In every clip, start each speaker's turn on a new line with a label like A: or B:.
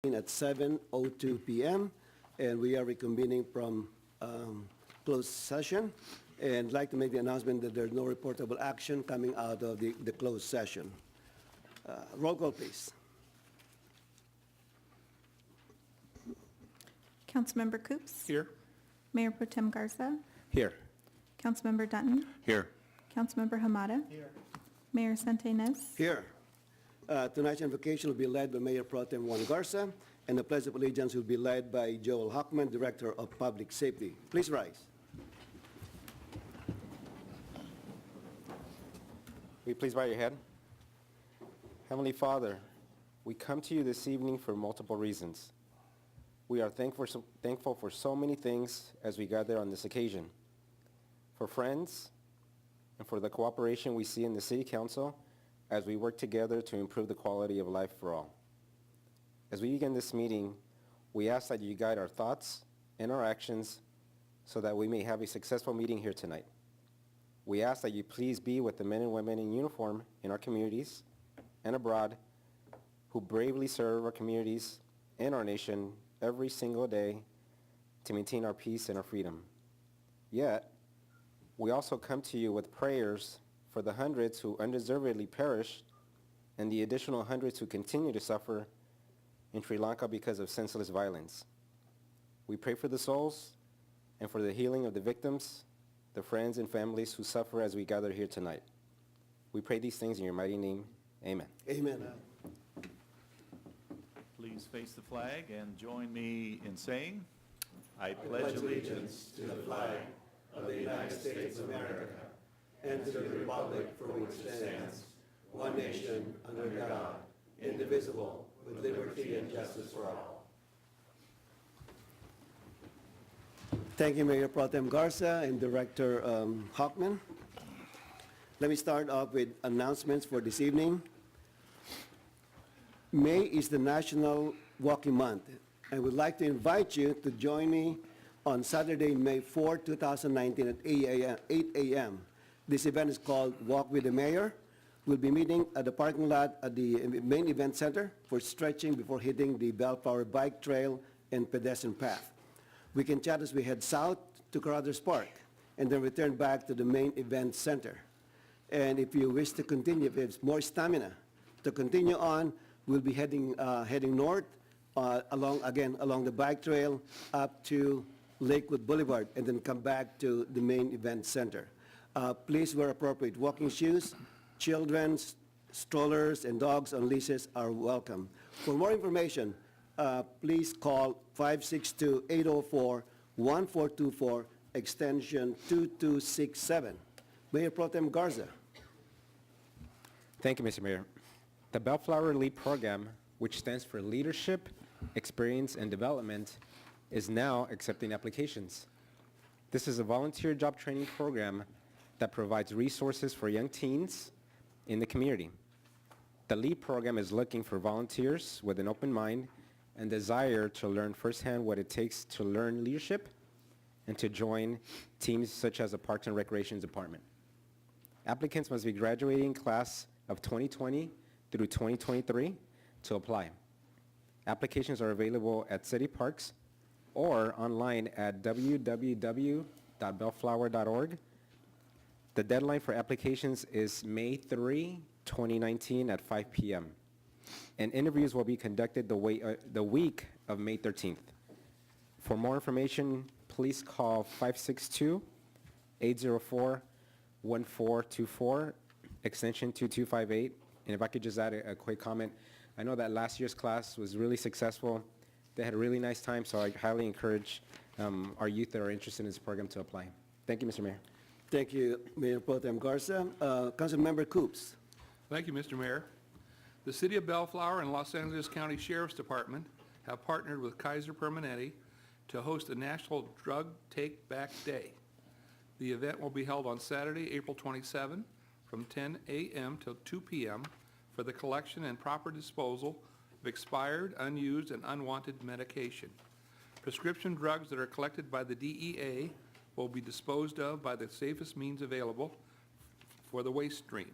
A: at 7:02 p.m. and we are reconvening from closed session. And I'd like to make the announcement that there's no reportable action coming out of the closed session. Roll call, please.
B: Councilmember Coops?
C: Here.
B: Mayor Pro Tem Garza?
C: Here.
B: Councilmember Dutton?
C: Here.
B: Councilmember Hamada? Here. Mayor Santenaz?
A: Here. Tonight's invocation will be led by Mayor Pro Tem Juan Garza, and the Pledge of Allegiance will be led by Joel Hockman, Director of Public Safety. Please rise.
D: Will you please bow your head? Heavenly Father, we come to you this evening for multiple reasons. We are thankful for so many things as we gather on this occasion. For friends, and for the cooperation we see in the City Council as we work together to improve the quality of life for all. As we begin this meeting, we ask that you guide our thoughts and our actions so that we may have a successful meeting here tonight. We ask that you please be with the men and women in uniform in our communities and abroad who bravely serve our communities and our nation every single day to maintain our peace and our freedom. Yet, we also come to you with prayers for the hundreds who undeservedly perished and the additional hundreds who continue to suffer in Sri Lanka because of senseless violence. We pray for the souls and for the healing of the victims, the friends and families who suffer as we gather here tonight. We pray these things in your mighty name. Amen.
A: Amen.
C: Please face the flag and join me in saying, I pledge allegiance to the flag of the United States of America and to the republic for which it stands, one nation, under God, indivisible, with liberty and justice for all.
A: Thank you, Mayor Pro Tem Garza and Director Hockman. Let me start off with announcements for this evening. May is the National Walking Month. I would like to invite you to join me on Saturday, May 4, 2019 at 8 a.m. This event is called Walk with the Mayor. We'll be meeting at the parking lot at the main event center for stretching before hitting the Bellflower bike trail and pedestrian path. We can chat as we head south to Carruthers Park and then return back to the main event center. And if you wish to continue, if you have more stamina to continue on, we'll be heading north along the bike trail up to Lakewood Boulevard and then come back to the main event center. Please wear appropriate walking shoes. Children's strollers and dogs on leashes are welcome. For more information, please call 562-804-1424, extension 2267. Mayor Pro Tem Garza.
D: Thank you, Mr. Mayor. The Bellflower LEAD program, which stands for Leadership, Experience, and Development, is now accepting applications. This is a volunteer job training program that provides resources for young teens in the community. The LEAD program is looking for volunteers with an open mind and desire to learn firsthand what it takes to learn leadership and to join teams such as the Parks and Recreation Department. Applicants must be graduating class of 2020 through 2023 to apply. Applications are available at City Parks or online at www.bellflower.org. The deadline for applications is May 3, 2019 at 5 p.m. And interviews will be conducted the week of May 13th. For more information, please call 562-804-1424, extension 2258. And if I could just add a quick comment, I know that last year's class was really successful. They had a really nice time, so I highly encourage our youth that are interested in this program to apply. Thank you, Mr. Mayor.
A: Thank you, Mayor Pro Tem Garza. Councilmember Coops.
E: Thank you, Mr. Mayor. The City of Bellflower and Los Angeles County Sheriff's Department have partnered with Kaiser Permanente to host a National Drug Take Back Day. The event will be held on Saturday, April 27, from 10 a.m. till 2 p.m. for the collection and proper disposal of expired, unused, and unwanted medication. Prescription drugs that are collected by the DEA will be disposed of by the safest means available for the waste stream.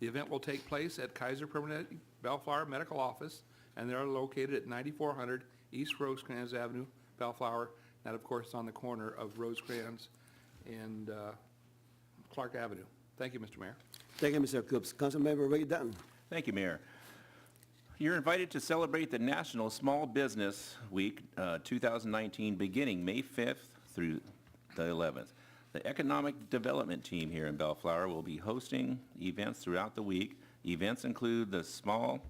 E: The event will take place at Kaiser Permanente Bellflower Medical Office and they're located at 9400 East Rosecrans Avenue, Bellflower. That, of course, is on the corner of Rosecrans and Clark Avenue. Thank you, Mr. Mayor.
A: Thank you, Mr. Coops. Councilmember Ray Dunn.
C: Thank you, Mayor. You're invited to celebrate the National Small Business Week 2019 beginning May 5th through the 11th. The Economic Development Team here in Bellflower will be hosting events throughout the week. Events include the Small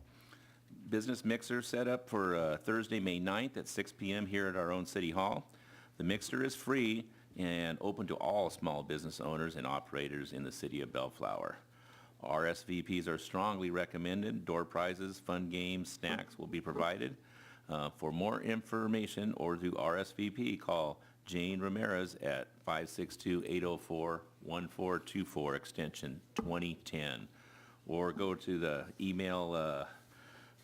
C: Business Mixer set up for Thursday, May 9th at 6 p.m. here at our own City Hall. The mixer is free and open to all small business owners and operators in the city of Bellflower. RSVPs are strongly recommended. Door prizes, fun games, snacks will be provided. For more information or to RSVP, call Jane Ramirez at 562-804-1424, extension 2010. Or go to the email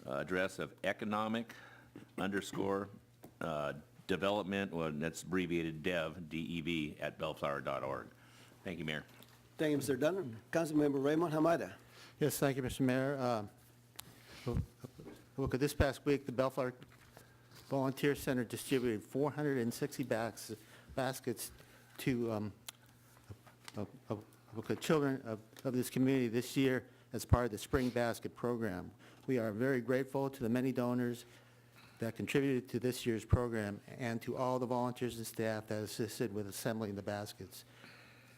C: address of economic_development, well, that's abbreviated DEV, D-E-V, at bellflower.org. Thank you, Mayor.
A: Thank you, Mr. Dunn. Councilmember Raymond Hamada.
F: Yes, thank you, Mr. Mayor. Look, this past week, the Bellflower Volunteer Center distributed 460 baskets to children of this community this year as part of the Spring Basket Program. We are very grateful to the many donors that contributed to this year's program and to all the volunteers and staff that assisted with assembling the baskets.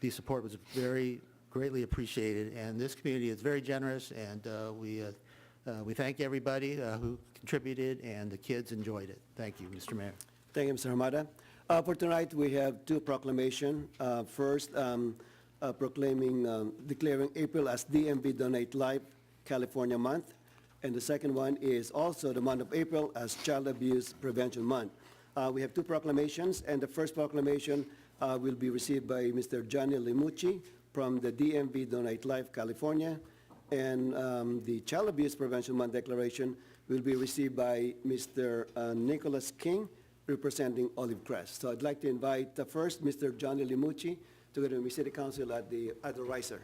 F: The support was very greatly appreciated, and this community is very generous, and we thank everybody who contributed, and the kids enjoyed it. Thank you, Mr. Mayor.
A: Thank you, Mr. Hamada. For tonight, we have two proclamations. First, declaring April as DMV Donate Life California Month, and the second one is also the month of April as Child Abuse Prevention Month. We have two proclamations, and the first proclamation will be received by Mr. Johnny Limucci from the DMV Donate Life California, and the Child Abuse Prevention Month declaration will be received by Mr. Nicholas King, representing Olive Crest. So I'd like to invite first Mr. Johnny Limucci together with City Council at the riser.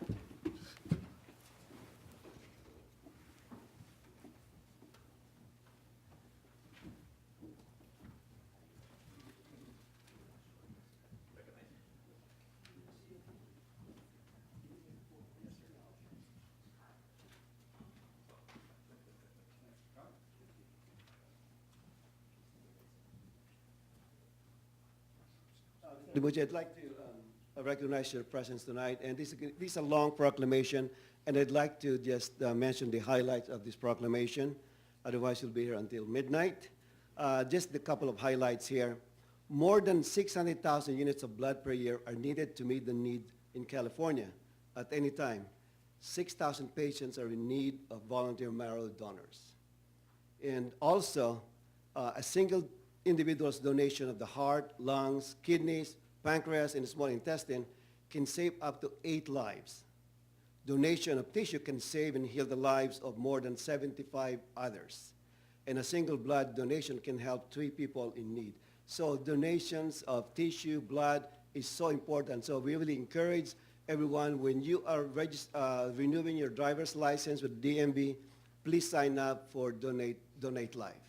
A: Limucci, I'd like to recognize your presence tonight, and this is a long proclamation, and I'd like to just mention the highlights of this proclamation. Otherwise, you'll be here until midnight. Just a couple of highlights here. More than 600,000 units of blood per year are needed to meet the need in California at any time. 6,000 patients are in need of volunteer marrow donors. And also, a single individual's donation of the heart, lungs, kidneys, pancreas, and small intestine can save up to 8 lives. Donation of tissue can save and heal the lives of more than 75 others. And a single blood donation can help 3 people in need. So donations of tissue, blood is so important. So we really encourage everyone, when you are renewing your driver's license with DMV, please sign up for Donate Life.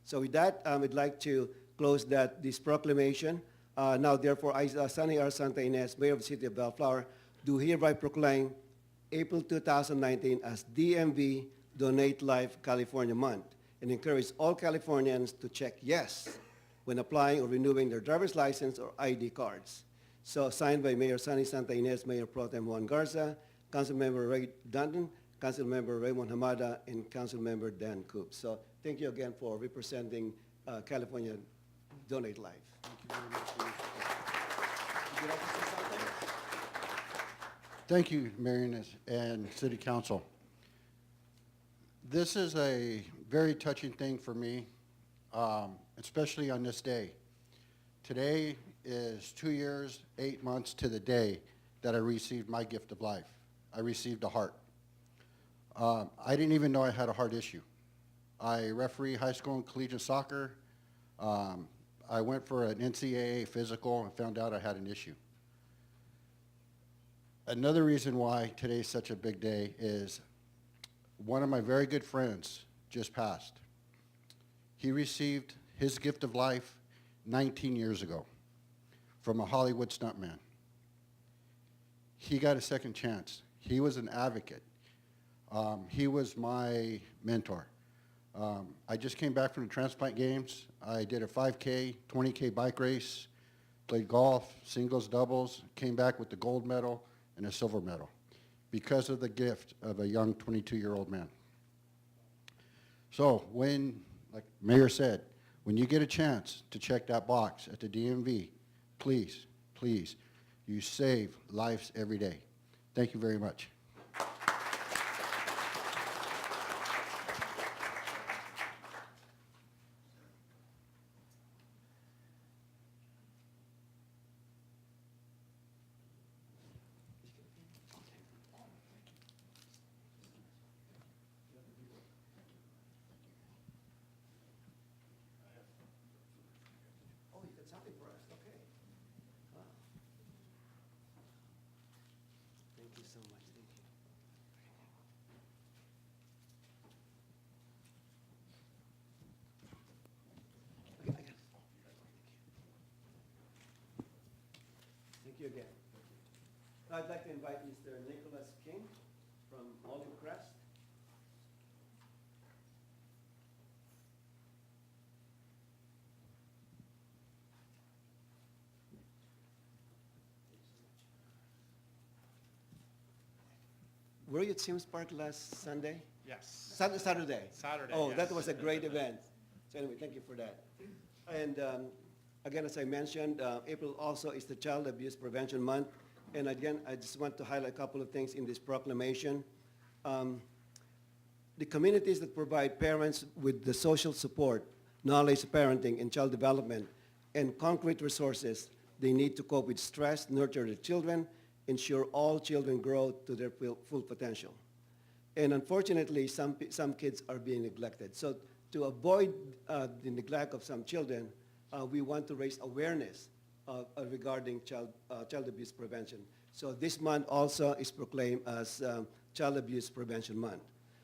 A: So with that, I'd like to close this proclamation. Now, therefore, I, Sonny R. Santa Ynez, Mayor of the City of Bellflower, do hereby proclaim April 2019 as DMV Donate Life California Month, and encourage all Californians to check yes when applying or renewing their driver's license or ID cards. So signed by Mayor Sonny Santa Ynez, Mayor Pro Tem Juan Garza, Councilmember Ray Dunn, Councilmember Raymond Hamada, and Councilmember Dan Coops. So thank you again for representing California Donate Life.
G: Thank you, Mayor and City Council. This is a very touching thing for me, especially on this day. Today is 2 years, 8 months to the day that I received my gift of life. I received a heart. I didn't even know I had a heart issue. I referee high school and collegiate soccer. I went for an NCAA physical and found out I had an issue. Another reason why today is such a big day is one of my very good friends just passed. He received his gift of life 19 years ago from a Hollywood stuntman. He got a second chance. He was an advocate. He was my mentor. I just came back from the transplant games. I did a 5K, 20K bike race, played golf, singles, doubles, came back with the gold medal and a silver medal because of the gift of a young 22-year-old man. So when, like Mayor said, when you get a chance to check that box at the DMV, please, please, you save lives every day. Thank you very much.
A: Oh, you got something for us, okay. Wow. Thank you so much, thank you. Okay, I got it. Thank you again. Now I'd like to invite Mr. Nicholas King from Olive Crest. Were you at Sims Park last Sunday?
H: Yes,
A: Saturday?
H: Saturday,
A: Oh, that
H: yes.
A: was a great event. So anyway, thank you for that. And again, as I mentioned, April also is the Child Abuse Prevention Month. And again, I just want to highlight a couple of things in this proclamation. The communities that provide parents with the social support, knowledge of parenting and child development, and concrete resources they need to cope with stress, nurture their children, ensure all children grow to their full potential. And unfortunately, some kids are being neglected. So to avoid the neglect of some children, we want to raise awareness regarding child abuse prevention. So this month also is proclaimed as Child Abuse Prevention Month.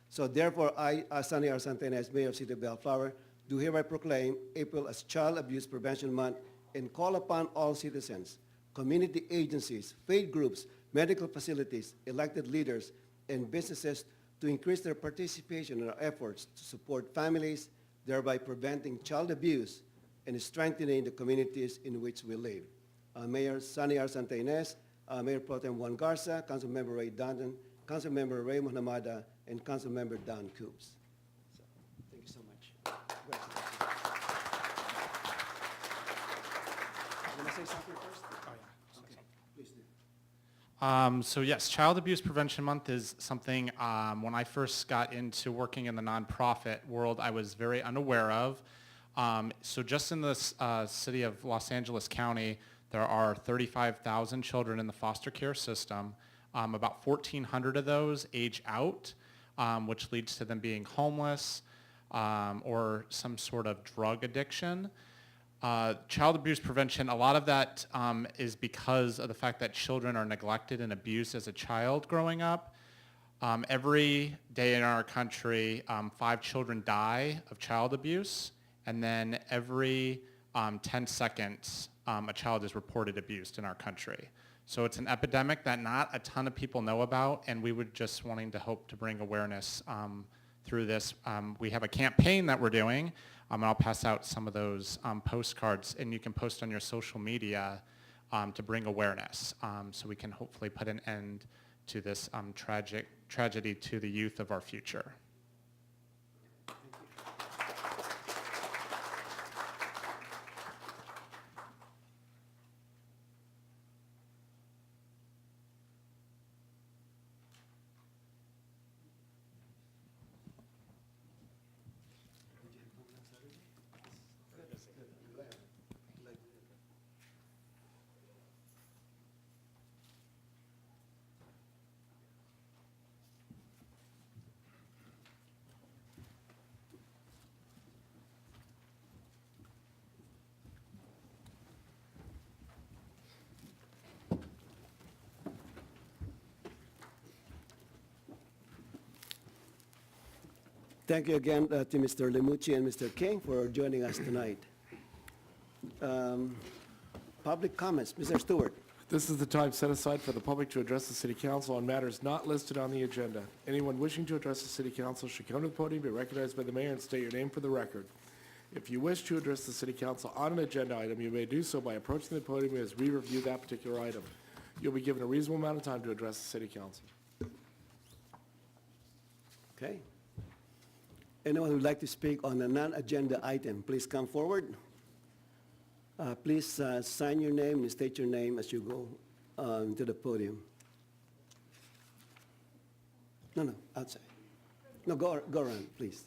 A: So therefore, I, Sonny R. Santinez, Mayor of City of Bellflower, do hereby proclaim April as Child Abuse Prevention Month and call upon all citizens, community agencies, faith groups, medical facilities, elected leaders, and businesses to increase their participation in our efforts to support families, thereby preventing child abuse and strengthening the communities in which we live. Mayor Sonny R. Santinez, Mayor Pro Tem Juan Garza, Councilmember Ray Dundon, Councilmember Raymond Hamada, and Councilmember Don Coops. So, thank you so much. Congratulations. You want to say something first?
H: Oh, yeah.
A: Okay, please do.
H: So yes, Child Abuse Prevention Month is something when I first got into working in the nonprofit world, I was very unaware of. So just in the city of Los Angeles County, there are 35,000 children in the foster care system. About 1,400 of those age out, which leads to them being homeless or some sort of drug addiction. Child abuse prevention, a lot of that is because of the fact that children are neglected and abused as a child growing up. Every day in our country, 5 children die of child abuse, and then every 10 seconds, a child is reported abused in our country. So it's an epidemic that not a ton of people know about, and we would just wanting to hope to bring awareness through this. We have a campaign that we're doing, and I'll pass out some of those postcards, and you can post on your social media to bring awareness, so we can hopefully put an end to this tragedy to the youth of our future.
A: Thank you again to Mr. Lemucci and Mr. King for joining us tonight. Public comments, Mr. Stewart.
I: This is the time set aside for the public to address the city council on matters not listed on the agenda. Anyone wishing to address the city council should come to the podium, be recognized by the mayor, and state your name for the record. If you wish to address the city council on an agenda item, you may do so by approaching the podium as we review that particular item. You'll be given a reasonable amount of time to address the city council.
A: Okay. Anyone who would like to speak on a non-agenda item, please come forward. Please sign your name and state your name as you go to the podium. No, outside. No, go around, please.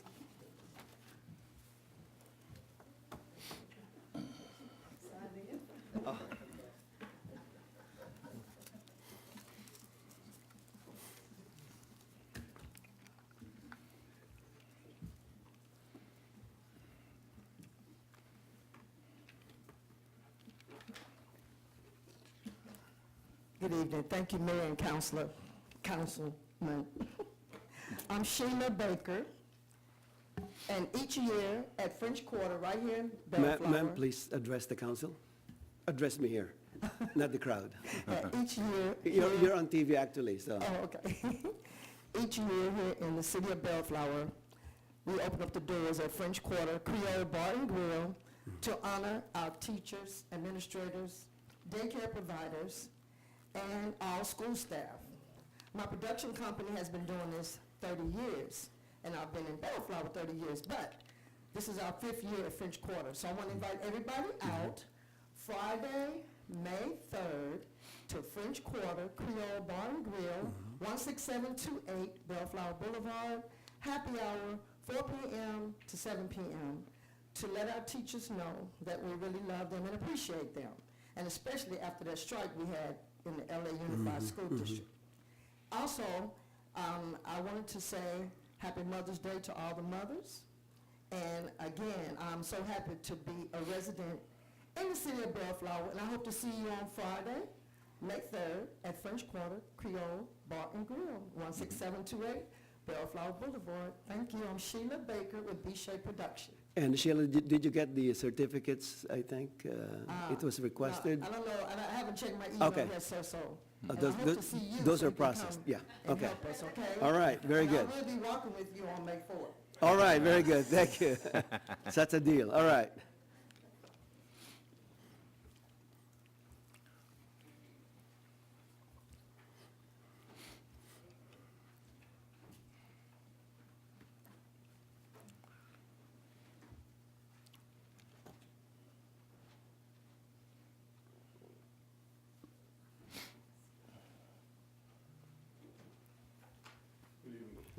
J: Good evening. Thank you, Mayor and Councilman. I'm Sheila Baker, and each year at French Quarter, right here in Bellflower.
A: Ma'am, please address the council. Address me here, not the crowd.
J: Each year.
A: You're on TV actually, so.
J: Oh, okay. Each year here in the city of Bellflower, we open up the doors at French Quarter Creole Bar and Grill to honor our teachers, administrators, daycare providers, and all school staff. My production company has been doing this 30 years, and I've been in Bellflower 30 years, but this is our 5th year at French Quarter. So I want to invite everybody out Friday, May 3rd, to French Quarter Creole Bar and Grill, 16728 Bellflower Boulevard, happy hour, 4 p.m. to 7 p.m., to let our teachers know that we really love them and appreciate them, and especially after that strike we had in the LA Unified School District. Also, I wanted to say Happy Mother's Day to all the mothers. And again, I'm so happy to be a resident in the city of Bellflower, and I hope to see you on Friday, May 3rd, at French Quarter Creole Bar and Grill, 16728 Bellflower Boulevard. Thank you. I'm Sheila Baker with B-Shape Production.
A: And Sheila, did you get the certificates, I think? It was requested?
J: No, I don't know. I haven't checked my email
A: Okay.
J: yet, sir, so. and
A: Those-
J: I hope
A: those-
J: to see you
A: those
J: so
A: are
J: you can
A: processed.
J: come
A: Yeah,
J: and
A: okay.
J: help us, okay?
A: All right, very good.
J: And I will be walking with you on May 4th.
A: All right, very good, thank you. Such a deal, all right.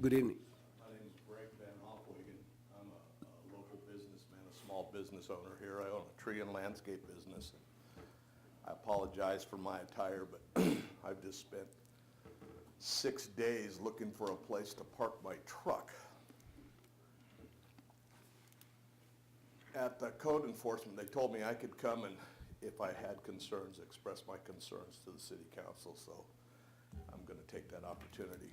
A: Good evening.
C: My name is Greg Van Hofwegen. I'm a local businessman, a small business owner here. I own a tree and landscape business. I apologize for my attire, but I've just spent 6 days looking for a place to park my truck. At the code enforcement, they told me I could come and, if I had concerns, express my concerns to the city council, so I'm going to take that opportunity.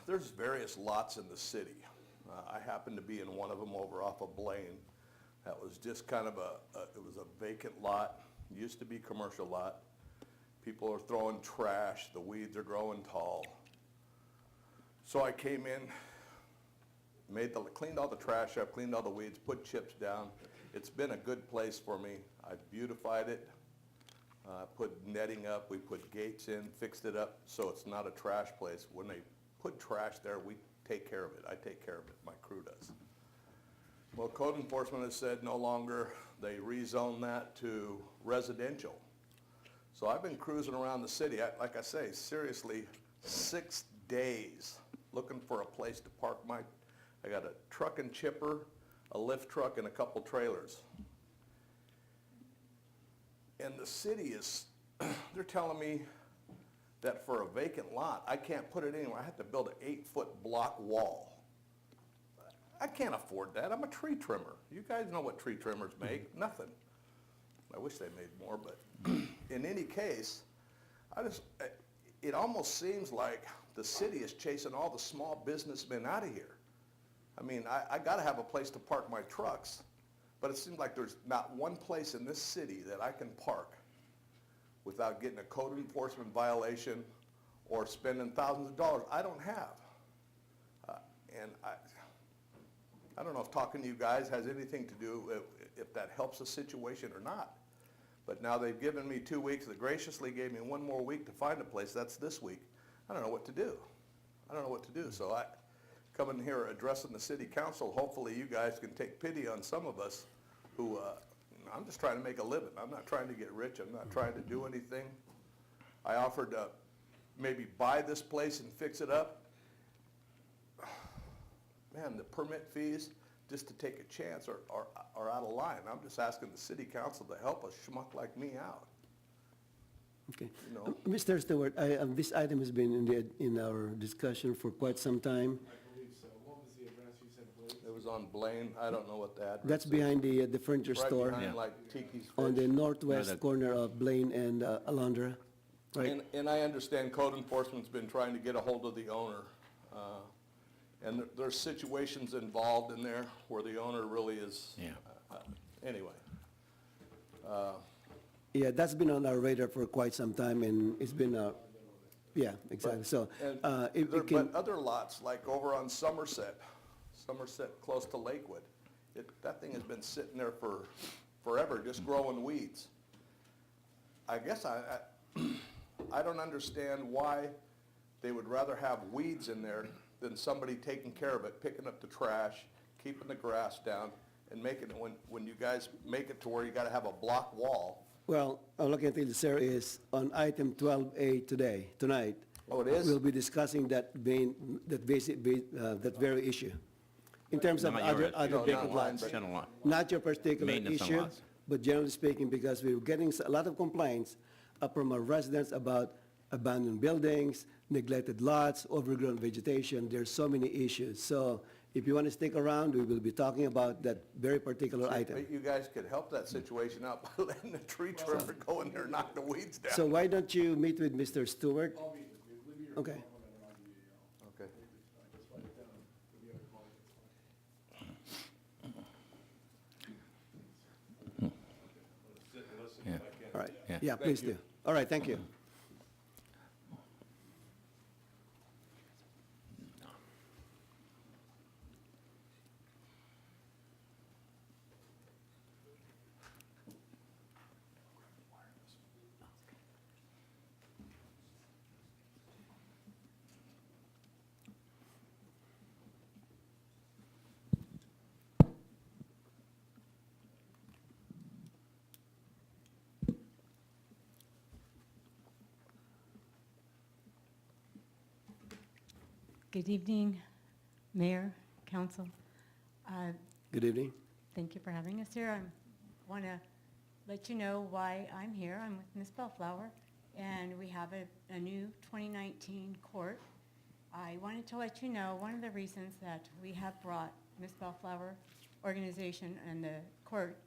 C: There's various lots in the city. I happen to be in one of them over off of Blaine. That was just kind of it was a vacant lot, used to be commercial lot. People are throwing trash, the weeds are growing tall. So I came in, cleaned all the trash up, cleaned all the weeds, put chips down. It's been a good place for me. I've beautified it. Put netting up, we put gates in, fixed it up so it's not a trash place. When they put trash there, we take care of it. I take care of it, my crew does. Well, code enforcement has said no longer, they rezone that to residential. So I've been cruising around the city, like I say, seriously, 6 days looking for a place to park I got a truck and chipper, a lift truck, and a couple trailers. And the city they're telling me that for a vacant lot, I can't put it anywhere. I have to build an 8-foot block wall. I can't afford that. I'm a tree trimmer. You guys know what tree trimmers make. Nothing. I wish they made more, but in any case, it almost seems like
K: the city is chasing all the small businessmen out of here. I mean, I gotta have a place to park my trucks, but it seems like there's not one place in this city that I can park without getting a code enforcement violation or spending thousands of dollars I don't have. And I don't know if talking to you guys has anything to do if that helps the situation or not. But now they've given me 2 weeks. They graciously gave me one more week to find a place. That's this week. I don't know what to do. I don't know what to do. So I come in here addressing the city council. Hopefully you guys can take pity on some of us who, I'm just trying to make a living. I'm not trying to get rich. I'm not trying to do anything. I offered to maybe buy this place and fix it up. Man, the permit fees, just to take a chance, are out of line. I'm just asking the city council to help a schmuck like me out.
A: Okay.
K: You know?
A: Mr. Stewart, this item has been in our discussion for quite some time.
I: I believe so. What was the address you said, please?
K: It was on Blaine. I don't know what the address is.
A: That's behind the furniture
K: Right
A: store
K: behind like Tiki's
A: on the
K: Fish.
A: northwest corner of Blaine and Alondra, right?
K: And I understand code enforcement's been trying to get a hold of the owner. And there's situations involved in there where the owner really is, anyway.
A: Yeah, that's been on our radar for quite some time, and it's been, yeah, exactly. So,
K: But other lots, like over on Somerset close to Lakewood, that thing has been sitting there for forever, just growing weeds. I guess I don't understand why they would rather have weeds in there than somebody taking care of it, picking up the trash, keeping the grass down, and making it, when you guys make it to where you gotta have a block wall.
A: well, I'm looking at the sir is on item 12A tonight.
K: Oh, it is?
A: We'll be discussing that very issue. In terms of
L: Not
A: other
L: yours.
A: other
K: No,
A: vacant
K: not mine,
A: lots.
K: but-
L: Channel lot.
A: Not your particular
L: Maintenance on
A: issue,
L: lots.
A: but generally speaking, because we were getting a lot of complaints from our residents about abandoned buildings, neglected lots, overgrown vegetation. There's so many issues. So if you want to stick around, we will be talking about that very particular item.
K: But you guys could help that situation out by letting the tree trimmer go in there and knock the weeds down.
A: So why don't you meet with Mr. Stewart? Okay.
K: Okay.
L: Yeah.
A: All right.
L: Yeah.
A: Yeah, please do. All right, thank you.
M: Good evening, Mayor, Council.
A: Good evening.
M: Thank you for having us here. I want to let you know why I'm here. I'm with Ms. Bellflower, and we have a new 2019 court. I wanted to let you know one of the reasons that we have brought Ms. Bellflower organization and the court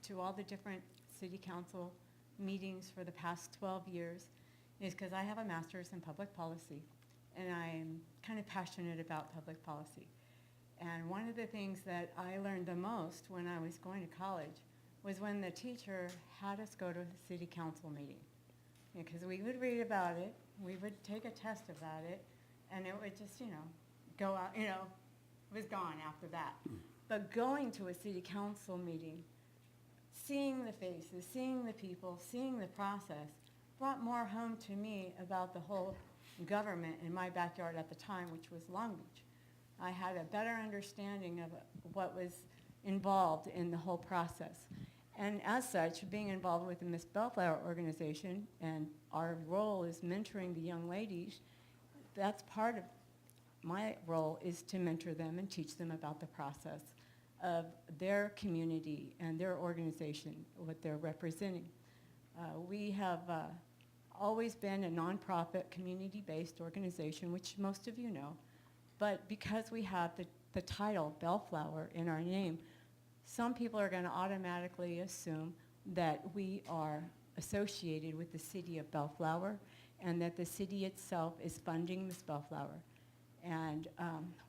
M: to all the different city council meetings for the past 12 years is because I have a master's in public policy, and I'm kind of passionate about public policy. And one of the things that I learned the most when I was going to college was when the teacher had us go to a city council meeting. Because we would read about it, we would take a test about it, and it would just, go out, it was gone after that. But going to a city council meeting, seeing the faces, seeing the people, seeing the process, brought more home to me about the whole government in my backyard at the time, which was Long Beach. I had a better understanding of what was involved in the whole process. And as such, being involved with the Miss Bellflower organization, and our role is mentoring the young ladies, that's part of my role, is to mentor them and teach them about the process of their community and their organization, what they're representing. We have always been a nonprofit, community-based organization, which most of you know. But because we have the title Bellflower in our name, some people are going to automatically assume that we are associated with the city of Bellflower and that the city itself is funding Miss Bellflower. And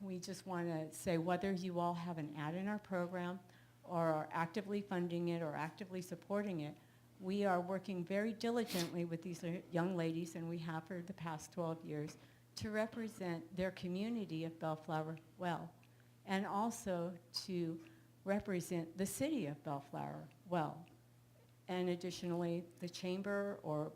M: we just want to say whether you all have an ad in our program or are actively funding it or actively supporting it, we are working very diligently with these young ladies, and we have for the past 12 years, to represent their community of Bellflower well, and also to represent the city of Bellflower well. And additionally, the chamber or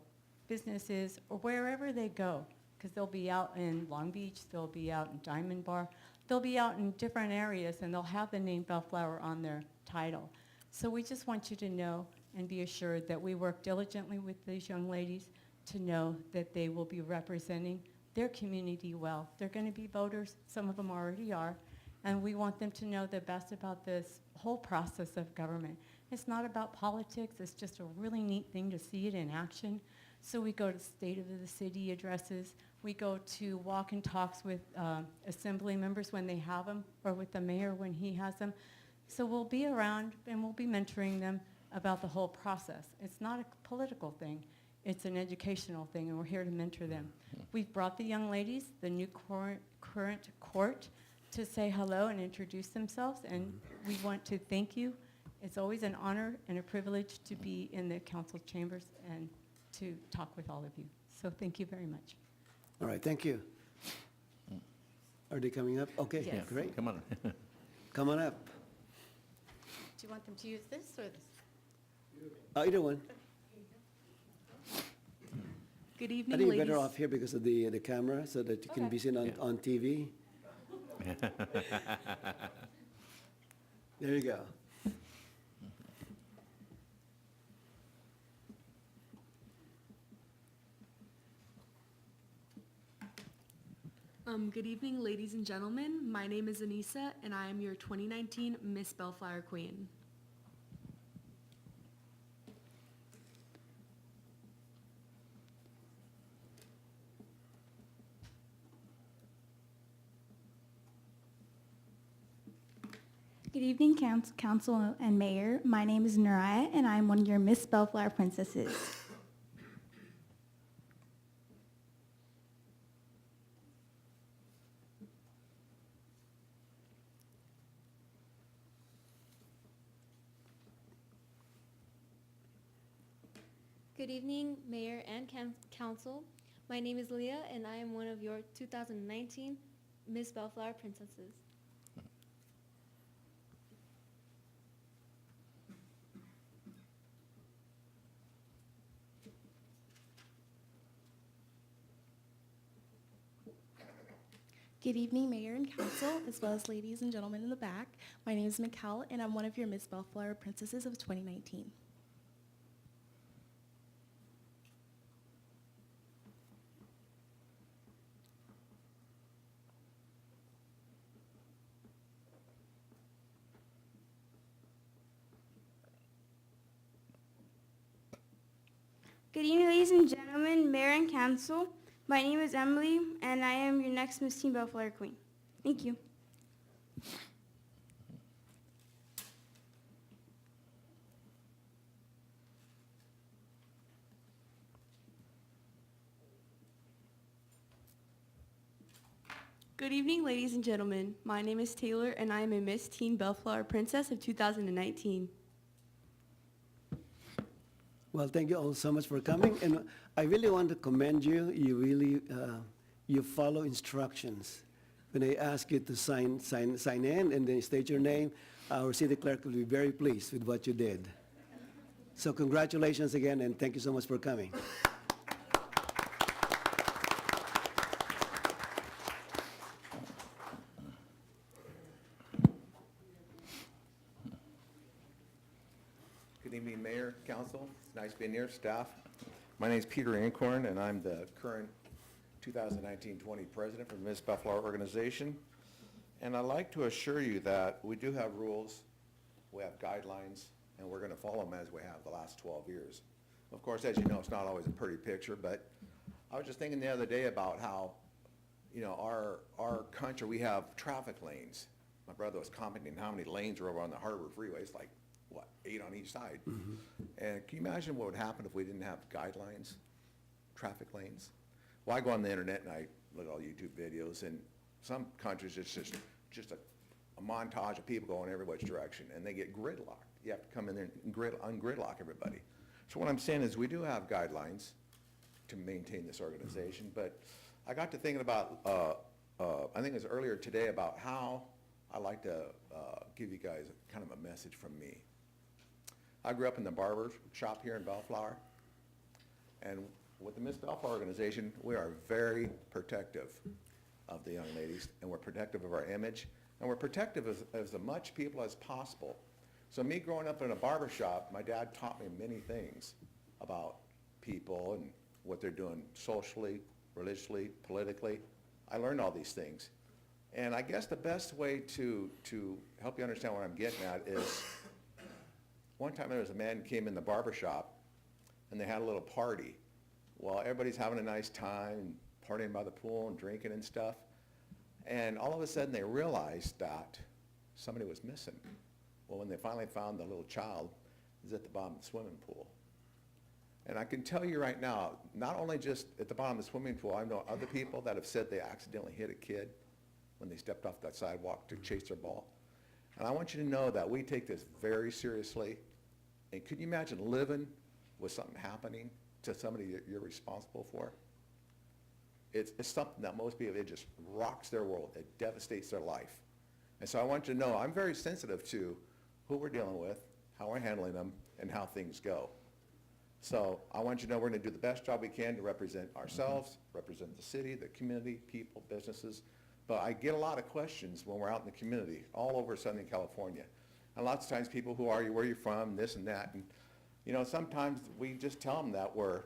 M: businesses or wherever they go, because they'll be out in Long Beach, they'll be out in Diamond Bar, they'll be out in different areas, and they'll have the name Bellflower on their title. So we just want you to know and be assured that we work diligently with these young ladies to know that they will be representing their community well. They're going to be voters, some of them already are, and we want them to know the best about this whole process of government. It's not about politics, it's just a really neat thing to see it in action. So we go to State of the City addresses, we go to walk and talks with assembly members when they have them, or with the mayor when he has them. So we'll be around and we'll be mentoring them about the whole process. It's not a political thing, it's an educational thing, and we're here to mentor them. We've brought the young ladies, the new current court, to say hello and introduce themselves, and we want to thank you. It's always an honor and a privilege to be in the council chambers and to talk with all of you. So thank you very much.
A: All right, thank you. Are they coming up? Okay,
M: Yes.
A: great.
C: Come on.
A: Come on up.
M: Do you want them to use this or this?
A: Either one.
B: Good
A: I
B: evening,
A: think you're
B: ladies.
A: better off here because of the camera, so that you can
M: Okay.
A: be seen
C: Yeah.
A: on TV. There you go.
L: Good evening, ladies and gentlemen. My name is Anissa, and I am your 2019 Miss Bellflower Queen.
B: Good evening, council and mayor. My name is Naraya, and I'm one of your Miss Bellflower princesses.
N: Good evening, Mayor and Council. My name is Leah, and I am one of your 2019 Miss Bellflower Princesses.
L: Good evening, Mayor and Council, as well as ladies and gentlemen in the back. My name is Mikkel, and I'm one of your Miss Bellflower Princesses of 2019.
O: Good evening, ladies and gentlemen, Mayor and Council. My name is Emily, and I am your next Miss Teen Bellflower Queen. Thank you.
L: Good evening, ladies and gentlemen. My name is Taylor, and I am a Miss Teen Bellflower Princess of 2019.
A: Well, thank you all so much for coming, and I really want to commend you. You really, you follow instructions. When I ask you to sign in and then state your name, our city clerk will be very pleased with what you did. So congratulations again, and thank you so much for coming.
P: Good evening, Mayor, Council. It's nice being here, staff. My name is Peter Ancorn, and I'm the current 2019-20 president for the Miss Bellflower Organization. And I'd like to assure you that we do have rules, we have guidelines, and we're going to follow them as we have the last 12 years. Of course, as you know, it's not always a pretty picture, but I was just thinking the other day about how, you know, our country, we have traffic lanes. My brother was commenting how many lanes are over on the Harbor Freeway. It's like, what, 8 on each side? And can you imagine what would happen if we didn't have guidelines, traffic lanes? Well, I go on the internet and I look at all YouTube videos, and some countries it's just a montage of people going every which direction, and they get gridlocked. You have to come in there and ungridlock everybody. So what I'm saying is we do have guidelines to maintain this organization, but I got to thinking about, I think it was earlier today, about how I like to give you guys kind of a message from me. I grew up in the barber shop here in Bellflower, and with the Miss Bellflower organization, we are very protective of the young ladies, and we're protective of our image, and we're protective of as much people as possible. So me growing up in a barber shop, my dad taught me many things about people and what they're doing socially, religiously, politically. I learned all these things. And I guess the best way to help you understand what I'm getting at is, one time there was a man who came in the barber shop, and they had a little party. Well, everybody's having a nice time, partying by the pool and drinking and stuff. And all of a sudden they realized that somebody was missing. Well, when they finally found the little child, it was at the bottom of the swimming pool. And I can tell you right now, not only just at the bottom of the swimming pool, I know other people that have said they accidentally hit a kid when they stepped off that sidewalk to chase their ball. And I want you to know that we take this very seriously. And could you imagine living with something happening to somebody that you're responsible for? It's something that most people, it just rocks their world. It devastates their life. And so I want you to know I'm very sensitive to who we're dealing with, how we're handling them, and how things go. So I want you to know we're going to do the best job we can to represent ourselves, represent the city, the community, people, businesses. But I get a lot of questions when we're out in the community, all over Southern California. And lots of times people, who are you, where are you from, this and that. And you know, sometimes we just tell them that we're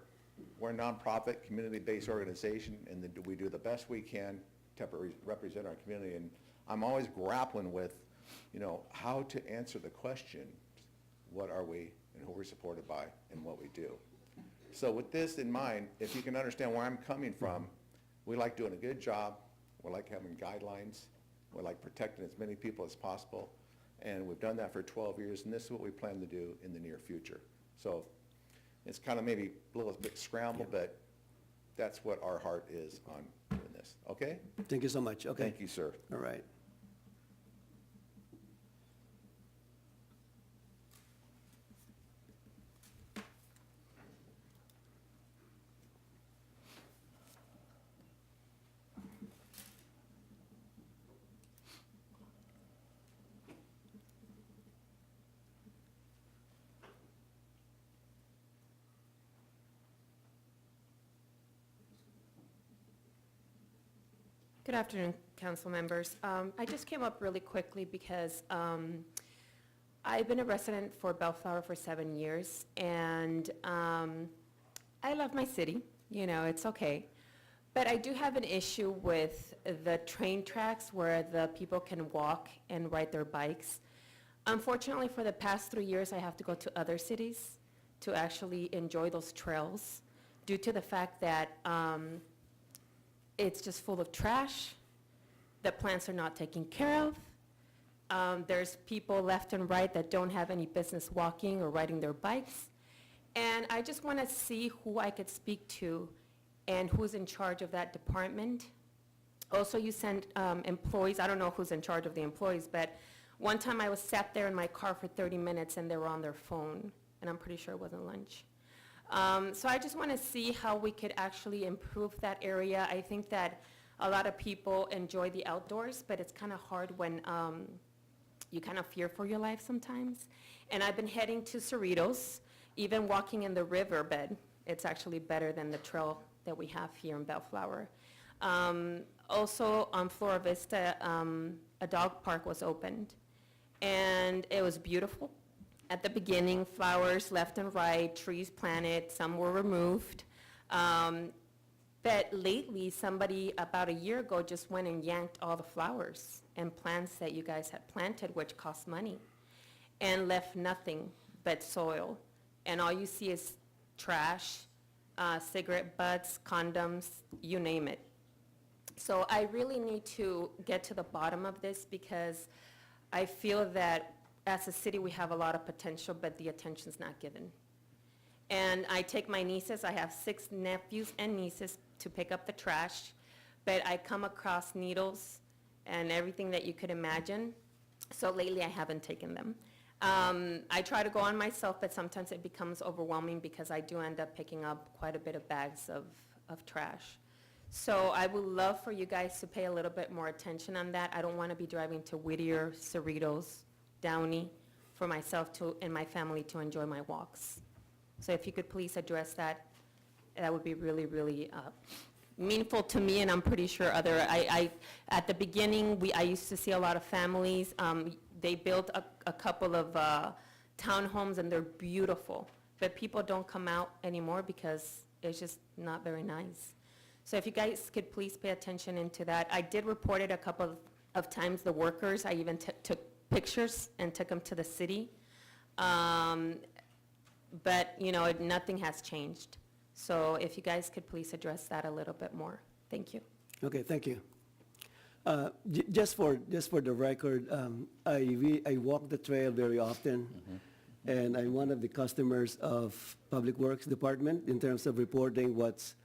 P: a nonprofit, community-based organization, and that we do the best we can to represent our community. And I'm always grappling with, you know, how to answer the question, what are we and who we're supported by and what we do. So with this in mind, if you can understand where I'm coming from, we like doing a good job. We like having guidelines. We like protecting as many people as possible. And we've done that for 12 years, and this is what we plan to do in the near future. So it's kind of maybe a little bit scrambled, but that's what our heart is on doing this. Okay?
A: Thank you so much. Okay.
P: Thank you, sir.
A: All right.
Q: Good afternoon, council members. I just came up really quickly because I've been a resident for Bellflower for 7 years, and I love my city. You know, it's okay. But I do have an issue with the train tracks where the people can walk and ride their bikes. Unfortunately, for the past 3 years, I have to go to other cities to actually enjoy those trails due to the fact that it's just full of trash. The plants are not taken care of. There's people left and right that don't have any business walking or riding their bikes. And I just want to see who I could speak to and who's in charge of that department. Also, you send employees. I don't know who's in charge of the employees, but one time I was sat there in my car for 30 minutes and they were on their phone, and I'm pretty sure it wasn't lunch. So I just want to see how we could actually improve that area. I think that a lot of people enjoy the outdoors, but it's kind of hard when you kind of fear for your life sometimes. And I've been heading to Cerritos, even walking in the riverbed. It's actually better than the trail that we have here in Bellflower. Also on Flora Vista, a dog park was opened, and it was beautiful. At the beginning, flowers left and right, trees planted, some were removed. But lately, somebody about a year ago just went and yanked all the flowers and plants that you guys had planted, which cost money, and left nothing but soil. And all you see is trash, cigarette butts, condoms, you name it. So I really need to get to the bottom of this because I feel that as a city, we have a lot of potential, but the attention's not given. And I take my nieces, I have 6 nephews and nieces to pick up the trash, but I come across needles and everything that you could imagine. So lately, I haven't taken them. I try to go on myself, but sometimes it becomes overwhelming because I do end up picking up quite a bit of bags of trash. So I would love for you guys to pay a little bit more attention on that. I don't want to be driving to Whittier, Cerritos, Downey for myself and my family to enjoy my walks. So if you could please address that, that would be really, really meaningful to me, and I'm pretty sure at the beginning, I used to see a lot of families. They built a couple of townhomes, and they're beautiful, but people don't come out anymore because it's just not very nice. So if you guys could please pay attention into that. I did report it a couple of times, the workers. I even took pictures and took them to the city. But, nothing has changed. So if you guys could please address that a little bit more. Thank you.
A: Okay, thank you. Just for the record, I walk the trail very often, and I'm one of the customers of Public Works Department in terms of reporting what's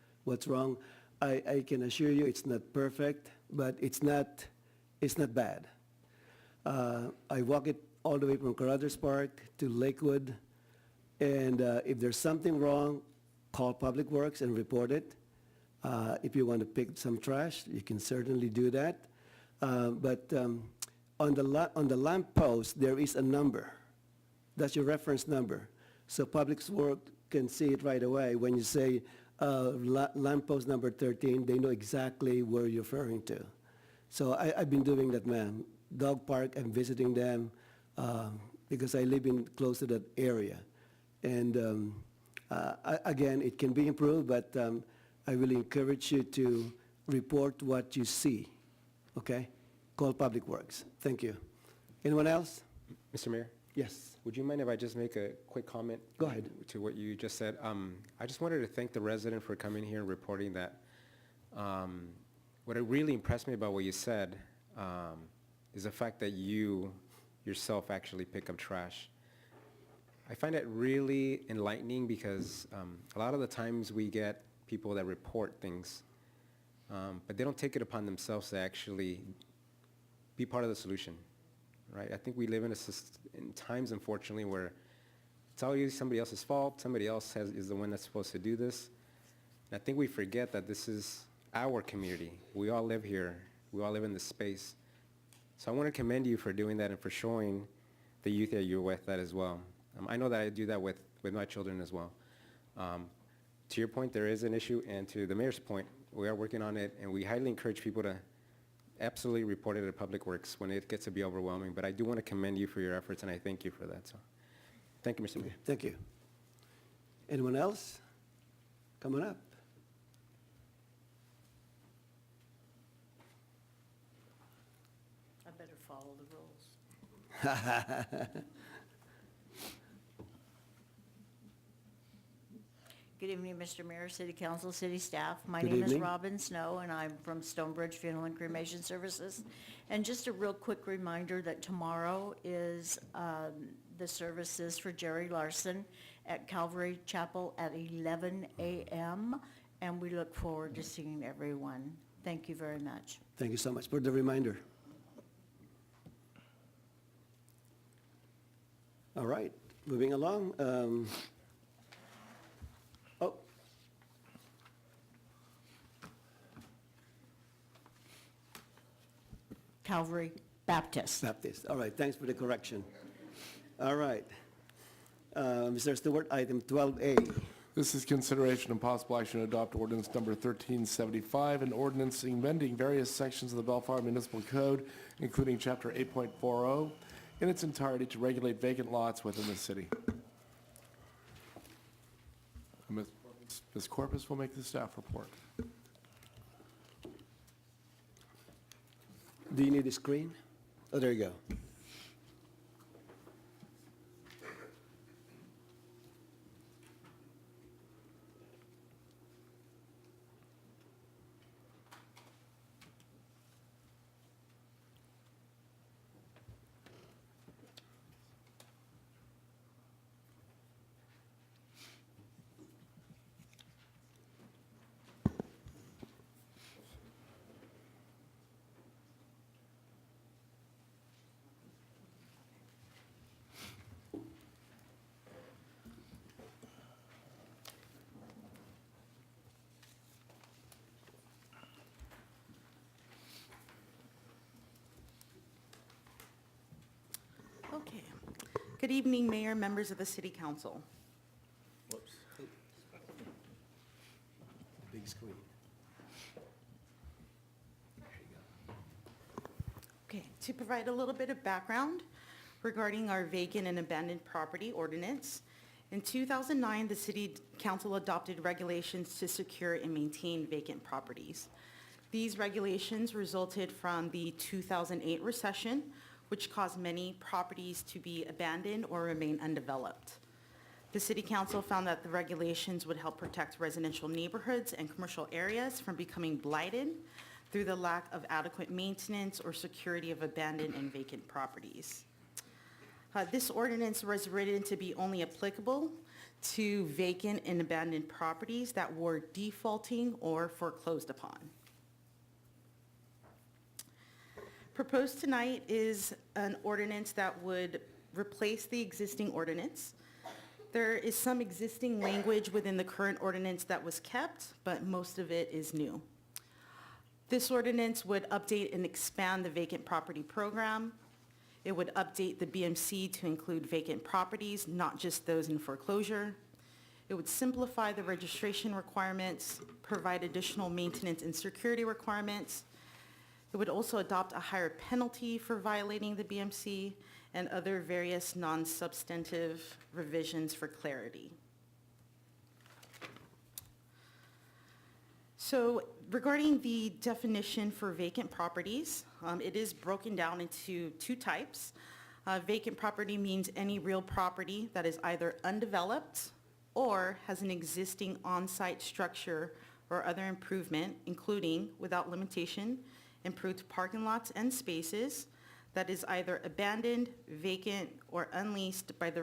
A: wrong. I can assure you it's not perfect, but it's not bad. I walk it all the way from Carruthers Park to Lakewood, and if there's something wrong, call Public Works and report it. If you want to pick some trash, you can certainly do that. But on the lamp post, there is a number. That's your reference number. So Public Works can see it right away. When you say lamp post number 13, they know exactly where you're referring to. So I've been doing that, ma'am. Dog Park, I'm visiting them because I live close to that area. And again, it can be improved, but I really encourage you to report what you see, okay? Call Public Works. Thank you. Anyone else?
D: Mr. Mayor?
A: Yes.
D: Would you mind if I just make a quick comment?
A: Go ahead.
D: To what you just said. I just wanted to thank the resident for coming here and reporting that. What really impressed me about what you said is the fact that you yourself actually pick up trash. I find it really enlightening because a lot of the times we get people that report things, but they don't take it upon themselves to actually be part of the solution, right? I think we live in times, unfortunately, where it's always somebody else's fault. Somebody else is the one that's supposed to do this. And I think we forget that this is our community. We all live here. We all live in this space. So I want to commend you for doing that and for showing the youth that you're with that as well. I know that I do that with my children as well. To your point, there is an issue, and to the mayor's point, we are working on it, and we highly encourage people to absolutely report it to Public Works when it gets to be overwhelming. But I do want to commend you for your efforts, and I thank you for that. So, thank you, Mr. Mayor.
A: Thank you. Anyone else? Come on up.
R: I better follow the rules. Good evening, Mr. Mayor, City Council, City Staff. My
A: Good
R: name is
A: evening.
R: Robin Snow, and I'm from Stonebridge Funeral and Cremation Services. And just a real quick reminder that tomorrow is the services for Jerry Larson at Calvary Chapel at 11 a.m., and we look forward to seeing everyone. Thank you very much.
A: Thank you so much for the reminder. All right, moving along.
R: Calvary Baptist.
A: Baptist. All right, thanks for the correction. All right. Mr. Stewart, item 12A.
I: This is consideration and possible action to adopt ordinance number 1375, an ordinance amending various sections of the Bellflower Municipal Code, including Chapter 8.40, in its entirety to regulate vacant lots within the city. Ms. Corpus will make the staff report.
A: Do you need a screen? Oh, there you go.
S: Good evening, Mayor, members of the City Council.
A: Whoops. Big screen.
S: Okay, to provide a little bit of background regarding our vacant and abandoned property ordinance, in 2009, the City Council adopted regulations to secure and maintain vacant properties. These regulations resulted from the 2008 recession, which caused many properties to be abandoned or remain undeveloped. The City Council found that the regulations would help protect residential neighborhoods and commercial areas from becoming blighted through the lack of adequate maintenance or security of abandoned and vacant properties. This ordinance was written to be only applicable to vacant and abandoned properties that were defaulting or foreclosed upon. Proposed tonight is an ordinance that would replace the existing ordinance. There is some existing language within the current ordinance that was kept, but most of it is new. This ordinance would update and expand the vacant property program. It would update the BMC to include vacant properties, not just those in foreclosure. It would simplify the registration requirements, provide additional maintenance and security requirements. It would also adopt a higher penalty for violating the BMC and other various non-substantive revisions for clarity. So regarding the definition for vacant properties, it is broken down into two types. Vacant property means any real property that is either undeveloped or has an existing on-site structure or other improvement, including, without limitation, improved parking lots and spaces that is either abandoned, vacant, or unleased by the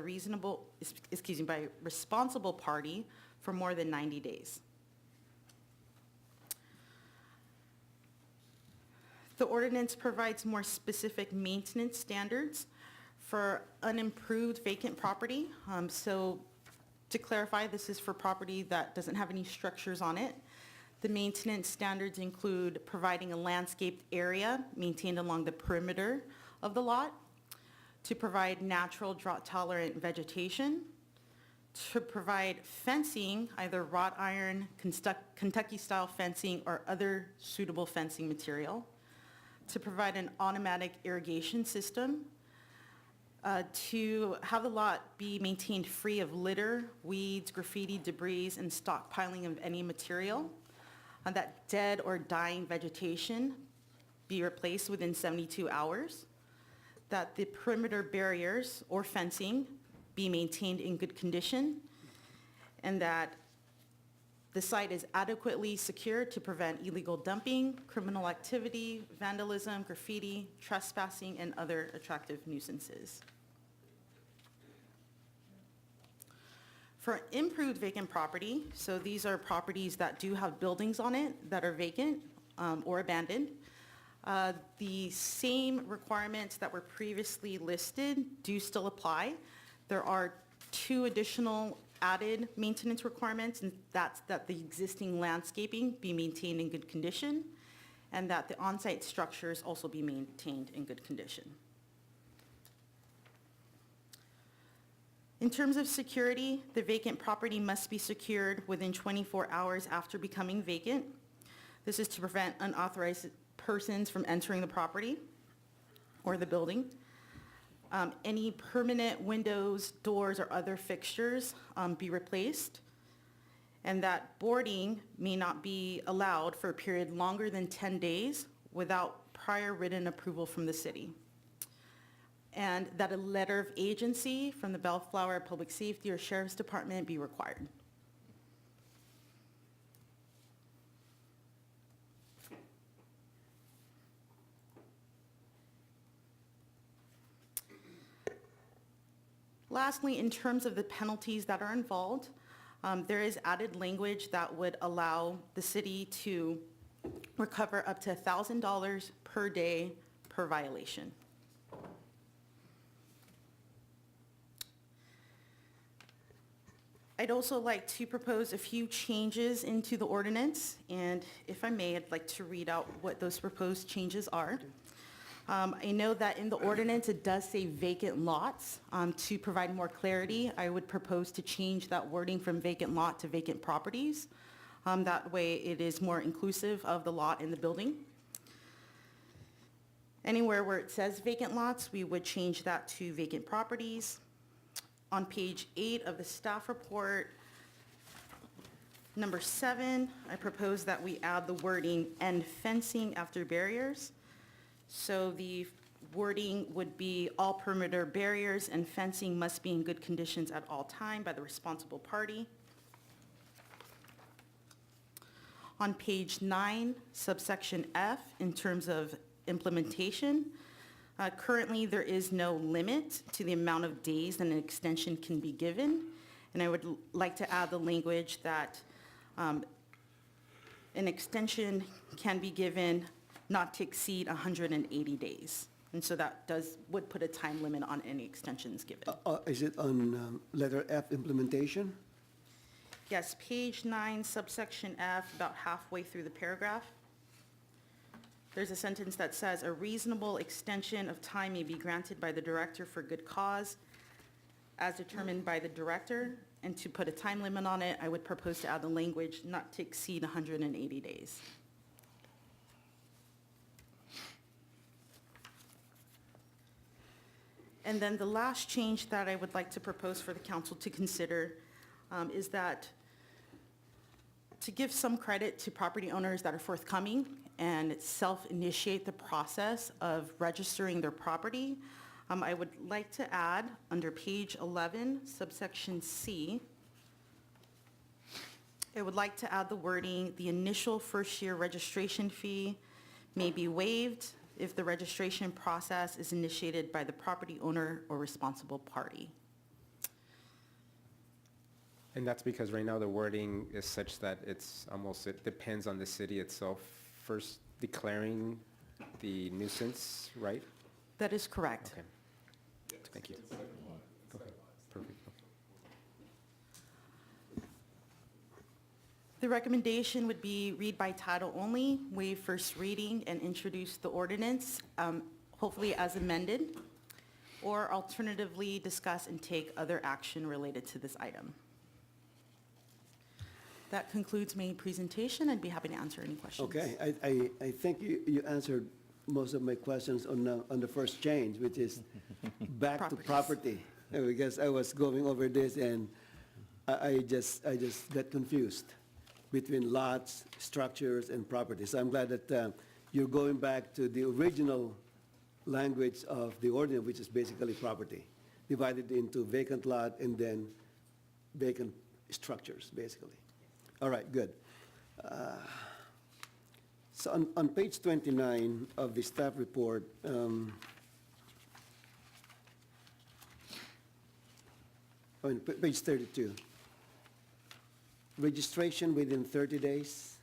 S: by responsible party for more than 90 days. The ordinance provides more specific maintenance standards for unimproved vacant property. So to clarify, this is for property that doesn't have any structures on it. The maintenance standards include providing a landscaped area maintained along the perimeter of the lot, to provide natural drought-tolerant vegetation, to provide fencing, either wrought iron, Kentucky-style fencing, or other suitable fencing material, to provide an automatic irrigation system, to have the lot be maintained free of litter, weeds, graffiti, debris, and stockpiling of any material, that dead or dying vegetation be replaced within 72 hours, that the perimeter barriers or fencing be maintained in good condition, and that the site is adequately secured to prevent illegal dumping, criminal activity, vandalism, graffiti, trespassing, and other attractive nuisances. For improved vacant property, so these are properties that do have buildings on it that are vacant or abandoned. The same requirements that were previously listed do still apply. There are two additional added maintenance requirements, and that's that the existing landscaping be maintained in good condition, and that the on-site structures also be maintained in good condition. In terms of security, the vacant property must be secured within 24 hours after becoming vacant. This is to prevent unauthorized persons from entering the property or the building. Any permanent windows, doors, or other fixtures be replaced, and that boarding may not be allowed for a period longer than 10 days without prior written approval from the city. And that a letter of agency from the Bellflower Public Safety or Sheriff's Department be required. Lastly, in terms of the penalties that are involved, there is added language that would allow the city to recover up to $1,000 per day per violation. I'd also like to propose a few changes into the ordinance, and if I may, I'd like to read out what those proposed changes are. I know that in the ordinance, it does say vacant lots. To provide more clarity, I would propose to change that wording from vacant lot to vacant properties. That way, it is more inclusive of the lot and the building. Anywhere where it says vacant lots, we would change that to vacant properties. On page 8 of the staff report, number 7, I propose that we add the wording "and fencing after barriers." So the wording would be, all perimeter barriers and fencing must be in good conditions at all time by the responsible party. On page 9, subsection F, in terms of implementation, currently there is no limit to the amount of days that an extension can be given. And I would like to add the language that an extension can be given not to exceed 180 days. And so that would put a time limit on any extensions given.
A: Is it on letter F, implementation?
S: Yes, page 9, subsection F, about halfway through the paragraph. There's a sentence that says, "A reasonable extension of time may be granted by the director for good cause as determined by the director." And to put a time limit on it, I would propose to add the language "not to exceed 180 days." And then the last change that I would like to propose for the council to consider is that to give some credit to property owners that are forthcoming and self-initiate the process of registering their property, I would like to add under page 11, subsection C, I would like to add the wording, "The initial first-year registration fee may be waived if the registration process is initiated by the property owner or responsible party."
D: And that's because right now the wording is such that it's almost, it depends on the city itself first declaring the nuisance, right?
S: That is correct.
D: Okay. Thank you. Okay, perfect.
S: The recommendation would be read by title only, waive first reading, and introduce the ordinance, hopefully as amended, or alternatively discuss and take other action related to this item. That concludes my presentation. I'd be happy to answer any questions.
A: Okay, I think you answered most of my questions on the first change, which is back to property. Because I was going over this and I just got confused between lots, structures, and property. So I'm glad that you're going back to the original language of the ordinance, which is basically property, divided into vacant lot and then vacant structures, basically. All right, good. So on page 29 of the staff report, page 32, registration within 30 days.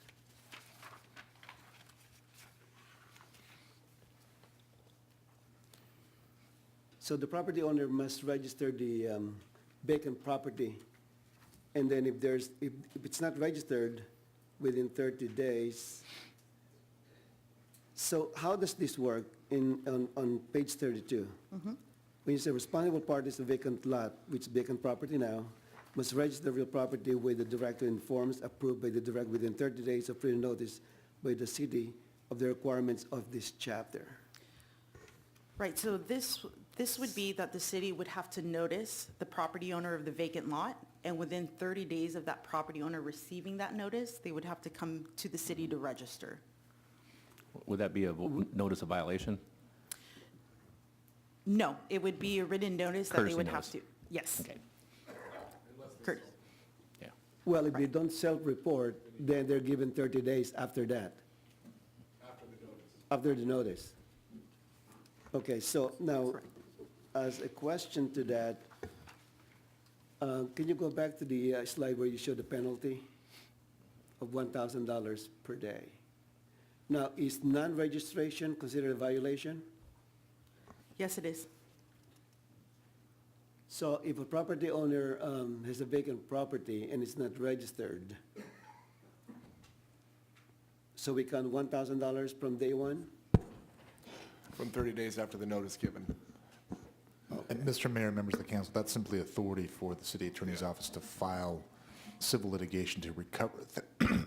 A: So the property owner must register the vacant property, and then if it's not registered within 30 days, so how does this work on page 32? When you say responsible party is a vacant lot, which is vacant property now, must register real property with the director informs, approved by the director within 30 days of written notice by the city of the requirements of this chapter.
S: Right, so this would be that the city would have to notice the property owner of the vacant lot, and within 30 days of that property owner receiving that notice, they would have to come to the city to register.
T: Would that be a notice of violation?
S: No, it would be a written notice that they
T: Courtesy
S: would have
T: notice.
S: to, yes.
T: Okay.
S: Courtesy.
T: Yeah.
A: Well, if they don't self-report, then they're given 30 days after that. After the notice. Okay, so now, as a question to that, can you go back to the slide where you showed the penalty of $1,000 per day? Now, is non-registration considered a violation?
S: Yes, it is.
A: So if a property owner has a vacant property and it's not registered, so we count $1,000 from day one?
I: from 30 days after the notice given.
U: And Mr. Mayor, members of the council, that's simply authority for the city attorney's office to file civil litigation to recover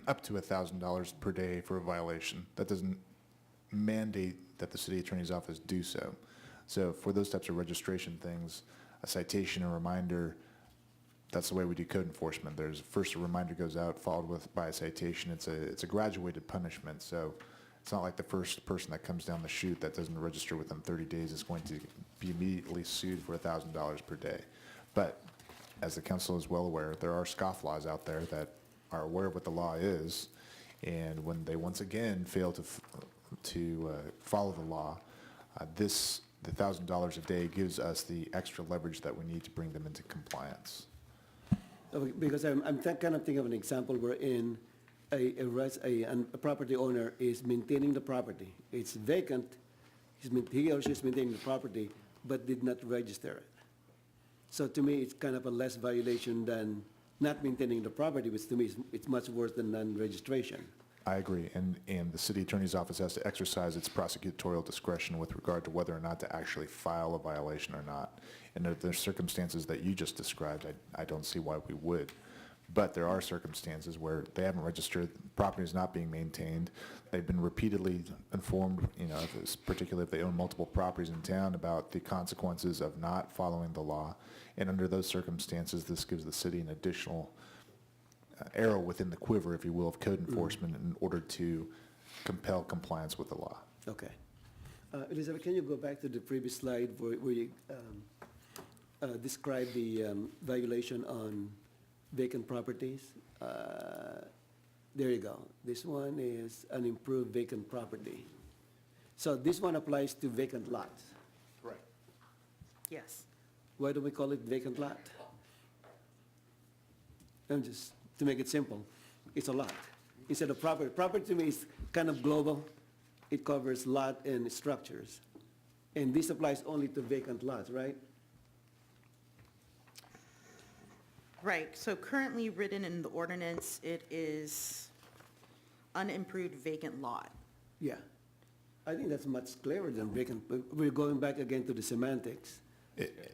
U: up to $1,000 per day for a violation. That doesn't mandate that the city attorney's office do so. So for those types of registration things, a citation, a reminder, that's the way we do code enforcement. There's first a reminder goes out, followed by a citation. It's a graduated punishment. So it's not like the first person that comes down the chute that doesn't register within 30 days is going to be immediately sued for $1,000 per day. But as the council is well aware, there are scofflaws out there that are aware of what the law is, and when they once again fail to follow the law, the $1,000 a day gives us the extra leverage that we need to bring them into compliance.
A: Because I'm kind of thinking of an example wherein a property owner is maintaining the property. It's vacant, he or she is maintaining the property, but did not register it. So to me, it's kind of a less violation than not maintaining the property, which to me it's much worse than non-registration.
U: I agree, and the city attorney's office has to exercise its prosecutorial discretion with regard to whether or not to actually file a violation or not. And if there's circumstances that you just described, I don't see why we would. But there are circumstances where they haven't registered, the property is not being maintained, they've been repeatedly informed, particularly if they own multiple properties in town, about the consequences of not following the law. And under those circumstances, this gives the city an additional arrow within the quiver, if you will, of code enforcement in order to compel compliance with the law.
A: Okay. Elizabeth, can you go back to the previous slide where you described the violation on vacant properties? There you go. This one is an improved vacant property. So this one applies to vacant lots.
K: Correct.
S: Yes.
A: Why do we call it vacant lot? Just to make it simple, it's a lot. Instead of property. Property to me is kind of global. It covers lot and structures. And this applies only to vacant lots, right?
S: Right, so currently written in the ordinance, it is unimproved vacant lot.
A: Yeah. I think that's much clearer than vacant, but we're going back again to the semantics.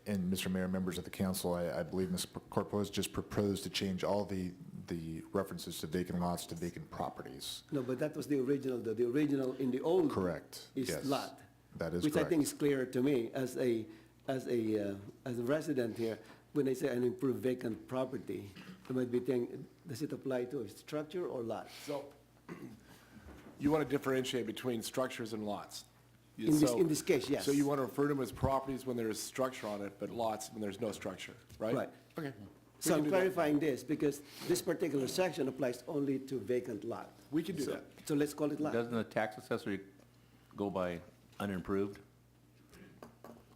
U: And Mr. Mayor, members of the council, I believe Ms. Corpus just proposed to change all the references to vacant lots to vacant properes.
A: No, but that was the original, the original in the old.
U: Correct.
A: Is
U: Yes.
A: lot.
U: That is
A: Which
U: correct.
A: I think is clearer to me as a resident here. When I say an improved vacant property, I might be thinking, does it apply to a structure or lot?
I: So you want to differentiate between structures and lots?
A: In this case, yes.
I: So you want to refer to them as properties when there's structure on it, but lots when there's no structure, right?
A: Right.
I: Okay.
A: So I'm clarifying this because this particular section applies only to vacant lot.
I: We can do that.
A: So let's call it lot.
T: Doesn't the tax assessor go by unimproved?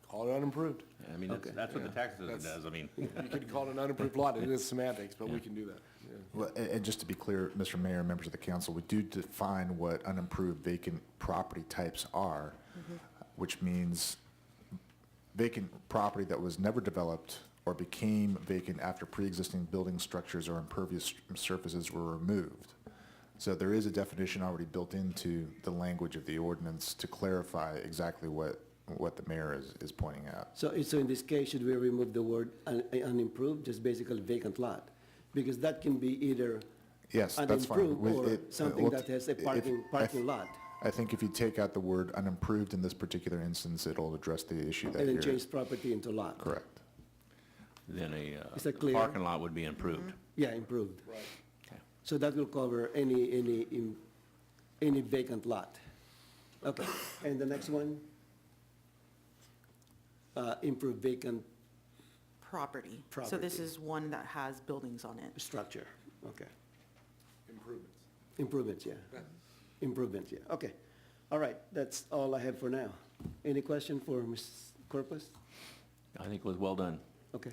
I: Call it unimproved.
T: I mean, that's what the tax assessor does, I mean.
I: You could call it an unimproved lot, it is semantics, but we can do that. Yeah.
U: Well, and just to be clear, Mr. Mayor, members of the council, we do define what unimproved vacant property types are, which means vacant property that was never developed or became vacant after pre-existing building structures or impervious surfaces were removed. So there is a definition already built into the language of the ordinance to clarify exactly what the mayor is pointing out.
A: So in this case, should we remove the word unimproved, just basically vacant lot? Because that can be either
U: Yes, that's fine.
A: unimproved or something that has a parking lot.
U: I think if you take out the word unimproved in this particular instance, it'll address the issue that
A: And
U: you're...
A: then change property into lot.
U: Correct.
T: Then
A: Is that
T: a
A: clear?
T: parking lot would be improved.
A: Yeah, improved.
I: Right.
T: Okay.
A: So that will cover any vacant lot. Okay, and the next one? Improved vacant
S: Property. So
A: Property.
S: this is one that has buildings on it.
A: structure, okay.
I: Improvements.
A: Improvements, yeah. Improvements, yeah, okay. All right, that's all I have for now. Any question for Ms. Corpus?
T: I think it was well done.
A: Okay.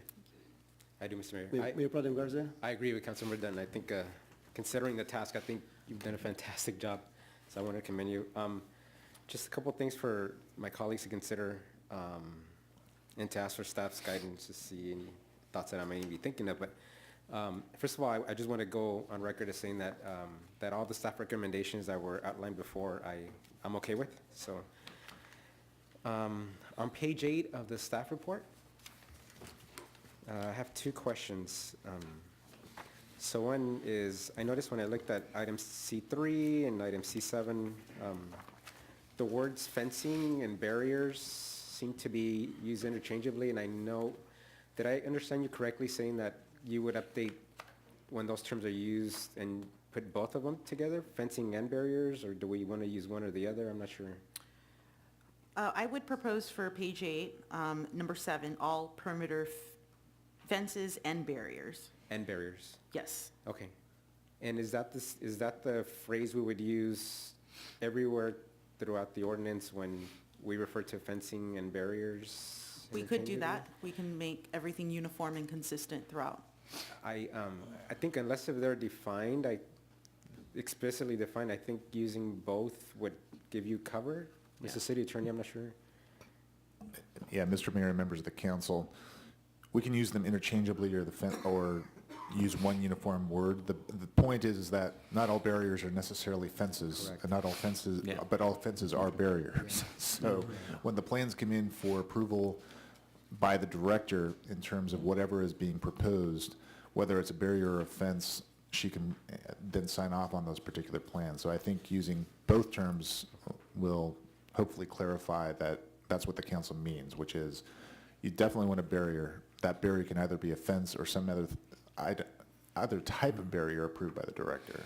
V: I do, Mr. Mayor.
A: Mayor Pro Tem Garza?
V: I agree with Councilmember Dunn. I think, considering the task, I think you've done a fantastic job, so I want to commend you. Just a couple of things for my colleagues to consider, and to ask for staff's guidance to see any thoughts that I may be thinking of. But first of all, I just want to go on record as saying that that all the staff recommendations that were outlined before, I'm okay with. So On page 8 of the staff report, I have 2 questions. So one is, I noticed when I looked at item C3 and item C7, the words fencing and barriers seem to be used interchangeably, and I know, did I understand you correctly saying that you would update when those terms are used and put both of them together, fencing and barriers, or do we want to use one or the other? I'm not sure.
S: I would propose for page 8, number 7, all perimeter fences and barriers.
V: And barriers.
S: Yes.
V: Okay. And is that the phrase we would use everywhere throughout the ordinance when we refer to fencing and barriers?
S: We could do
V: interchangeably?
S: that. We can make everything uniform and consistent throughout.
V: I think unless if they're defined, explicitly defined, I think using both would give you cover. Mr. City Attorney, I'm not sure.
U: Yeah, Mr. Mayor and members of the council, we can use them interchangeably or use one uniform word. The point is that not all barriers are necessarily fences,
V: Correct.
U: and not all fences, but all fences are barriers. So when the plans come in for approval by the director in terms of whatever is being proposed, whether it's a barrier or a fence, she can then sign off on those particular plans. So I think using both terms will hopefully clarify that that's what the council means, which is you definitely want a barrier. That barrier can either be a fence or some other type of barrier approved by the director.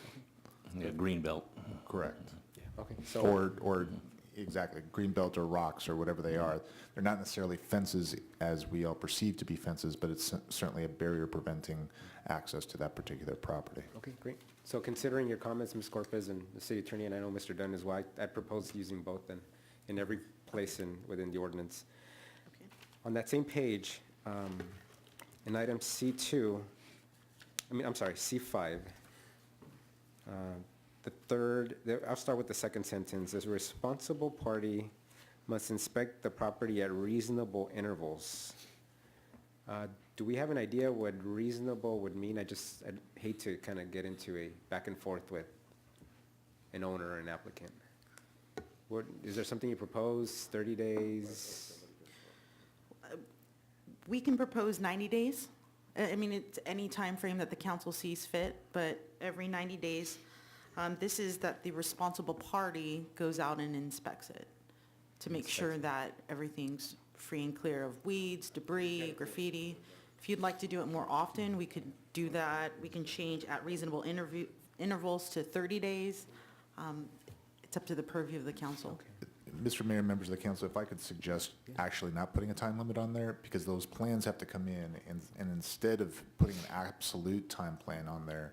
T: Yeah, green belt.
U: Correct.
V: Okay. So
U: Or exactly, green belt or rocks or whatever they are. They're not necessarily fences as we all perceive to be fences, but it's certainly a barrier preventing access to that particular property.
V: Okay, great. So considering your comments, Ms. Corpez and the City Attorney, and I know Mr. Dunn as well, I propose using both then in every place within the ordinance.
S: Okay.
V: On that same page, in item C5, I'll start with the second sentence. As a responsible party must inspect the property at reasonable intervals. Do we have an idea what reasonable would mean? I'd hate to kind of get into a back and forth with an owner or an applicant. Is there something you propose, 30 days?
S: We can propose 90 days. I mean, it's any time frame that the council sees fit, but every 90 days. This is that the responsible party goes out and inspects it to make sure that everything's free and clear of weeds, debris, graffiti. If you'd like to do it more often, we could do that. We can change at reasonable intervals to 30 days. It's up to the purview of the council.
U: Mr. Mayor, members of the council, if I could suggest actually not putting a time limit on there, because those plans have to come in, and instead of putting an absolute time plan on there,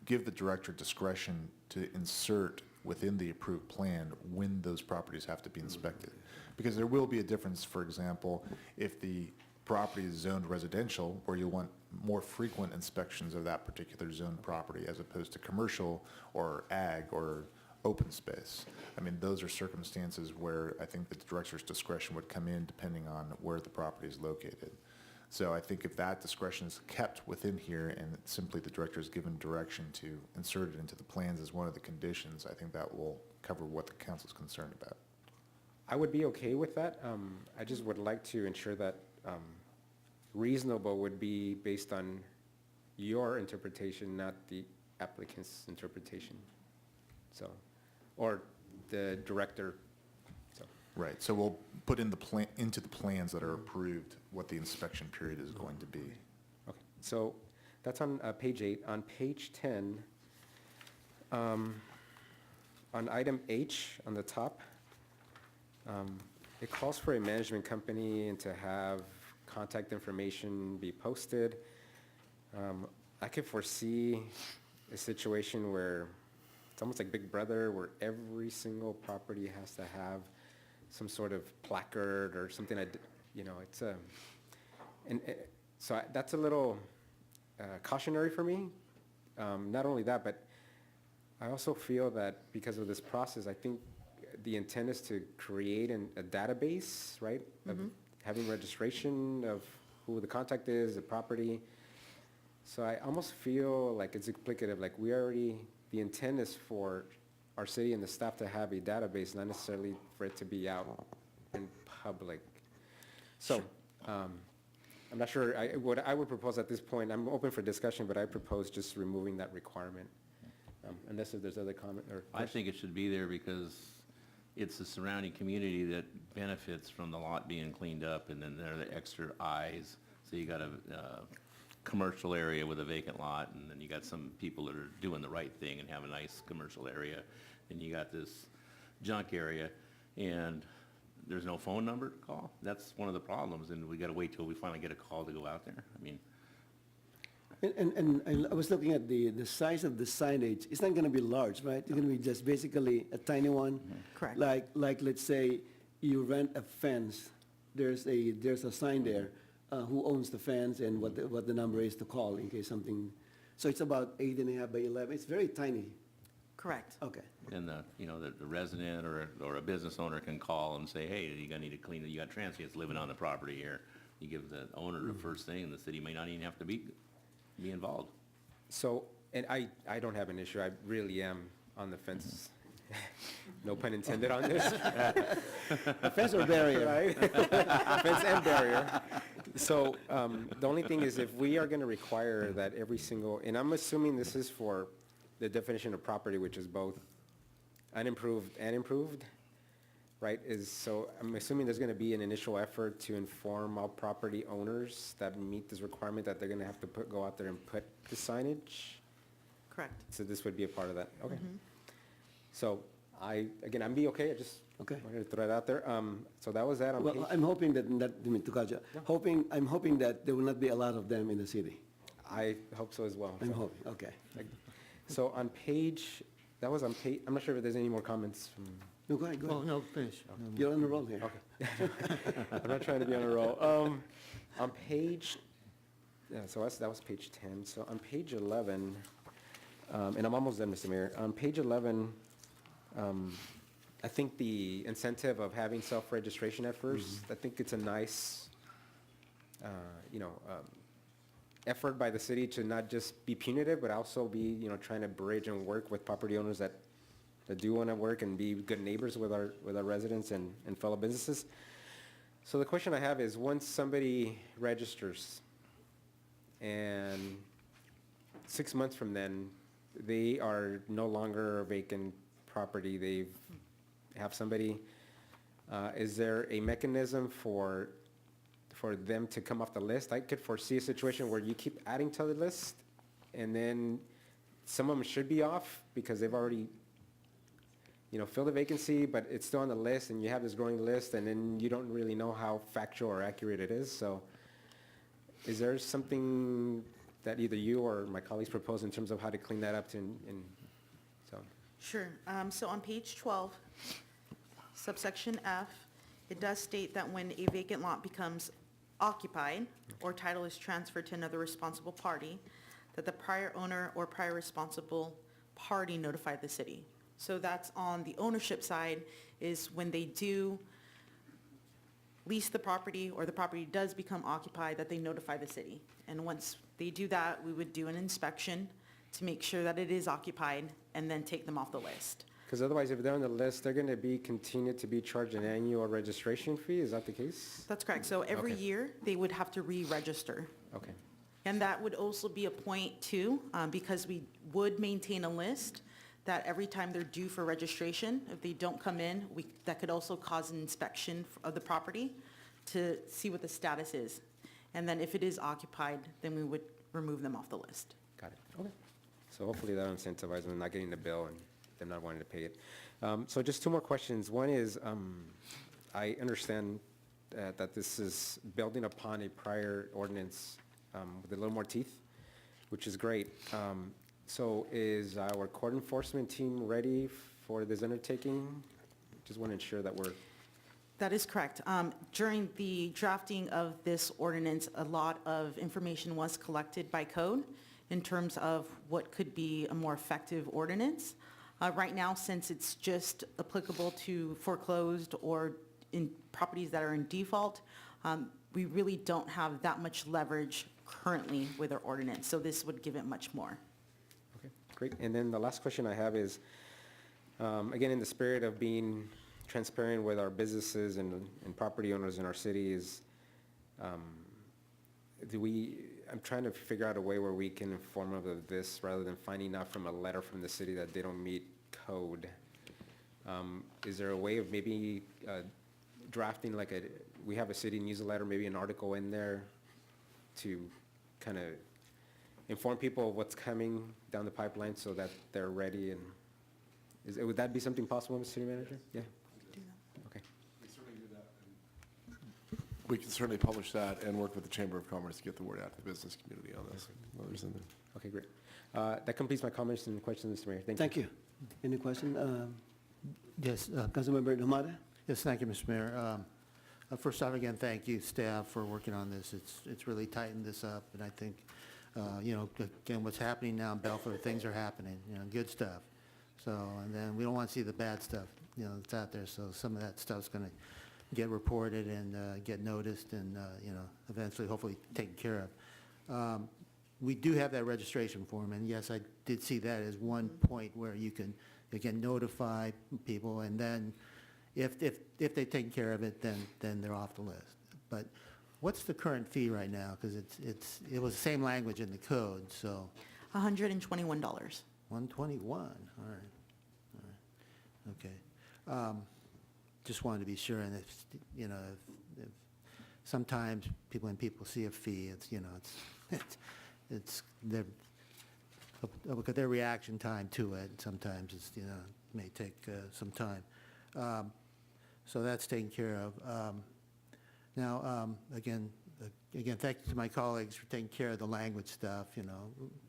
U: give the director discretion to insert within the approved plan when those properties have to be inspected. Because there will be a difference, for example, if the property is zoned residential, where you want more frequent inspections of that particular zoned property as opposed to commercial or ag or open space. I mean, those are circumstances where I think the director's discretion would come in depending on where the property is located. So I think if that discretion is kept within here and simply the director is given direction to insert it into the plans as one of the conditions, I think that will cover what the council is concerned about.
V: I would be okay with that. I just would like to ensure that reasonable would be based on your interpretation, not the applicant's interpretation. So, or the director. So.
U: Right, so we'll put in into the plans that are approved what the inspection period is going to be.
V: Okay, so that's on page 8. On page 10, on item H on the top, it calls for a management company and to have contact information be posted. I could foresee a situation where it's almost like Big Brother, where every single property has to have some sort of placard or something. It's so that's a little cautionary for me. Not only that, but I also feel that because of this process, I think the intent is to create a database, right? Of having registration of who the contact is, the property. So I almost feel like it's duplicative, like the intent is for our city and the staff to have a database, not necessarily for it to be out in public. So, I'm not sure, what I would propose at this point, I'm open for discussion, but I propose just removing that requirement. Unless if there's other comment or
T: I think it should be there because it's the surrounding community that benefits from the lot being cleaned up, and then there are the extra eyes. So you got a commercial area with a vacant lot, and then you got some people that are doing the right thing and have a nice commercial area, and you got this junk area, and there's no phone number to call. That's one of the problems, and we got to wait till we finally get a call to go out there. I mean,
A: And I was looking at the size of the signage. It's not going to be large, right? It's going to be just basically a tiny one.
S: Correct.
A: Like let's say you rent a fence. There's a sign there, who owns the fence and what the number is to call in case something. So it's about 8.5 by 11. It's very tiny.
S: Correct.
A: Okay.
T: and the resident or a business owner can call and say, hey, you're gonna need to clean it. You got transients living on the property here. You give the owner the first thing, and the city may not even have to be involved.
V: So, and I don't have an issue, I really am on the fence. No pun intended on this.
A: A fence or barrier?
V: Right? Fence and barrier. So, the only thing is if we are gonna require that every single, and I'm assuming this is for the definition of property, which is both unimproved and improved, right? So I'm assuming there's gonna be an initial effort to inform all property owners that meet this requirement that they're gonna have to go out there and put the signage?
S: Correct.
V: So this would be a part of that, okay.
S: Mhm.
V: So again, I'm be okay, I just
A: Okay.
V: wanted to throw it out there. So that was that on
A: Well,
V: page.
A: I'm hoping that, to cut you, I'm hoping that there will not be a lot of them in the city.
V: I hope so as well.
A: I'm
V: So-
A: hoping, okay.
V: So on page, that was on page, I'm not sure if there's any more comments from.
A: No, go ahead, go ahead.
E: no, finish.
A: You're on the roll here.
V: Okay. I'm not trying to be on a roll. On page, yeah, so that was page 10. So on page 11, and I'm almost done, Mr. Mayor. On page 11, I think the incentive of having self-registration at first, I think it's a nice, effort by the city to not just be punitive, but also be, trying to bridge and work with property owners that do want to work and be good neighbors with our residents and fellow businesses. So the question I have is, once somebody registers and 6 months from then, they are no longer a vacant property, they have somebody, is there a mechanism for them to come off the list? I could foresee a situation where you keep adding to the list, and then some of them should be off because they've already, filled the vacancy, but it's still on the list, and you have this growing list, and then you don't really know how factual or accurate it is. So is there something that either you or my colleagues propose in terms of how to clean that up so?
S: Sure. So on page 12, subsection F, it does state that when a vacant lot becomes occupied or title is transferred to another responsible party, that the prior owner or prior responsible party notify the city. So that's on the ownership side, is when they do lease the property or the property does become occupied, that they notify the city. And once they do that, we would do an inspection to make sure that it is occupied and then take them off the list.
V: Because otherwise, if they're on the list, they're going to continue to be charged an annual registration fee, is that the case?
S: That's correct. So every
V: Okay.
S: year, they would have to re-register.
V: Okay.
S: And that would also be a point too, because we would maintain a list that every time they're due for registration, if they don't come in, that could also cause an inspection of the property to see what the status is. And then if it is occupied, then we would remove them off the list.
V: Got it. Okay. So hopefully that'll incentivize them not getting the bill and them not wanting to pay it. So just two more questions. One is, I understand that this is building upon a prior ordinance with a little more teeth, which is great. So is our court enforcement team ready for this undertaking? Just want to ensure that we're...
S: That is correct. During the drafting of this ordinance, a lot of information was collected by code in terms of what could be a more effective ordinance. Right now, since it's just applicable to foreclosed or in properties that are in default, we really don't have that much leverage currently with our ordinance, so this would give it much more.
V: Okay, great. And then the last question I have is, again, in the spirit of being transparent with our businesses and property owners in our city is, I'm trying to figure out a way where we can inform them of this rather than finding out from a letter from the city that they don't meet code. Is there a way of maybe drafting we have a city newsletter, maybe an article in there to kind of inform people of what's coming down the pipeline so that they're ready, and would that be something possible, Mr. City Manager? Yeah? Okay.
I: We can certainly publish that and work with the Chamber of Commerce to get the word out to the business community on this.
V: Okay, great. That completes my comments and questions, Mr. Mayor.
A: Thank you. Any question? Yes, Councilmember Hamada?
E: Yes, thank you, Mr. Mayor. First off, again, thank you, staff, for working on this. It's really tightened this up, and I think, again, what's happening now in Bellflower, things are happening, good stuff. So, and then we don't want to see the bad stuff, that's out there. So some of that stuff's going to get reported and get noticed and, eventually, hopefully, taken care of. We do have that registration form, and yes, I did see that as one point where you can notify people, and then if they've taken care of it, then they're off the list. But what's the current fee right now? Because it was the same language in the code, so.
S: $121.
E: 121, all right. Okay. Just wanted to be sure, and if sometimes when people see a fee, it's their reaction time to it. Sometimes it's, may take some time. So that's taken care of. Now, again, thank you to my colleagues for taking care of the language stuff,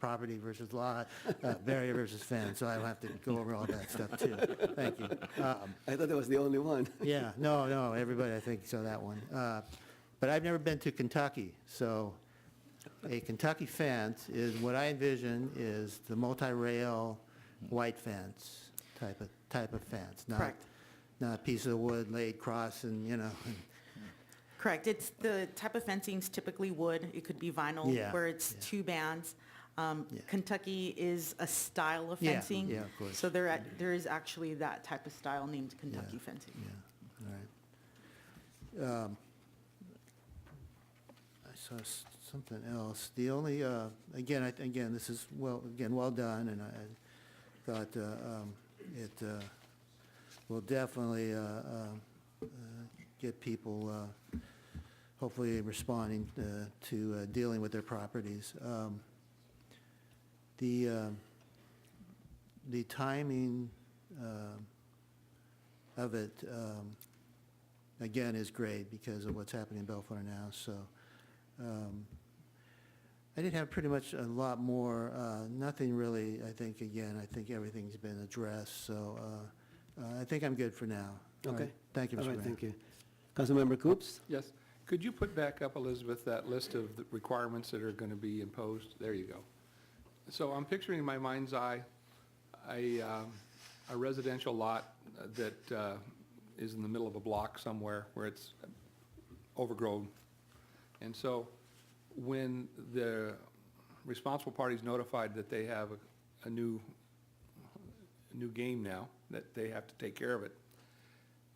E: property versus lot, barrier versus fence, so I don't have to go over all that stuff too. Thank you.
A: I thought that was the only one.
E: Yeah, no, everybody, I think, saw that one. But I've never been to Kentucky, so a Kentucky fence is what I envision is the multi-rail white fence type of fence.
S: Correct.
E: Not a piece of wood laid across and,
S: Correct. It's the type of fencing is typically wood. It could be vinyl,
E: Yeah,
S: where it's two bands. Kentucky is a style of
E: Yeah,
S: fencing.
E: yeah, of course.
S: So there is actually that type of style named Kentucky fencing.
E: All right. I saw something else. The only, again, this is, well done, and I thought it will definitely get people hopefully responding to dealing with their properties. The timing of it, again, is great because of what's happening in Bellflower now. So I did have pretty much a lot more, nothing really, I think everything's been addressed. So I think I'm good for now. All
A: Okay.
E: right. Thank you, Mr.
A: All right,
E: Mayor.
A: thank you. Councilmember Coops?
F: Yes. Could you put back up, Elizabeth, that list of the requirements that are going to be imposed? There you go. So I'm picturing in my mind's eye a residential lot that is in the middle of a block somewhere where it's overgrown. And so when the responsible party is notified that they have a new game now, that they have to take care of it,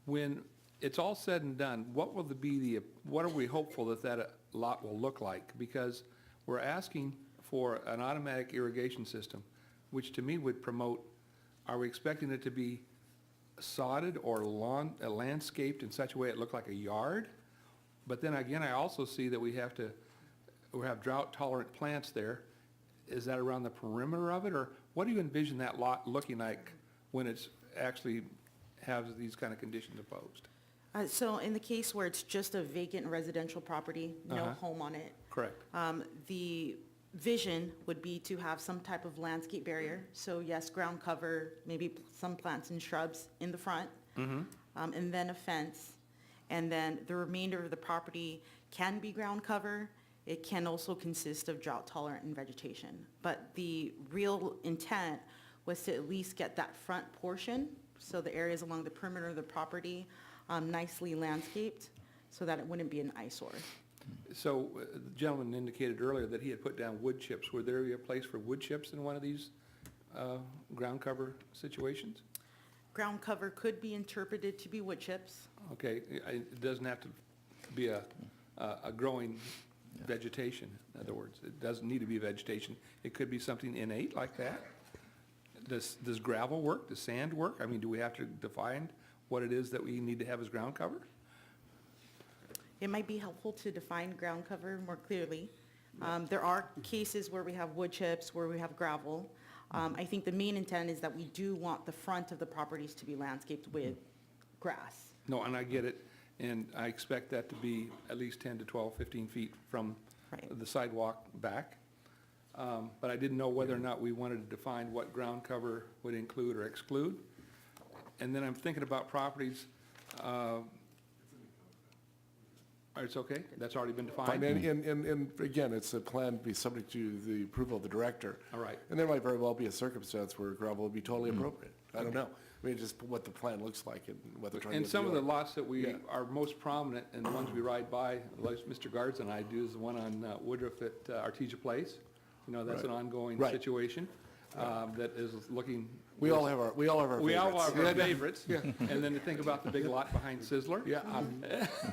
F: when it's all said and done, what are we hopeful that lot will look like? Because we're asking for an automatic irrigation system, which to me would promote, are we expecting it to be sodded or landscaped in such a way it looked like a yard? But then again, I also see that we have drought tolerant plants there. Is that around the perimeter of it, or what do you envision that lot looking like when it's actually has these kind of conditions imposed?
S: So in the case where it's just a vacant residential property, no home on it.
F: Correct.
S: The vision would be to have some type of landscape barrier. So yes, ground cover, maybe some plants and shrubs in the front, and then a fence. And then the remainder of the property can be ground cover. It can also consist of drought tolerant and vegetation. But the real intent was to at least get that front portion, so the areas along the perimeter of the property, nicely landscaped so that it wouldn't be an eyesore.
F: So the gentleman indicated earlier that he had put down wood chips. Would there be a place for wood chips in one of these ground cover situations?
S: ground cover could be interpreted to be wood chips.
F: Okay, it doesn't have to be a growing vegetation, in other words. It doesn't need to be vegetation. It could be something innate like that. Does gravel work? Does sand work? I mean, do we have to define what it is that we need to have as ground cover?
S: It might be helpful to define ground cover more clearly. There are cases where we have wood chips, where we have gravel. I think the main intent is that we do want the front of the properties to be landscaped with grass.
F: No, and I get it, and I expect that to be at least 10 to 12, 15 feet from the sidewalk back. But I didn't know whether or not we wanted to define what ground cover would include or exclude. And then I'm thinking about properties, it's okay, that's already been defined?
I: Fine, and again, it's a plan to be subject to the approval of the director.
F: All right.
I: And there might very well be a circumstance where gravel would be totally appropriate. I don't know. I mean, just what the plan looks like and what they're trying to do.
F: And some of the lots that we
I: Yeah.
F: are most prominent and the ones we ride by, like Mr. Guards and I do, is the one on Woodruff at Artesia Place. You know, that's an
I: Right.
F: ongoing
I: Right.
F: situation that is looking.
I: We all have our favorites.
F: We all have our
I: Yeah.
F: favorites.
I: Yeah.
F: And then to think about the big lot behind Sizzler.
I: Yeah,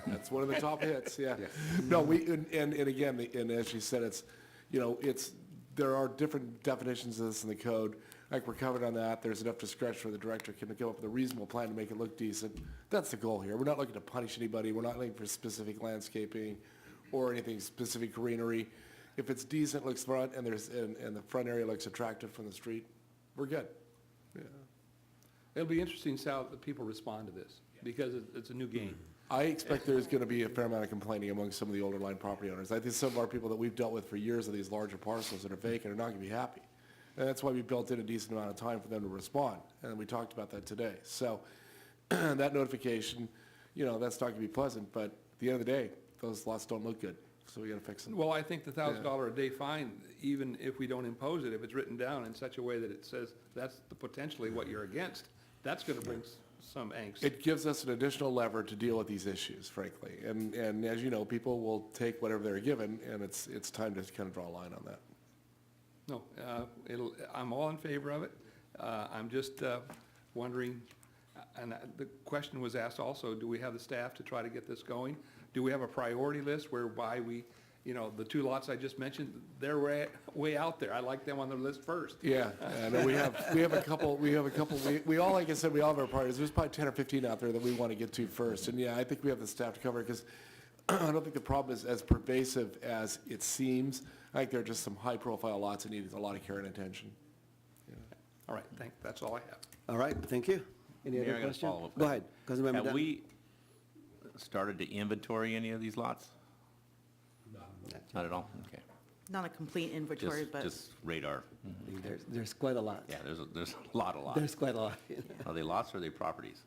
I: that's one of the top hits, yeah. No, and again, and as she said, it's, you know, there are different definitions of this in the code. Like, we're covered on that. There's enough discretion for the director to come up with a reasonable plan to make it look decent. That's the goal here. We're not looking to punish anybody. We're not looking for specific landscaping or anything specific greenery. If it's decent, looks front, and the front area looks attractive from the street, we're good. Yeah.
F: It'll be interesting to see how the people respond to this, because it's a new game.
I: I expect there's going to be a fair amount of complaining among some of the older line property owners. I think some of our people that we've dealt with for years of these larger parcels that are vacant are not going to be happy. And that's why we built in a decent amount of time for them to respond, and we talked about that today. So that notification, you know, that's not going to be pleasant, but at the end of the day, those lots don't look good, so we got to fix them.
F: Well, I think the $1,000 a day fine, even if we don't impose it, if it's written down in such a way that it says that's potentially what you're against, that's going to bring some angst.
I: It gives us an additional lever to deal with these issues, frankly. And as you know, people will take whatever they're given, and it's time to kind of draw a line on that.
F: No, I'm all in favor of it. I'm just wondering, and the question was asked also, do we have the staff to try to get this going? Do we have a priority list whereby we, you know, the two lots I just mentioned, they're way out there. I like them on the list first.
I: Yeah, and we have a couple, we all, like I said, we all have our priorities. There's probably 10 or 15 out there that we want to get to first. And yeah, I think we have the staff to cover it, because I don't think the problem is as pervasive as it seems. I think there are just some high-profile lots that need a lot of care and attention.
F: All right, that's all I have.
A: All right, thank you. Any
T: Mayor,
A: other
T: I got a
A: question?
T: follow-up
A: Go ahead, Councilmember
T: Have
A: Dunn.
T: we started to inventory any of these lots? Not at all? Okay.
S: Not a complete inventory, but
T: Just radar.
A: There's quite a lot.
T: Yeah, there's a lot of lots.
A: There's quite a lot.
T: Are they lots or are they properties?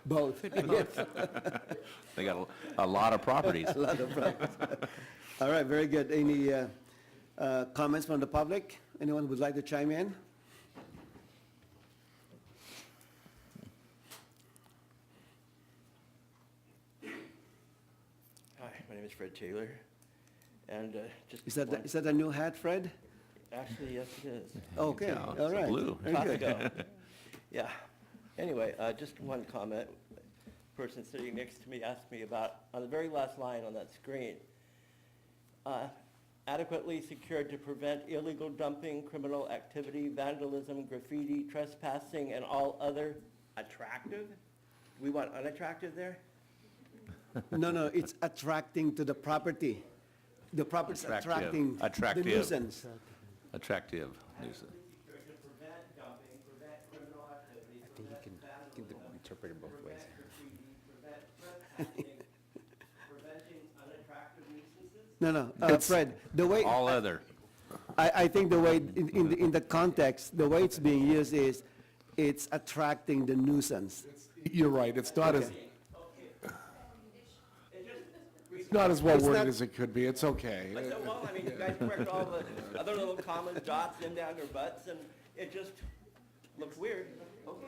A: Both.
T: They got a lot of properties.
A: A lot of properties. All right, very good. Any comments from the public? Anyone would like to chime in?
G: Hi, my name is Fred Taylor, and just
A: Is that a new hat, Fred?
G: actually, yes, it is.
A: Okay,
T: Yeah,
A: all
T: it's
A: right.
T: blue.
A: Very
G: Time
A: good.
G: ago. Yeah. Anyway, just one comment. Person sitting next to me asked me about, on the very last line on that screen, adequately secured to prevent illegal dumping, criminal activity, vandalism, graffiti, trespassing, and all other attractive? Do we want unattractive there?
A: No, it's attracting to the property. The property's attracting the
T: Attractive.
A: nuisance.
T: Attractive nuisance.
V: I think you can interpret it both ways.
A: No, Fred, the way.
T: All other.
A: I think the way, in the context, the way it's being used is, it's attracting the nuisance.
I: You're right, it's not as, it's not as well
A: It's
I: worded
A: not-
I: as it could be. It's okay.
G: But so, well, I mean, you guys correct all the other little commas, dots in down your butts, and it just looks weird. Okay.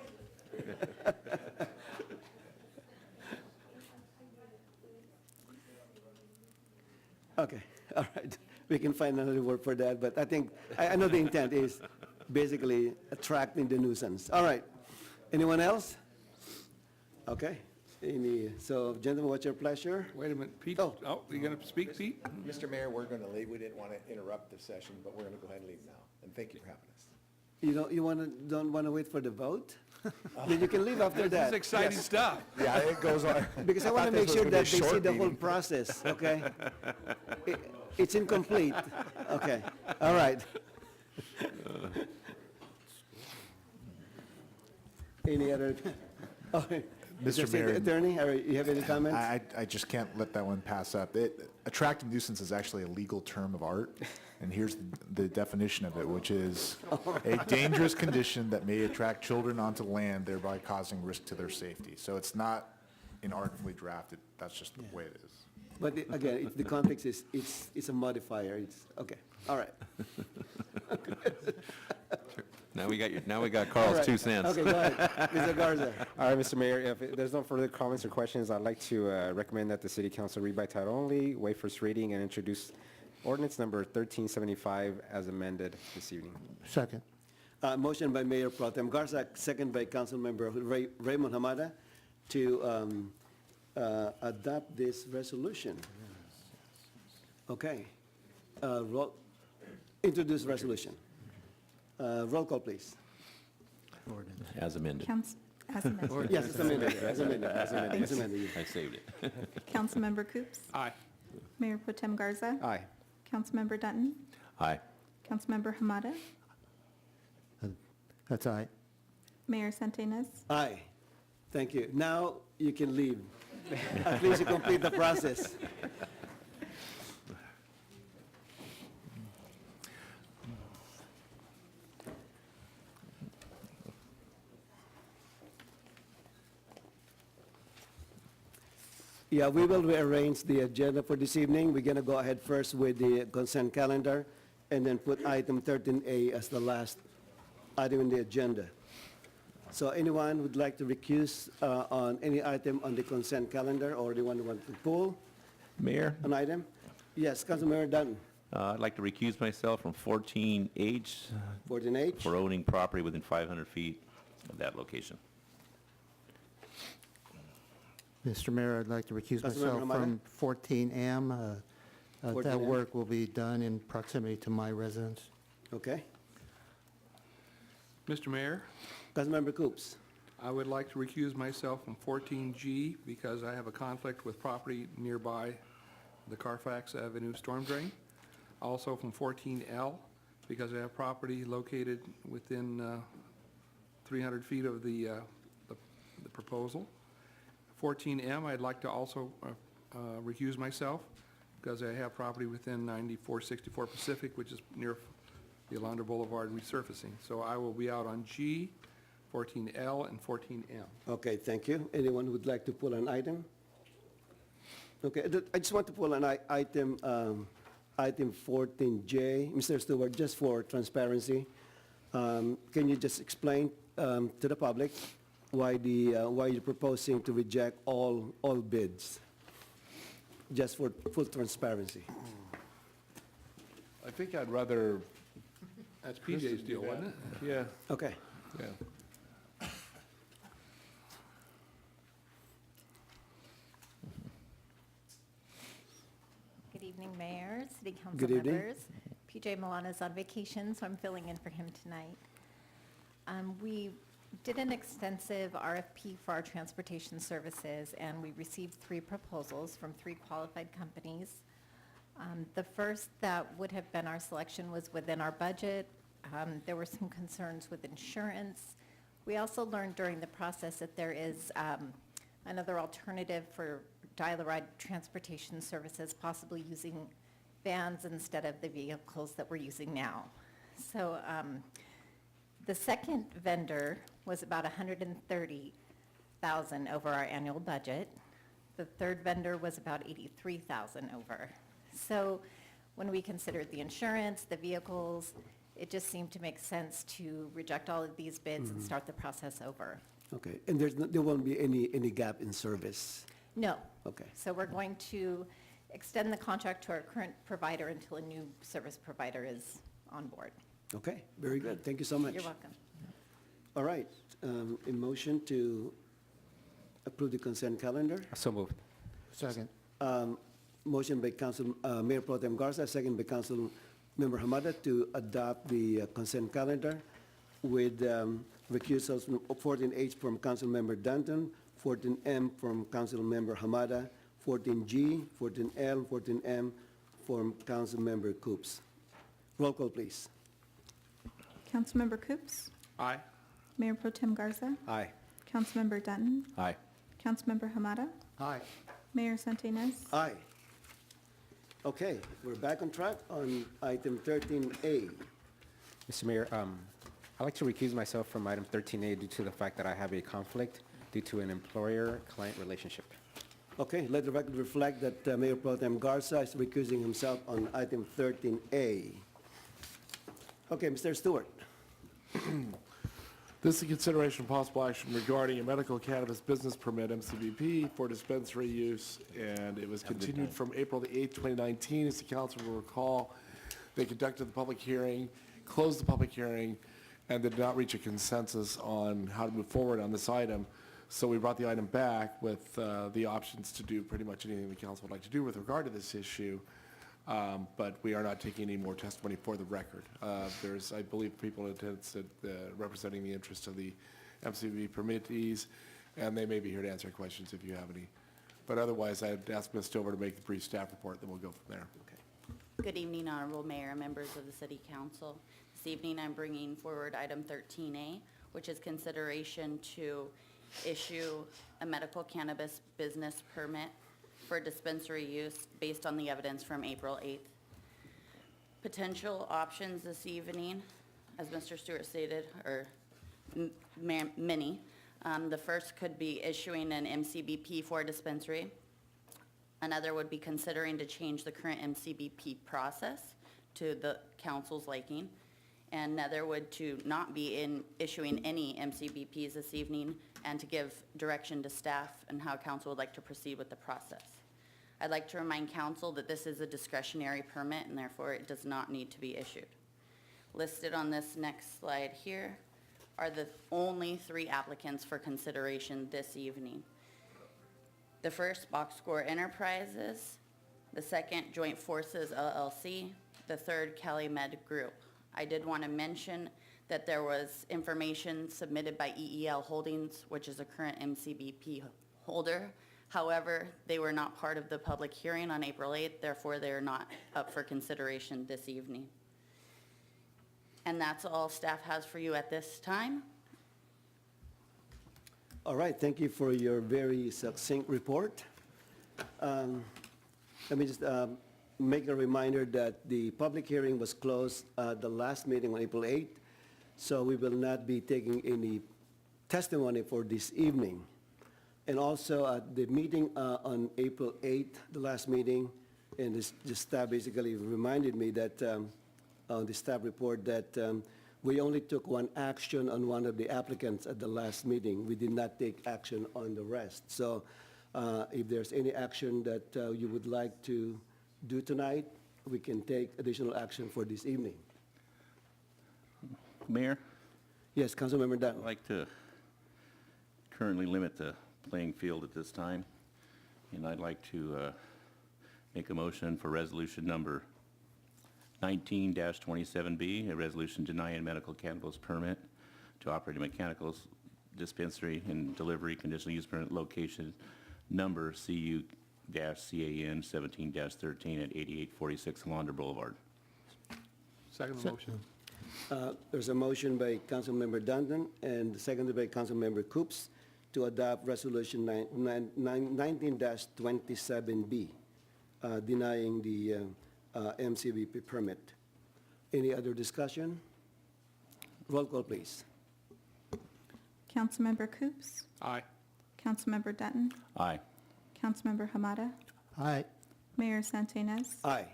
A: Okay, all right. We can find another word for that, but I think, I know the intent is basically attracting the nuisance. All right. Anyone else? Okay. So gentlemen, what's your pleasure?
F: Wait a minute, Pete,
A: Oh.
F: you gonna speak, Pete?
P: Mr. Mayor, we're going to leave. We didn't want to interrupt the session, but we're going to go ahead and leave now. And thank you for having us.
A: Don't want to wait for the vote? Then you can leave after
F: This
A: that.
F: is exciting
A: Yes.
F: stuff.
P: Yeah, it goes on.
A: Because I want to
P: thought
A: make
P: this was
A: sure
P: gonna be a
A: that they see
P: short
A: the whole
P: meeting.
A: process, okay? It's incomplete. Okay, all right. Any other? Oh,
U: Mr.
A: Mr.
U: Mayor.
A: Attorney, you have any comments?
U: I just can't let that one pass up. Attractive nuisance is actually a legal term of art, and here's the definition of it, which is a dangerous condition that may attract children onto land, thereby causing risk to their safety. So it's not inartfully drafted, that's just the way it is.
A: But again, the context is, it's a modifier, it's, okay, all right.
T: Now we got
A: All
T: Carl's
A: right.
T: 2 cents.
A: Okay, go ahead, Mr. Garza.
V: All right, Mr. Mayor, if there's no further comments or questions, I'd like to recommend that the city council read by title only, waive first reading, and introduce ordinance number 1375 as amended this evening.
E: Second.
A: Motion by Mayor Pro Tem Garza, second by Councilmember Raymond Hamada to adopt this resolution. Okay. Introduce resolution. Roll call, please.
T: As amended.
B: As amended.
A: Yes, it's amended, as amended, as amended, as amended.
T: I saved it.
B: Councilmember Coops.
F: Aye.
B: Mayor Pro Tem Garza.
V: Aye.
B: Councilmember Dutton.
T: Aye.
B: Councilmember Hamada.
E: That's aye.
B: Mayor Santenaz.
A: Aye. Thank you. Now you can leave. At least you complete the process. Yeah, we will rearrange the agenda for this evening. We're going to go ahead first with the consent calendar and then put item 13A as the last item in the agenda. So anyone would like to recuse on any item on the consent calendar, or anyone want to pull
T: Mayor,
A: an item? Yes, Councilmember Dutton,
T: I'd like to recuse myself from 14H
A: 14H.
T: for owning property within 500 feet of that location.
E: Mr. Mayor, I'd like to recuse
A: Councilmember
E: myself
A: Hamada?
E: from 14M.
A: 14M.
E: That work will be done in proximity to my residence.
A: Okay.
F: Mr. Mayor,
A: Councilmember Coops.
F: I would like to recuse myself from 14G because I have a conflict with property nearby the Carfax Avenue storm drain. Also from 14L because I have property located within 300 feet of the proposal. 14M, I'd like to also recuse myself because I have property within 9464 Pacific, which is near the Alondra Boulevard resurfacing. So I will be out on G, 14L, and 14M.
A: Okay, thank you. Anyone who would like to pull an item? Okay, I just want to pull an item, item 14J. Mr. Stewart, just for transparency, can you just explain to the public why you're proposing to reject all bids? Just for full transparency.
I: I think I'd rather,
F: That's PJ's deal, wasn't it?
I: yeah,
A: Okay.
I: yeah.
H: Good evening, Mayor, City Council
A: Good evening.
H: members. PJ Milana's on vacation, so I'm filling in for him tonight. We did an extensive RFP for our transportation services, and we received 3 proposals from 3 qualified companies. The first that would have been our selection was within our budget. There were some concerns with insurance. We also learned during the process that there is another alternative for dial-a-ride transportation services, possibly using vans instead of the vehicles that we're using now. So the second vendor was about $130,000 over our annual budget. The third vendor was about $83,000 over. So when we considered the insurance, the vehicles, it just seemed to make sense to reject all of these bids and start the process over.
A: Okay, and there won't be any gap in service?
H: No.
A: Okay.
H: So we're going to extend the contract to our current provider until a new service provider is on board.
A: Okay, very good. Thank you so much.
H: You're welcome.
A: All right, a motion to approve the consent calendar.
V: So moved.
E: Second.
A: Motion by Council, Mayor Pro Tem Garza, second by Council Member Hamada to adopt the consent calendar with recusals from 14H from Council Member Danton, 14M from Council Member Hamada, 14G, 14L, 14M from Council Member Coops. Roll call, please.
B: Councilmember Coops,
F: Aye.
B: Mayor Pro Tem Garza,
V: Aye.
B: Councilmember Dutton,
T: Aye.
B: Councilmember Hamada,
E: Aye.
B: Mayor Santenaz.
A: Aye. Okay, we're back on track on item 13A.
V: Mr. Mayor, I'd like to recuse myself from item 13A due to the fact that I have a conflict due to an employer-client relationship.
A: Okay, let the record reflect that Mayor Pro Tem Garza is recusing himself on item 13A. Okay, Mr. Stewart.
I: This is consideration of possible action regarding a medical cannabis business permit, MCBP, for dispensary use, and it was continued from April the 8th, 2019. As the council will recall, they conducted the public hearing, closed the public hearing, and did not reach a consensus on how to move forward on this item. So we brought the item back with the options to do pretty much anything the council would like to do with regard to this issue. But we are not taking any more testimony for the record. There's, I believe, people in attendance representing the interests of the MCB permittees, and they may be here to answer questions if you have any. But otherwise, I'd ask Ms. Stover to make the brief staff report, then we'll go from there.
J: Good evening, Honorable Mayor and members of the City Council. This evening, I'm bringing forward item 13A, which is consideration to issue a medical cannabis business permit for dispensary use based on the evidence from April 8th. Potential options this evening, as Mr. Stewart stated, are many. The first could be issuing an MCBP for a dispensary. Another would be considering to change the current MCBP process to the council's liking. And another would to not be issuing any MCBPs this evening and to give direction to staff and how council would like to proceed with the process. I'd like to remind council that this is a discretionary permit and therefore it does not need to be issued. Listed on this next slide here are the only 3 applicants for consideration this evening. The first, Box Score Enterprises. The second, Joint Forces LLC. The third, CaliMed Group. I did want to mention that there was information submitted by EEL Holdings, which is a current MCBP holder. However, they were not part of the public hearing on April 8th, therefore they are not up for consideration this evening. And that's all staff has for you at this time.
A: All right, thank you for your very succinct report. Let me just make a reminder that the public hearing was closed the last meeting on April 8th, so we will not be taking any testimony for this evening. And also, the meeting on April 8th, the last meeting, and the staff basically reminded me that, on the staff report, that we only took one action on one of the applicants at the last meeting. We did not take action on the rest. So if there's any action that you would like to do tonight, we can take additional action for this evening.
T: Mayor?
A: Yes, Councilmember Dunn.
T: I'd like to currently limit the playing field at this time, and I'd like to make a motion for resolution number 19-27B, a resolution denying medical cannabis permit to operate a mechanical dispensary and delivery conditional use permit location number CU-CAN 17-13 at 8846 Lander Boulevard.
F: Second motion.
A: There's a motion by Councilmember Danton and seconded by Councilmember Coops to adopt resolution 19-27B, denying the MCBP permit. Any other discussion? Roll call, please.
B: Councilmember Coops,
F: Aye.
B: Councilmember Dutton,
T: Aye.
B: Councilmember Hamada,
E: Aye.
B: Mayor Santenaz.
A: Aye.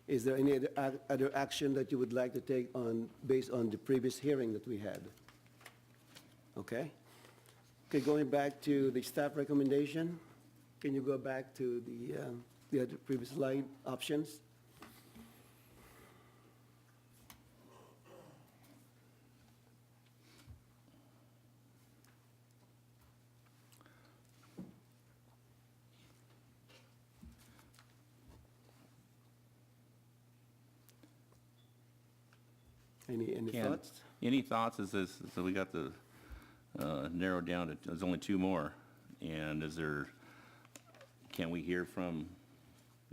A: Is there any other action that you would like to take on, based on the previous hearing that we had? Okay. Okay, going back to the staff recommendation, can you go back to the other previous slide options? Any
T: Ken,
A: thoughts?
T: Any thoughts? So we got the narrowed down to, there's only two more. And can we hear from,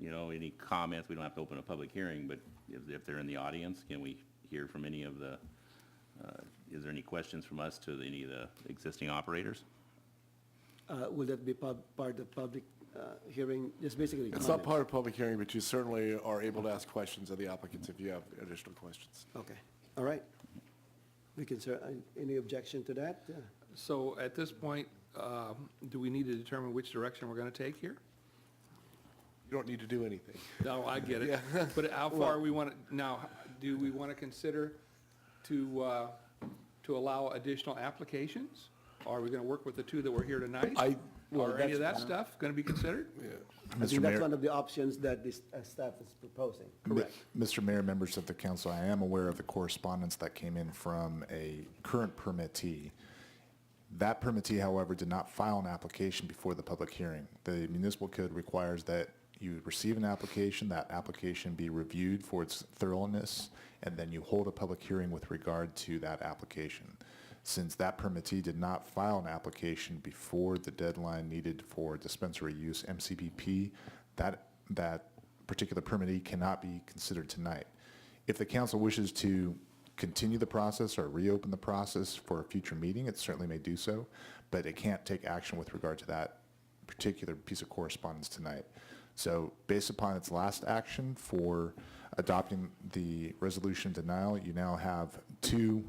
T: any comments? We don't have to open a public hearing, but if they're in the audience, can we hear from any of the, is there any questions from us to any of the existing operators?
A: Will that be part of public hearing? Just basically
I: It's not
A: comments.
I: part of public hearing, but you certainly are able to ask questions of the applicants if you have additional questions.
A: Okay, all right. We can, any objection to that?
F: So at this point, do we need to determine which direction we're going to take here?
I: You don't need to do anything.
F: No, I get it. But how far we want to, now, do we want to consider to allow additional applications? Are we going to work with the two that were here tonight? Or any of that stuff going to be considered?
A: I think that's one of the options that this staff is proposing. Correct.
U: Mr. Mayor, members of the council, I am aware of the correspondence that came in from a current permittee. That permittee, however, did not file an application before the public hearing. The municipal code requires that you receive an application, that application be reviewed for its thoroughness, and then you hold a public hearing with regard to that application. Since that permittee did not file an application before the deadline needed for dispensary use MCBP, that particular permittee cannot be considered tonight. If the council wishes to continue the process or reopen the process for a future meeting, it certainly may do so, but it can't take action with regard to that particular piece of correspondence tonight. So based upon its last action for adopting the resolution of denial, you now have two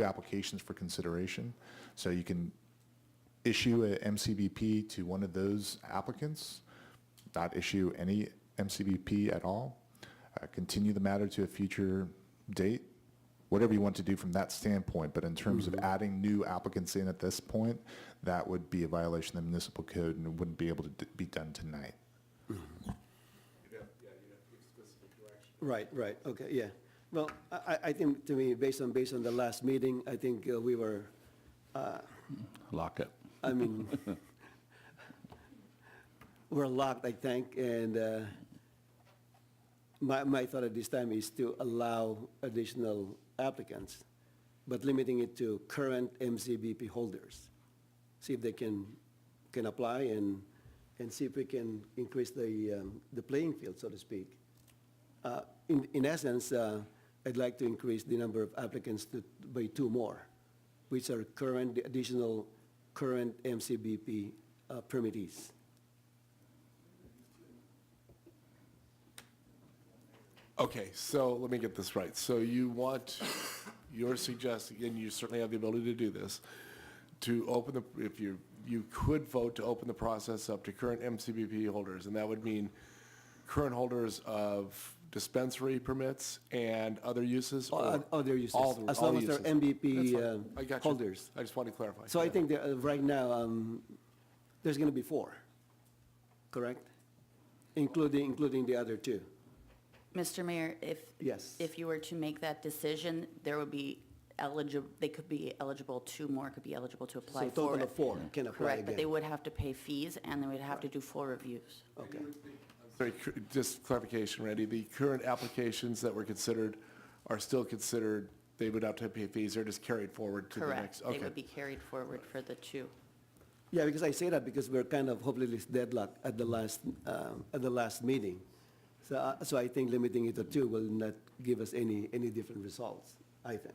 U: applications for consideration. So you can issue a MCBP to one of those applicants, not issue any MCBP at all, continue the matter to a future date, whatever you want to do from that standpoint. But in terms of adding new applicants in at this point, that would be a violation of the municipal code and it wouldn't be able to be done tonight.
A: Right, okay, yeah. Well, I think, to me, based on the last meeting, I think we were...
T: Locked up.
A: I mean, we're locked, I think, and my thought at this time is to allow additional applicants, but limiting it to current MCBP holders. See if they can apply and see if we can increase the playing field, so to speak. In essence, I'd like to increase the number of applicants by two more, which are the additional current MCBP permittees.
I: Okay, so let me get this right. So you're suggesting, and you certainly have the ability to do this, to open if you could vote to open the process up to current MCBP holders, and that would mean current holders of dispensary permits and other uses? or
A: Other uses,
I: all
A: as long as they're
I: uses?
A: MVP
I: That's fine. I got you.
A: holders.
I: I just want to clarify.
A: So I think that right now, there's going to be four, correct? Including the other two.
J: Mr. Mayor,
A: Yes.
J: if you were to make that decision, there would be they could be eligible, two more could be eligible to apply
A: So
J: for
A: total
J: it.
A: of four can apply
J: Correct, but they
A: again.
J: would have to pay fees and they would have to do full reviews.
A: Okay.
I: Sorry, just clarification, Randy. The current applications that were considered are still considered, they would have to pay fees, they're just carried forward to the next?
J: Correct, they would be carried forward for the two.
A: Yeah, because I say that because we're kind of hopelessly deadlocked at the last meeting. So I think limiting it to two will not give us any different results, I think.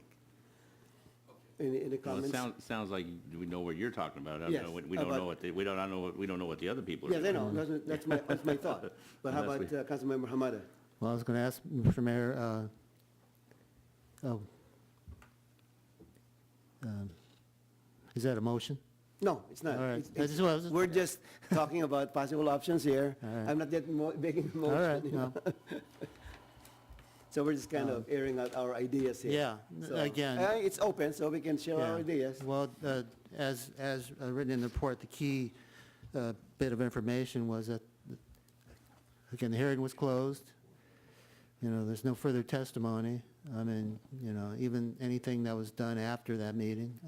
A: Any
T: Well, it
A: comments?
T: sounds like we know what you're talking about. I don't
A: Yes,
T: know what- We don't
A: about-
T: know what the other people are
A: Yeah,
T: doing.
A: they know, that's my thought. But how about
T: Unless
A: Councilmember Hamada?
E: Well, I was going to ask, Mr. Mayor, is that a motion?
A: No, it's not.
E: All right.
A: We're just talking about possible options here.
E: All right.
A: I'm not yet making a
E: All
A: motion.
E: right,
A: you know.
E: no.
A: So we're just kind of airing out our ideas here.
E: Yeah,
A: So,
E: again-
A: It's open, so we can share our
E: Yeah.
A: ideas.
E: Well, as written in the report, the key bit of information was that, again, the hearing was closed. You know, there's no further testimony. I mean, you know, even anything that was done after that meeting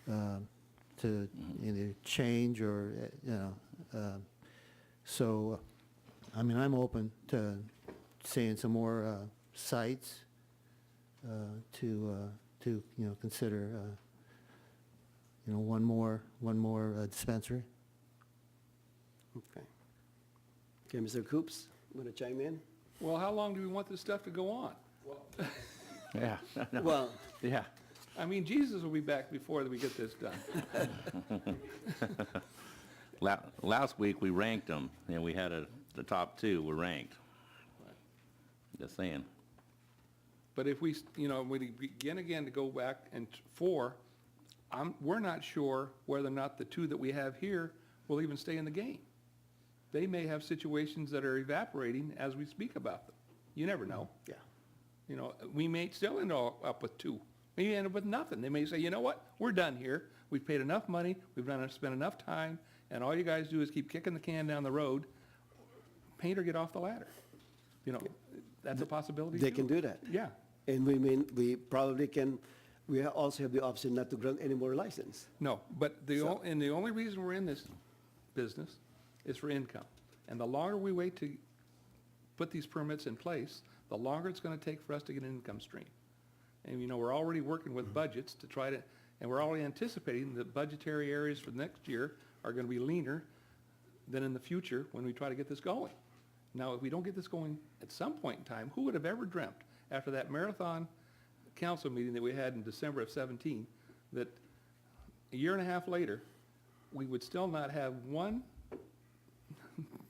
E: to either change or, you know, so, I mean, I'm open to seeing some more sites consider, one more dispensary.
A: Okay. Okay, Mr. Coops, want to chime in?
F: Well, how long do we want this stuff to go on?
T: Yeah. I know.
A: Well,
T: Yeah.
F: I mean, Jesus will be back before we get this done.
T: Last week, we ranked them, and we had the top two were ranked. Just saying.
F: But if we begin again to go back and we're not sure whether or not the two that we have here will even stay in the game. They may have situations that are evaporating as we speak about them. You never know.
A: yeah.
F: We may still end up with two. Maybe end up with nothing. They may say, you know what, we're done here. We've paid enough money. We've spent enough time, and all you guys do is keep kicking the can down the road. Paint or get off the ladder. That's a possibility.
A: They
F: too.
A: can do that.
F: Yeah.
A: And we probably can, we also have the option not to grant any more license.
F: No, but the only reason we're in this business is for income. And the longer we wait to put these permits in place, the longer it's going to take for us to get an income stream. And, we're already working with budgets to try to, and we're already anticipating that budgetary areas for next year are going to be leaner than in the future when we try to get this going. Now, if we don't get this going at some point in time, who would have ever dreamt after that marathon council meeting that we had in December of 17, that a year and a half later, we would still not have one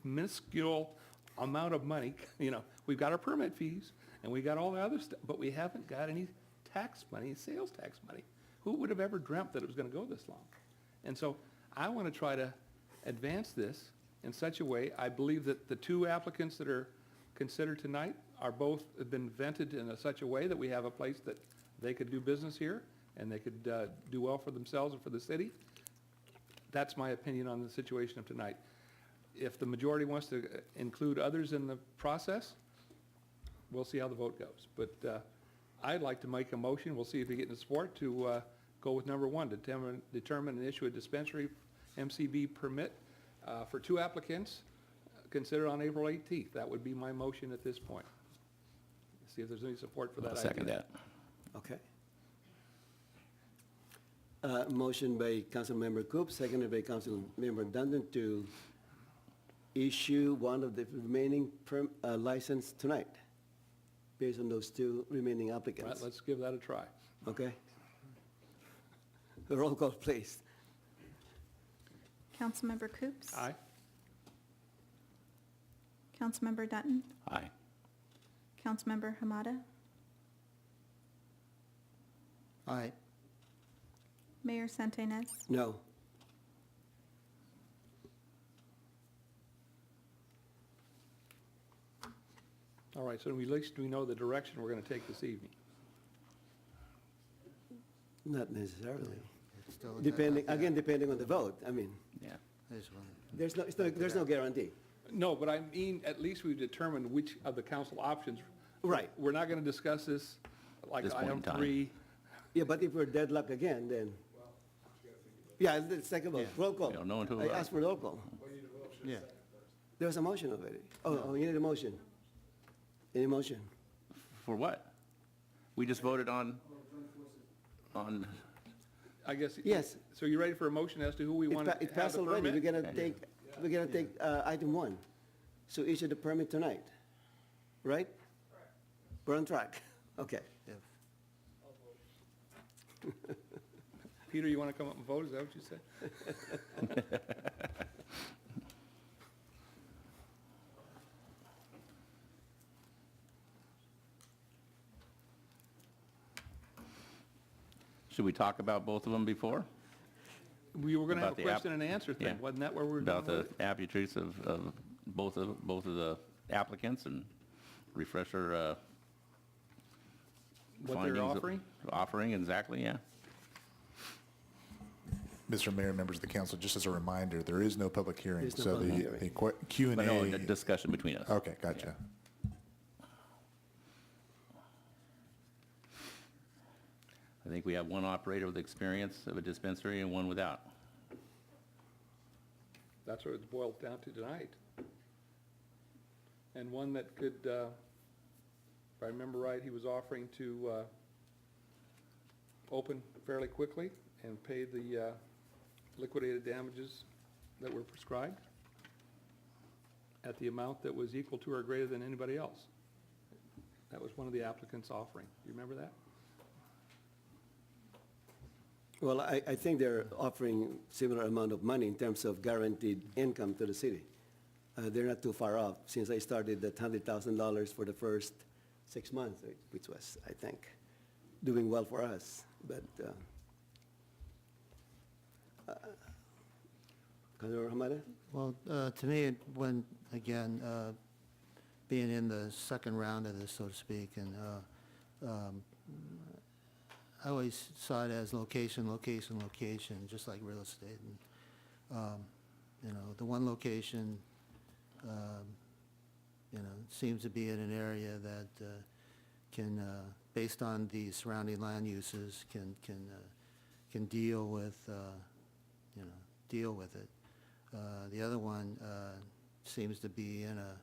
F: minuscule amount of money. We've got our permit fees and we got all the other stuff, but we haven't got any tax money, sales tax money. Who would have ever dreamt that it was going to go this long? And so I want to try to advance this in such a way. I believe that the two applicants that are considered tonight have been vetted in such a way that we have a place that they could do business here and they could do well for themselves and for the city. That's my opinion on the situation of tonight. If the majority wants to include others in the process, we'll see how the vote goes. But I'd like to make a motion, we'll see if we get the support, to go with number one, determine and issue a dispensary MCB permit for two applicants considered on April 18th. That would be my motion at this point. See if there's any support for that
T: I'll
F: idea.
T: second that.
A: Okay. Motion by Councilmember Coop, seconded by Councilmember Dundon to issue one of the remaining license tonight, based on those two remaining applicants.
F: Right, let's give that a try.
A: Okay. Roll call, please.
B: Councilmember Coops?
F: Aye.
B: Councilmember Dutton?
T: Aye.
B: Councilmember Hamada?
E: Aye.
B: Mayor Santenaz?
A: No.
F: All right, so at least we know the direction we're going to take this evening.
A: Not necessarily.
E: It's still-
A: Depending on the vote. I mean,
T: Yeah.
A: there's no guarantee.
F: No, but I mean, at least we've determined which of the council options.
A: Right.
F: We're not going to discuss this like
T: This point in
F: item
T: time.
F: 3.
A: Yeah, but if we're deadlocked again, then. Yeah, the second vote, roll call.
T: We don't know until
A: I
T: vote.
A: asked for roll call.
E: Yeah.
A: There was a motion already. Oh, you need a motion. Any motion?
T: For what? We just voted on,
F: I guess.
A: Yes.
F: So you ready for a motion as to who we want to have the
A: It passed already.
F: permit?
A: We're gonna take item 1. So issue the permit tonight, right? We're on track. Okay.
F: Peter, you want to come up and vote? Is that what you said?
T: should we talk about both of them before?
F: We were going to have
T: About
F: a
T: the
F: question and answer thing.
T: Yeah.
F: Wasn't that where we were
T: About
F: going
T: the
F: with it?
T: attributes of both of the applicants and refresh our
F: What they're
T: findings of-
F: offering?
T: Offering, exactly, yeah.
U: Mr. Mayor, members of the council, just as a reminder, there is no public hearing.
A: There's no
U: So
A: public
U: the
A: hearing.
U: Q and
T: But no, the
U: A,
T: discussion between us.
U: okay, gotcha.
T: I think we have one operator with experience of a dispensary and one without.
F: That's what it's boiled down to tonight. And one that could, if I remember right, he was offering to open fairly quickly and pay the liquidated damages that were prescribed at the amount that was equal to or greater than anybody else. That was one of the applicants offering. Do you remember that?
A: Well, I think they're offering similar amount of money in terms of guaranteed income to the city. They're not too far off, since I started at $100,000 for the first 6 months, which was, I think, doing well for us. But, Councilor Hamada?
E: Well, to me, when, again, being in the second round of this, so to speak, and I always saw it as location, location, location, just like real estate. And, you know, the one location, you know, seems to be in an area that can, based on the surrounding land uses, can deal with, you know, deal with it. The other one seems to be in a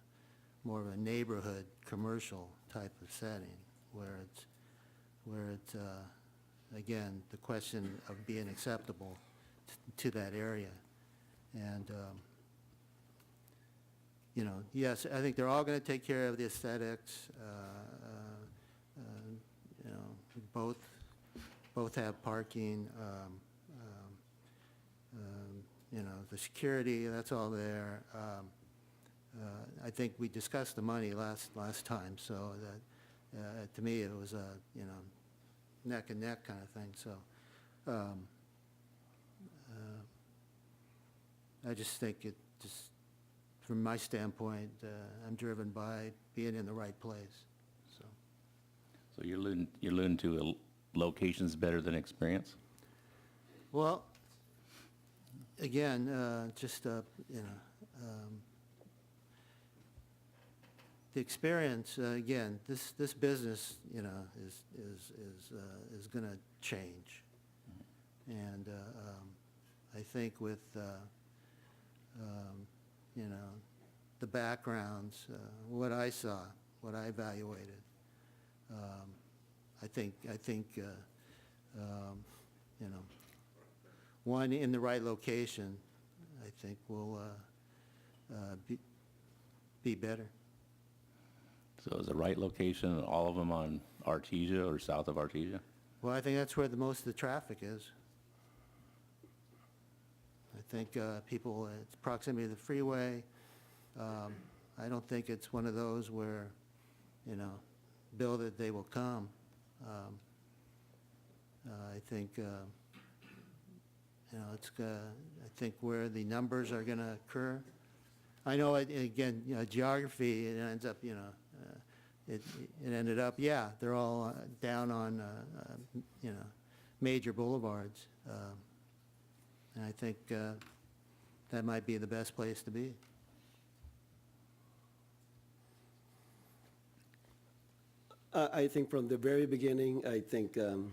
E: more of a neighborhood, commercial type of setting, where it's again, the question of being acceptable to that area. And, you know, yes, I think they're all going to take care of the aesthetics. You know, both have parking. You know, the security, that's all there. I think we discussed the money last time, so that to me it was a, you know, neck and neck kind of thing. So I just think it just, from my standpoint, I'm driven by being in the right place.
T: So you're alluding to locations better than experience?
E: Well, again, just, you know, the experience, again, this business, you know, is going to change. And I think with, you know, the backgrounds, what I saw, what I evaluated, I think, you know, one in the right location, I think will be better.
T: So is the right location, all of them on Artesia or south of Artesia?
E: Well, I think that's where the most of the traffic is. I think people, it's proximity to the freeway. I don't think it's one of those where, you know, build it, they will come. I think, you know, it's, I think where the numbers are going to occur. I know, again, you know, geography, it ends up, you know, it ended up, yeah, they're all down on, you know, major boulevards. And I think that might be the best place to be.
A: I think from the very beginning, I think the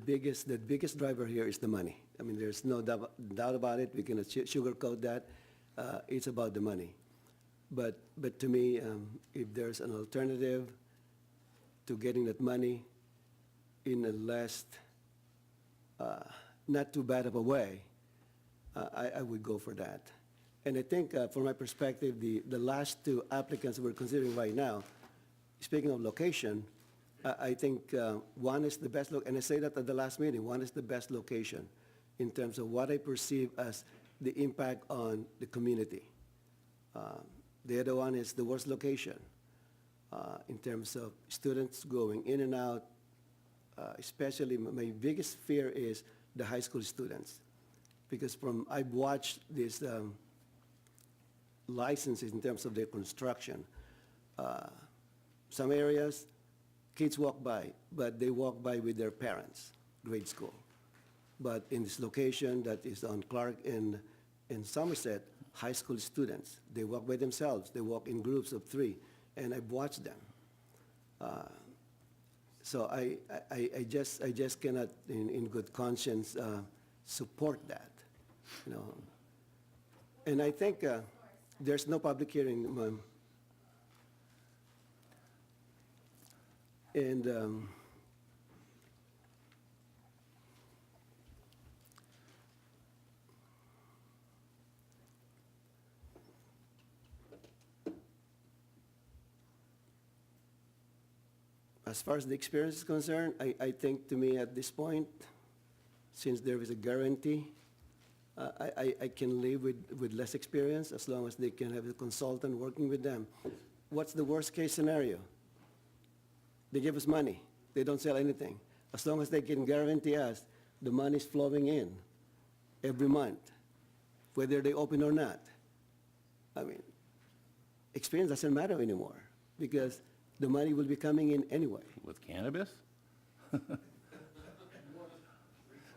A: biggest driver here is the money. I mean, there's no doubt about it. We cannot sugarcoat that. It's about the money. But to me, if there's an alternative to getting that money in a less, not too bad of a way, I would go for that. And I think, from my perspective, the last two applicants we're considering right now, speaking of location, I think one is the best, and I say that at the last meeting, one is the best location in terms of what I perceive as the impact on the community. The other one is the worst location in terms of students going in and out, especially my biggest fear is the high school students. Because I've watched these licenses in terms of their construction. Some areas, kids walk by, but they walk by with their parents, grade school. But in this location that is on Clark in Somerset, high school students, they walk by themselves. They walk in groups of 3, and I've watched them. So I just cannot, in good conscience, support that, you know. And I think there's no public hearing, ma'am. And As far as the experience is concerned, I think to me at this point, since there is a guarantee, I can live with less experience as long as they can have a consultant working with them. What's the worst case scenario? They give us money. They don't sell anything. As long as they can guarantee us the money's flowing in every month, whether they open or not. I mean, experience doesn't matter anymore because the money will be coming in anyway.
T: With cannabis?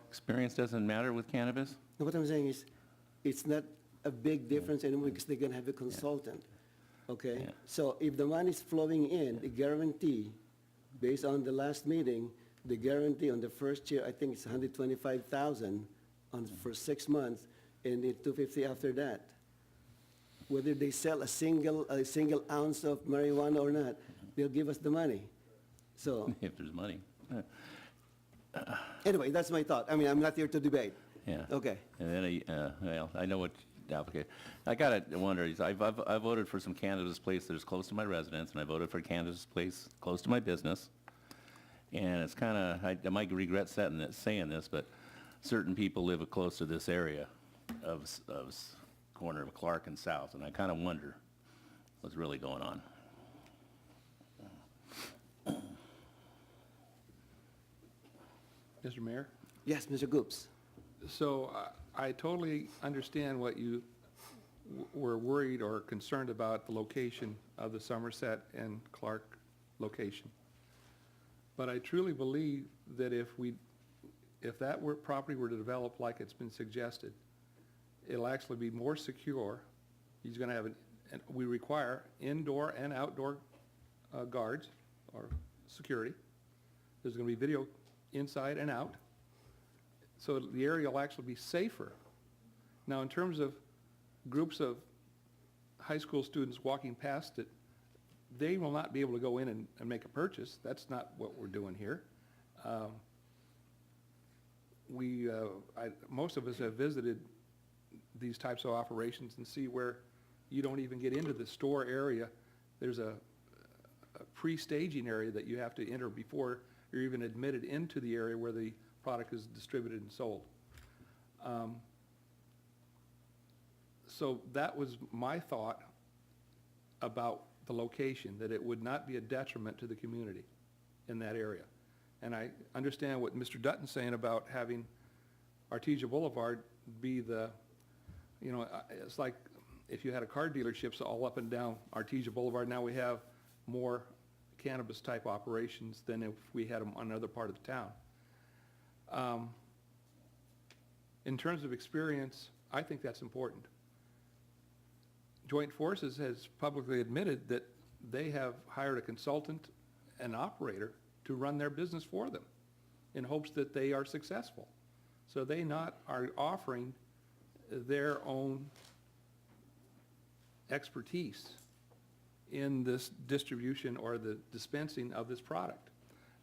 T: Experience doesn't matter with cannabis?
A: And what I'm saying is, it's not a big difference anymore because they're gonna have a consultant, okay?
T: Yeah.
A: So if the money's flowing in, the guarantee, based on the last meeting, the guarantee on the first year, I think it's 125,000 for 6 months, and then 250 after that. Whether they sell a single ounce of marijuana or not, they'll give us the money. So,
T: If there's money.
A: anyway, that's my thought. I mean, I'm not here to debate.
T: Yeah.
A: Okay.
T: And then, well, I know what the applicant, I gotta wonder, I voted for some cannabis place that is close to my residence, and I voted for a cannabis place close to my business. And it's kinda, I might regret saying this, but certain people live close to this area of corner of Clark and South, and I kinda wonder what's really going on.
F: Mr. Mayor?
A: Yes, Mr. Goops.
F: So I totally understand what you were worried or concerned about, the location of the Somerset and Clark location. But I truly believe that if that property were to develop like it's been suggested, it'll actually be more secure. He's going to have, we require indoor and outdoor guards or security. There's going to be video inside and out. So the area will actually be safer. Now, in terms of groups of high school students walking past it, they will not be able to go in and make a purchase. That's not what we're doing here. Most of us have visited these types of operations and see where you don't even get into the store area. There's a pre-staging area that you have to enter before you're even admitted into the area where the product is distributed and sold. So that was my thought about the location, that it would not be a detriment to the community in that area. And I understand what Mr. Dutton's saying about having Artesia Boulevard be the, it's like if you had a car dealerships all up and down Artesia Boulevard. Now we have more cannabis type operations than if we had them on another part of the town. In terms of experience, I think that's important. Joint Forces has publicly admitted that they have hired a consultant and operator to run their business for them in hopes that they are successful. So they are offering their own expertise in this distribution or the dispensing of this product.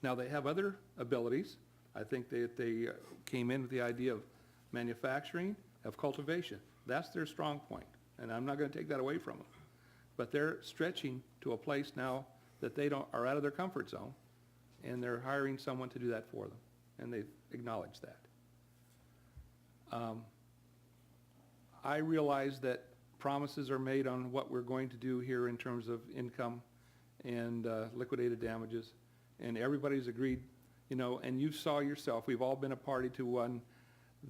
F: Now, they have other abilities. I think that they came in with the idea of manufacturing, of cultivation. That's their strong point, and I'm not going to take that away from them. But they're stretching to a place now that they are out of their comfort zone, and they're hiring someone to do that for them, and they've acknowledged that. I realize that promises are made on what we're going to do here in terms of income and liquidated damages, and everybody's agreed, and you saw yourself, we've all been a party to when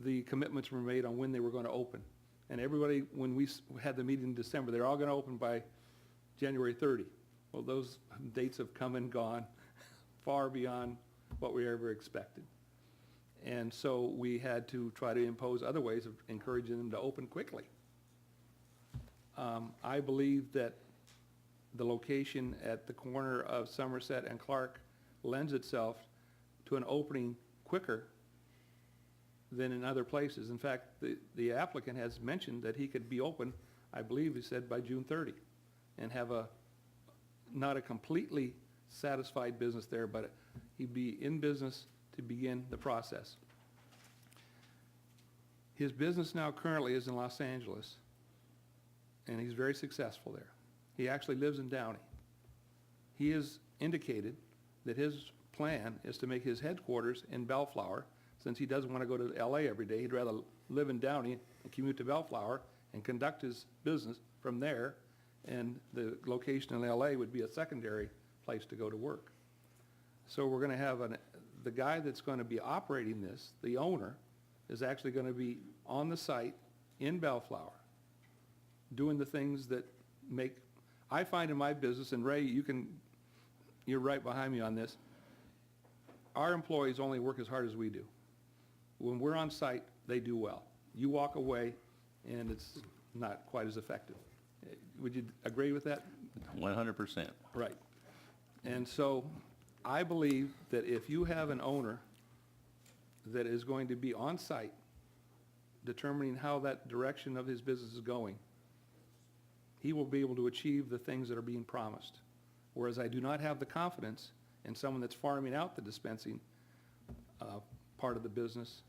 F: the commitments were made on when they were going to open. And everybody, when we had the meeting in December, they're all going to open by January 30. Well, those dates have come and gone far beyond what we ever expected. And so we had to try to impose other ways of encouraging them to open quickly. I believe that the location at the corner of Somerset and Clark lends itself to an opening quicker than in other places. In fact, the applicant has mentioned that he could be open, I believe he said, by June 30, and have not a completely satisfied business there, but he'd be in business to begin the process. His business now currently is in Los Angeles, and he's very successful there. He actually lives in Downey. He has indicated that his plan is to make his headquarters in Bellflower, since he doesn't want to go to LA every day. He'd rather live in Downey and commute to Bellflower and conduct his business from there, and the location in LA would be a secondary place to go to work. So we're going to have the guy that's going to be operating this, the owner, is actually going to be on the site in Bellflower, doing the things that make, I find in my business, and Ray, you're right behind me on this, our employees only work as hard as we do. When we're on site, they do well. You walk away, and it's not quite as effective. Would you agree with that?
T: 100%.
F: Right. And so I believe that if you have an owner that is going to be on site, determining how that direction of his business is going, he will be able to achieve the things that are being promised. Whereas I do not have the confidence in someone that's farming out the dispensing part of the business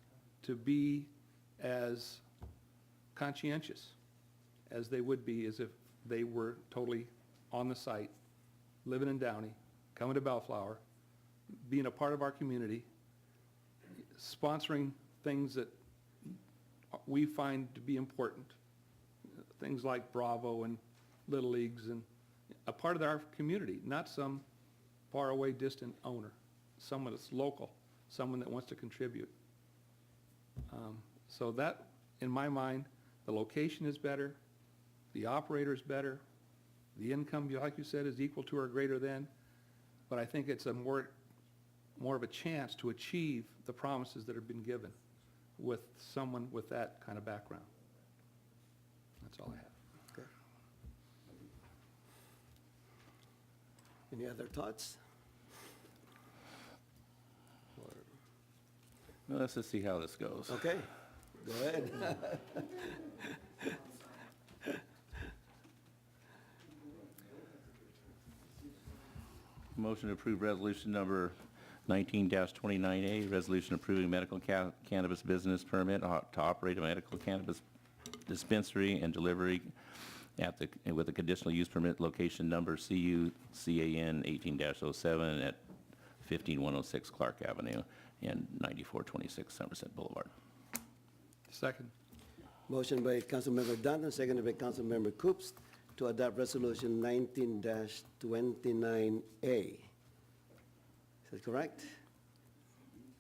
F: to be as conscientious as they would be as if they were totally on the site, living in Downey, coming to Bellflower, being a part of our community, sponsoring things that we find to be important, things like Bravo and Little Leagues, and a part of our community, not some faraway distant owner, someone that's local, someone that wants to contribute. So that, in my mind, the location is better, the operator is better, the income, like you said, is equal to or greater than, but I think it's a more of a chance to achieve the promises that have been given with someone with that kind of background. That's all I have.
A: Okay. Any other thoughts?
T: Well, let's just see how this goes.
A: Okay, go ahead.
T: Motion to approve resolution number 19-29A, resolution approving medical cannabis business permit to operate a medical cannabis dispensary and delivery with a conditional use permit location number CUCAN 18-07 at 15106 Clark Avenue and 9426 Somerset Boulevard.
F: Second.
A: Motion by Councilmember Danton, seconded by Councilmember Coops to adopt resolution 19-29A. Is that correct?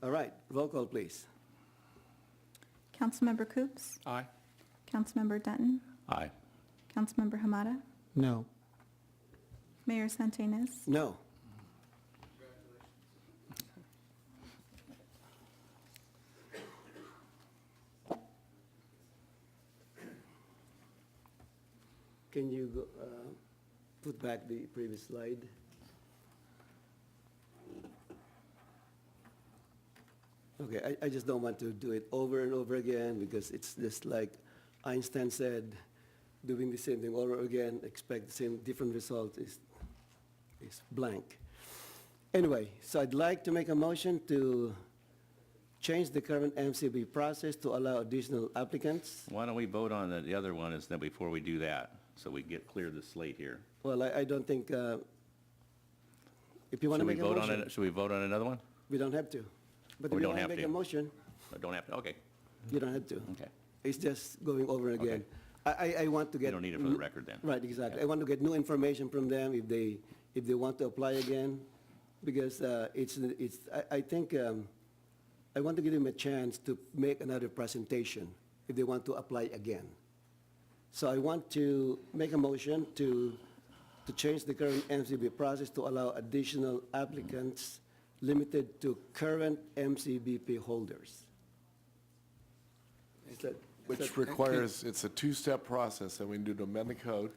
A: All right, roll call, please.
B: Councilmember Coops?
F: Aye.
B: Councilmember Dutton?
T: Aye.
B: Councilmember Hamada?
E: No.
B: Mayor Santenaz?
A: No. Can you go, put back the previous slide? Okay, I just don't want to do it over and over again because it's just like Einstein said, doing the same thing over again, expect the same different result is blank. Anyway, so I'd like to make a motion to change the current MCB process to allow additional applicants.
T: Why don't we vote on the other one is then before we do that, so we get clear the slate here.
A: Well, I don't think, if you want to make a motion.
T: Should we vote on another one?
A: We don't have to. But
T: We
A: if you
T: don't
A: want to
T: have
A: make
T: to.
A: a motion,
T: I don't have to, okay.
A: you don't have to.
T: Okay.
A: It's just going over and again. I want to get.
T: You don't need it for the record then.
A: Right, exactly.
T: Okay.
A: I want to get new information from them if they want to apply again, because I think, I want to give them a chance to make another presentation if they want to apply again. So I want to make a motion to change the current MCB process to allow additional applicants limited to current MCBP holders.
C: Which requires, it's a two-step process, and we need to amend the code.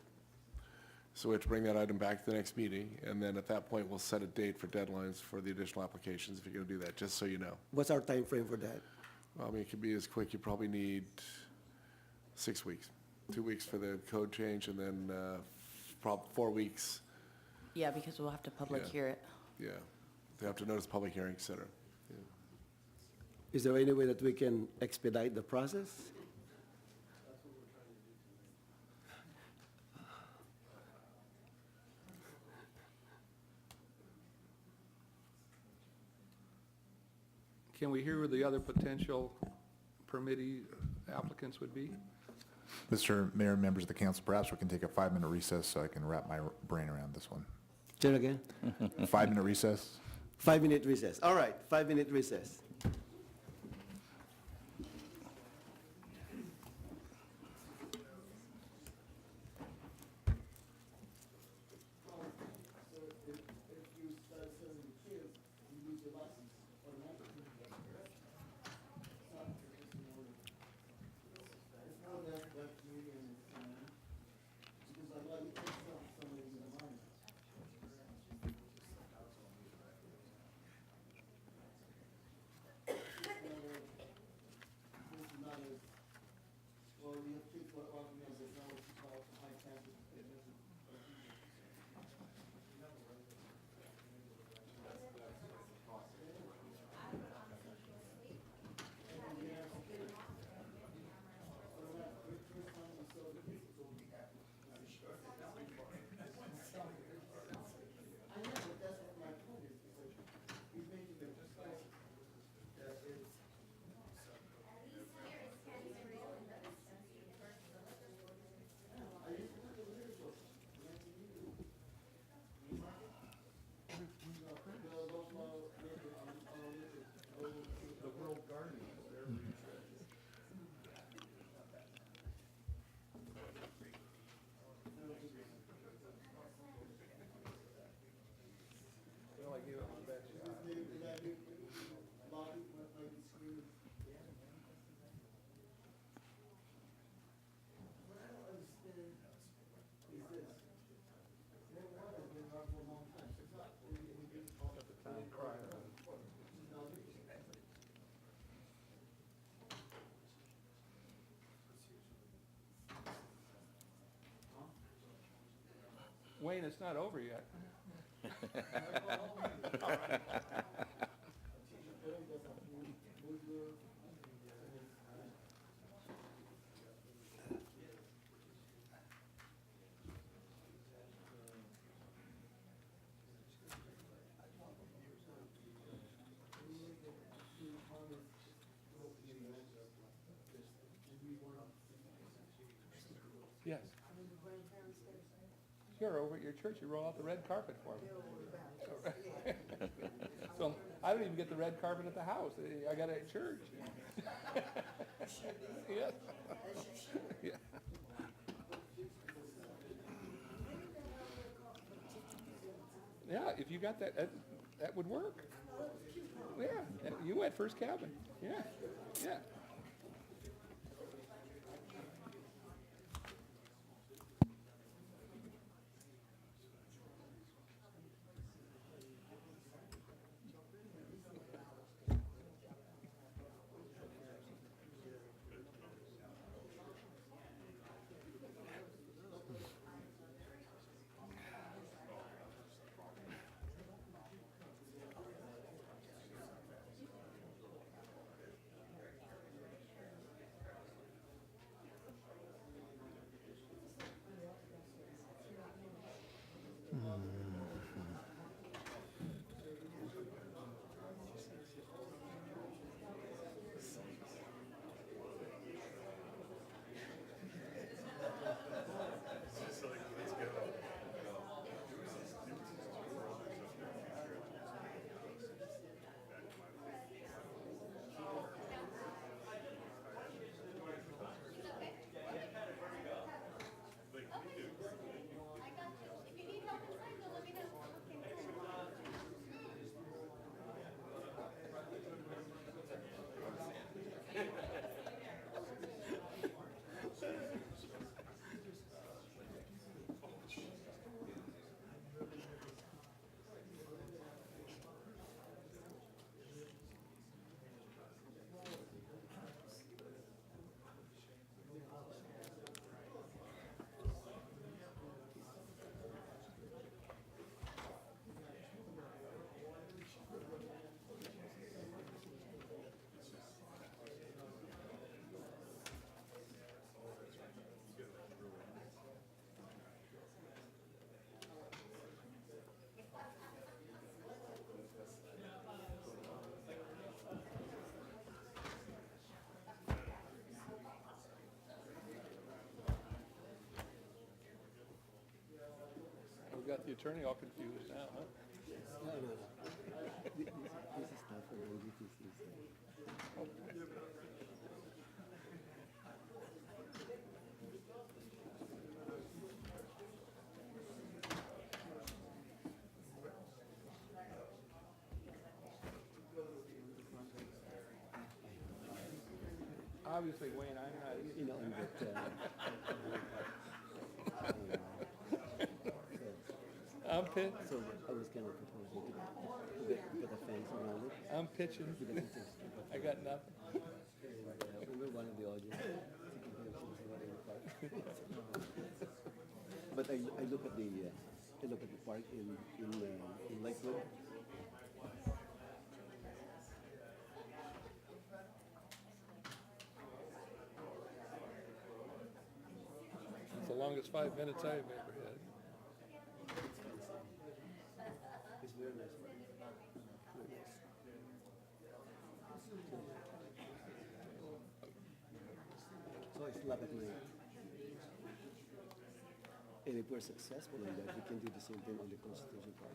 C: So we have to bring that item back to the next meeting, and then at that point, we'll set a date for deadlines for the additional applications, if you're gonna do that, just so you know.
A: What's our time frame for that?
C: I mean, it could be as quick, you probably need 6 weeks. 2 weeks for the code change, and then 4 weeks.
J: Yeah, because we'll have to public
C: Yeah.
J: hear it.
C: Yeah, they have to notice public hearing, et cetera. Yeah.
A: Is there any way that we can expedite the process?
F: Can we hear who the other potential permittee applicants would be?
U: Mr. Mayor, members of the council, perhaps we can take a 5-minute recess so I can wrap my brain around this one.
A: Say it again.
U: 5-minute recess?
A: 5-minute recess. All right, 5-minute recess.
F: Wayne, it's not over yet. Yes. Sure, over at your church, you roll out the red carpet for me. So I don't even get the red carpet at the house. I got it at church. Yes. Yeah. Yeah, if you got that, that would work. Yeah, you went first cabin. Yeah, yeah. got the attorney all confused now, huh?
A: No, no, no. This is not for the DTCs.
F: Obviously, Wayne, I'm not either.
A: You know, and that,
F: I'm
A: so I was kind of proposing to get a fence around it.
F: I'm pitching. I got nothing.
A: And we were one of the audience. But I look at the park in Lakewood.
F: It's the longest 5 minutes I've ever had.
A: It's very nice. Very nice. So it's love at night. And if we're successful in that, we can do the same thing on the Constitution Park.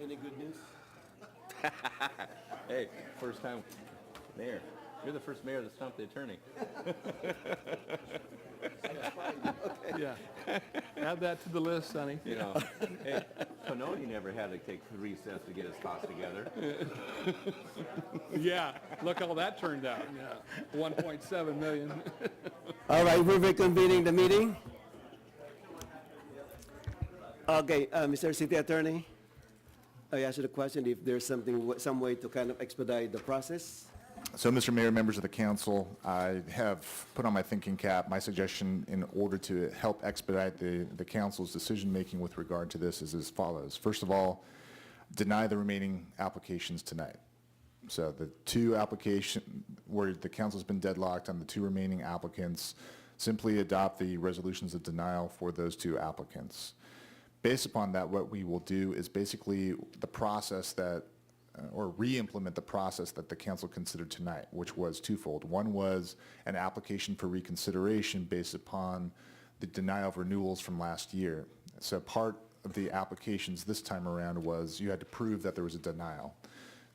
A: Any good news?
T: Hey, first time mayor. You're the first mayor that stumped the attorney.
F: Yeah. Add that to the list, Sonny.
T: You know, hey, Panoni never had to take 3 cents to get his costs together.
F: Yeah, look how that turned out. Yeah, 1.7 million.
A: All right, we're reconvening the meeting. Okay, Mr. City Attorney. I asked you the question if there's something, some way to kind of expedite the process?
U: So, Mr. Mayor, members of the council, I have put on my thinking cap. My suggestion in order to help expedite the council's decision-making with regard to this is as follows. First of all, deny the remaining applications tonight. So the two applications where the council's been deadlocked on the two remaining applicants, simply adopt the resolutions of denial for those two applicants. Based upon that, what we will do is basically the process that or re-implement the process that the council considered tonight, which was twofold. One was an application for reconsideration based upon the denial of renewals from last year. So part of the applications this time around was you had to prove that there was a denial.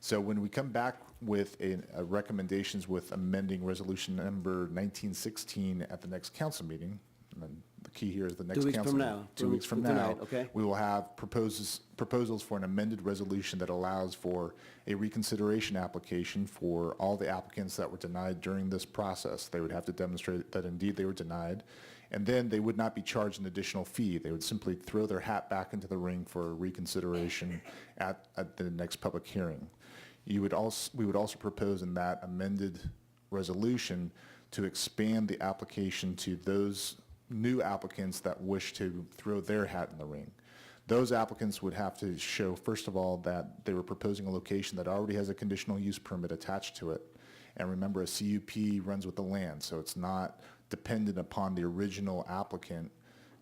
U: So when we come back with recommendations with amending resolution number 1916 at the next council meeting, and the key here is the next
A: 2 weeks
U: council
A: from
U: meeting.
A: now.
U: 2 weeks from now,
A: Tonight, okay.
U: we will have proposals for an amended resolution that allows for a reconsideration application for all the applicants that were denied during this process. They would have to demonstrate that indeed they were denied, and then they would not be charged an additional fee. They would simply throw their hat back into the ring for reconsideration at the next public hearing. We would also propose in that amended resolution to expand the application to those new applicants that wish to throw their hat in the ring. Those applicants would have to show, first of all, that they were proposing a location that already has a conditional use permit attached to it. And remember, a CUP runs with the land, so it's not dependent upon the original applicant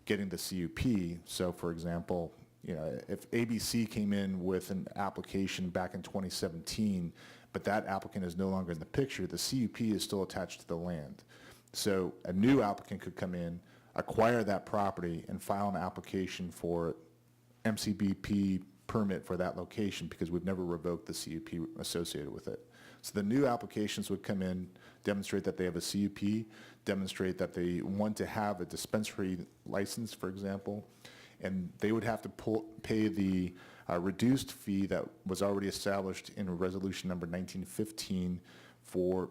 U: getting the CUP. So, for example, you know, if ABC came in with an application back in 2017, but that applicant is no longer in the picture, the CUP is still attached to the land. So a new applicant could come in, acquire that property, and file an application for MCBP permit for that location because we've never revoked the CUP associated with it. So the new applications would come in, demonstrate that they have a CUP, demonstrate that they want to have a dispensary license, for example, and they would have to pay the reduced fee that was already established in resolution number 1915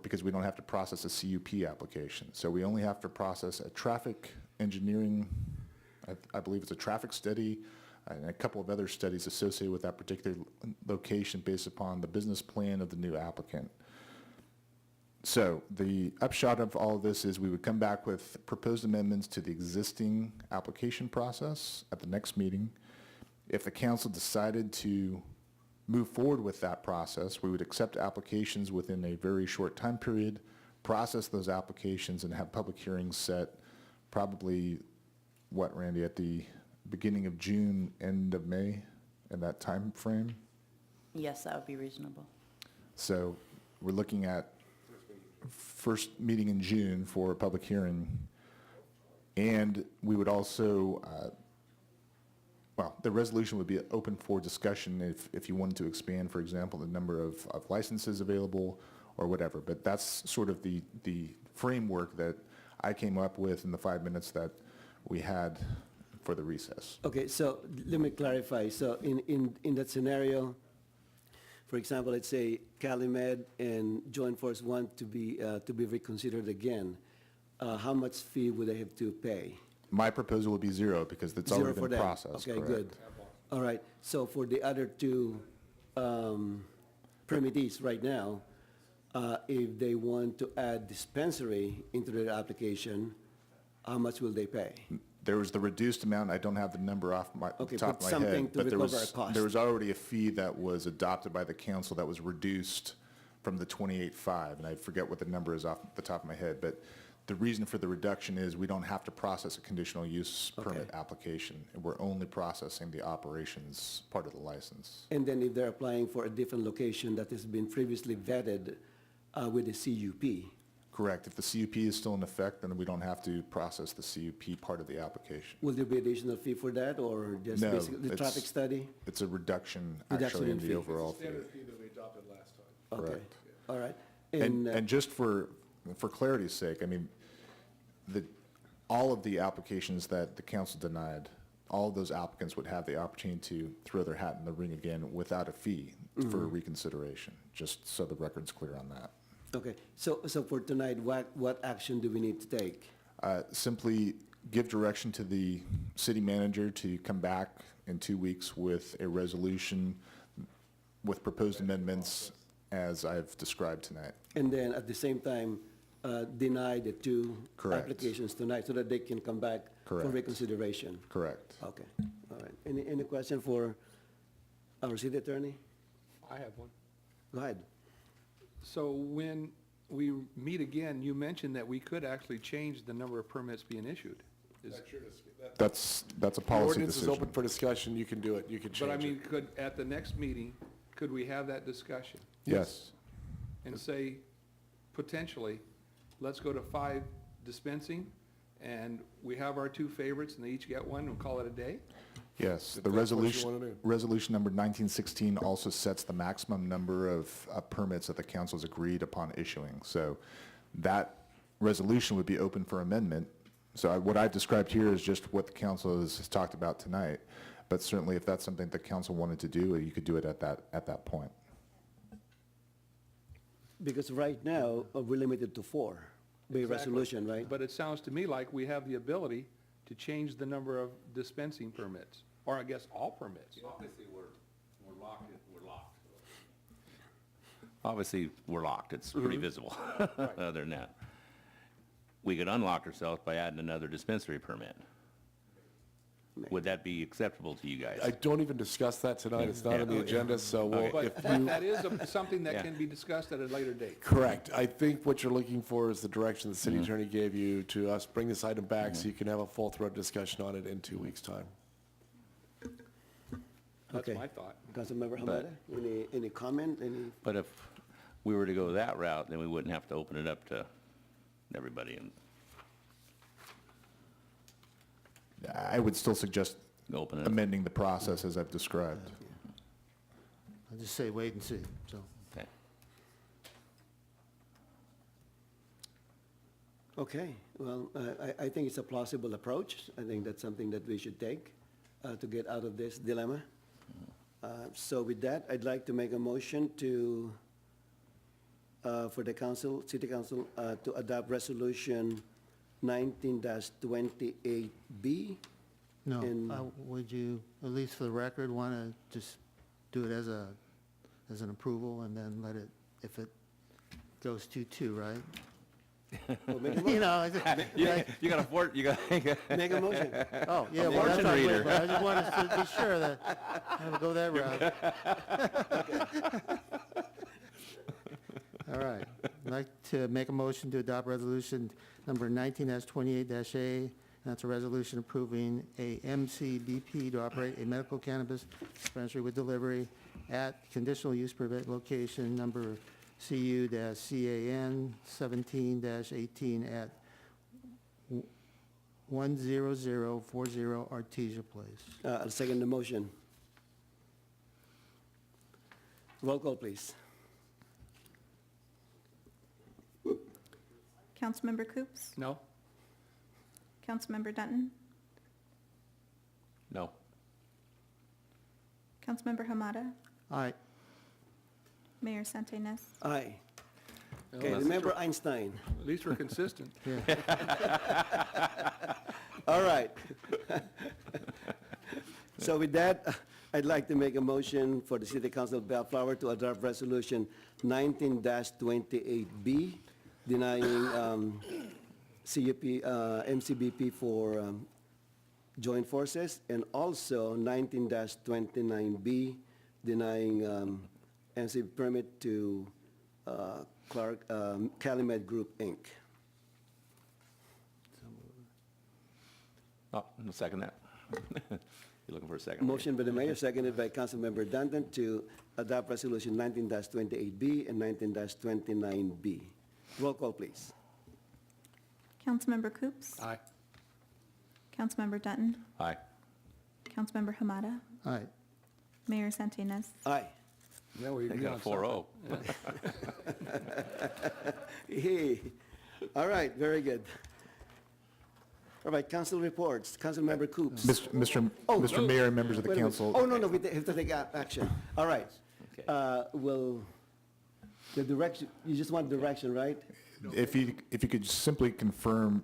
U: because we don't have to process a CUP application. So we only have to process a traffic engineering, I believe it's a traffic study, and a couple of other studies associated with that particular location based upon the business plan of the new applicant. So the upshot of all of this is we would come back with proposed amendments to the existing application process at the next meeting. If the council decided to move forward with that process, we would accept applications within a very short time period, process those applications, and have public hearings set probably, what, Randy, at the beginning of June, end of May, in that time frame?
J: Yes, that would be reasonable.
U: So we're looking at first meeting in June for a public hearing. And we would also, well, the resolution would be open for discussion if you wanted to expand, for example, the number of licenses available or whatever. But that's sort of the framework that I came up with in the 5 minutes that we had for the recess.
A: Okay, so let me clarify. So in that scenario, for example, let's say Calumet and Joint Force want to be reconsidered again. How much fee would they have to pay?
U: My proposal would be zero because it's
A: Zero
U: already
A: for
U: been
A: them.
U: processed.
A: Okay,
U: correct.
A: good. All right. So for the other two permittees right now, if they want to add dispensary into their application, how much will they pay?
U: There was the reduced amount. I don't have the number off my
A: Okay,
U: top
A: but
U: of my
A: something
U: head,
A: to
U: but there
A: recover
U: was
A: a cost.
U: there was already a fee that was adopted by the council that was reduced from the 28.5, and I forget what the number is off the top of my head. But the reason for the reduction is we don't have to process a conditional use permit application. We're only processing the operations part of the license.
A: And then if they're applying for a different location that has been previously vetted with the CUP?
U: Correct. If the CUP is still in effect, then we don't have to process the CUP part of the application.
A: Will there be additional fee for that, or just
U: No,
A: basically the traffic study?
U: It's a reduction
A: Reduction
U: actually
A: in
U: in
A: fee.
U: the overall fee.
C: Standard fee that we adopted last time.
A: Okay,
U: Correct.
A: all right.
U: And just for clarity's sake, I mean, all of the applications that the council denied, all of those applicants would have the opportunity to throw their hat in the ring again without a fee for reconsideration, just so the record's clear on that.
A: Okay, so for tonight, what action do we need to take?
U: Simply give direction to the city manager to come back in 2 weeks with a resolution with proposed amendments as I've described tonight.
A: And then at the same time, deny the two
U: Correct.
A: applications tonight so that they can come back for
U: Correct.
A: reconsideration?
U: Correct.
A: Okay, all right. Any question for our city attorney?
F: I have one.
A: Go ahead.
F: So when we meet again, you mentioned that we could actually change the number of permits being issued.
U: That's a
C: The
U: policy
C: ordinance is
U: decision.
C: open for discussion, you can do it, you can change it.
F: But I mean, at the next meeting, could we have that discussion?
U: Yes.
F: And say, potentially, let's go to 5 dispensing, and we have our 2 favorites, and they each get one, and call it a day?
U: Yes,
C: If
U: the
C: that's what you
U: resolution,
C: wanna do.
U: resolution number 1916 also sets the maximum number of permits that the council has agreed upon issuing. So that resolution would be open for amendment. So what I've described here is just what the council has talked about tonight. But certainly if that's something the council wanted to do, you could do it at that point.
A: Because right now, we're limited to 4 by
F: Exactly.
A: resolution, right?
F: But it sounds to me like we have the ability to change the number of dispensing permits, or I guess all permits.
T: Obviously, we're locked. Obviously, we're locked. It's pretty visible. Other than that, we could unlock ourselves by adding another dispensary permit. Would that be acceptable to you guys?
C: I don't even discuss that tonight, it's not on the agenda, so we'll,
F: But
C: if you.
F: that is something that
T: Yeah.
F: can be discussed at a later date.
C: Correct. I think what you're looking for is the direction the city attorney gave you to us, bring this item back so you can have a full-throat discussion on it in 2 weeks' time.
F: That's
A: Okay.
F: my thought.
A: Councilmember Hamada, any comment, any?
T: But if we were to go that route, then we wouldn't have to open it up to everybody and
U: I would still suggest
T: open it up.
U: amending the process as I've described.
E: I'll just say wait and see, so.
T: Okay.
A: Okay, well, I think it's a plausible approach. I think that's something that we should take to get out of this dilemma. So with that, I'd like to make a motion to, for the council, city council, to adopt resolution 19-28B.
E: No,
A: And-
E: would you, at least for the record, want to just do it as an approval and then let it, if it goes to 2, right?
A: Well, make a
E: You
A: motion.
E: know, I just-
T: You got a fort, you got.
A: Make a motion.
E: Oh, yeah,
T: A
E: well, that's
T: fortune
E: not
T: reader.
E: good, but I just wanted to be sure that I'm going to go that route. All right. I'd like to make a motion to adopt resolution number 19-28-A. That's a resolution approving a MCBP to operate a medical cannabis dispensary with delivery at conditional use permit location number CU-CAN 17-18 at 10040 Artesia Place.
A: I'll second the motion. Roll call, please.
H: Councilmember Coops?
F: No?
H: Councilmember Dutton?
T: No.
H: Councilmember Hamada?
E: Aye.
H: Mayor Santenaz?
A: Aye.
F: Well,
A: Okay,
F: that's
A: remember
F: true.
A: Einstein.
F: At least we're consistent.
A: All right. So with that, I'd like to make a motion for the City Council of Bellflower to adopt Resolution 19-28B, denying CUP, MCBP for joint forces, and also 19-29B, denying MC permit to Clark, Calumet Group, Inc.
T: Oh, I'll second that. You're looking for a second.
A: Motion by the mayor, seconded by Councilmember Danton to adopt Resolution 19-28B and 19-29B. Roll call, please.
H: Councilmember Coops?
F: Aye.
H: Councilmember Dutton?
T: Aye.
H: Councilmember Hamada?
E: Aye.
H: Mayor Santenaz?
A: Aye.
F: Yeah, we
T: You
F: agree
T: got a
F: on
T: 4-0.
A: Hey, all right, very good. All right, council reports. Councilmember Coops.
U: Mr. Mayor and members of the
A: Wait a minute.
U: council.
A: Oh, no, we have to take action. All right.
T: Okay.
A: Well, the direction, you just want direction, right?
U: If you could simply confirm,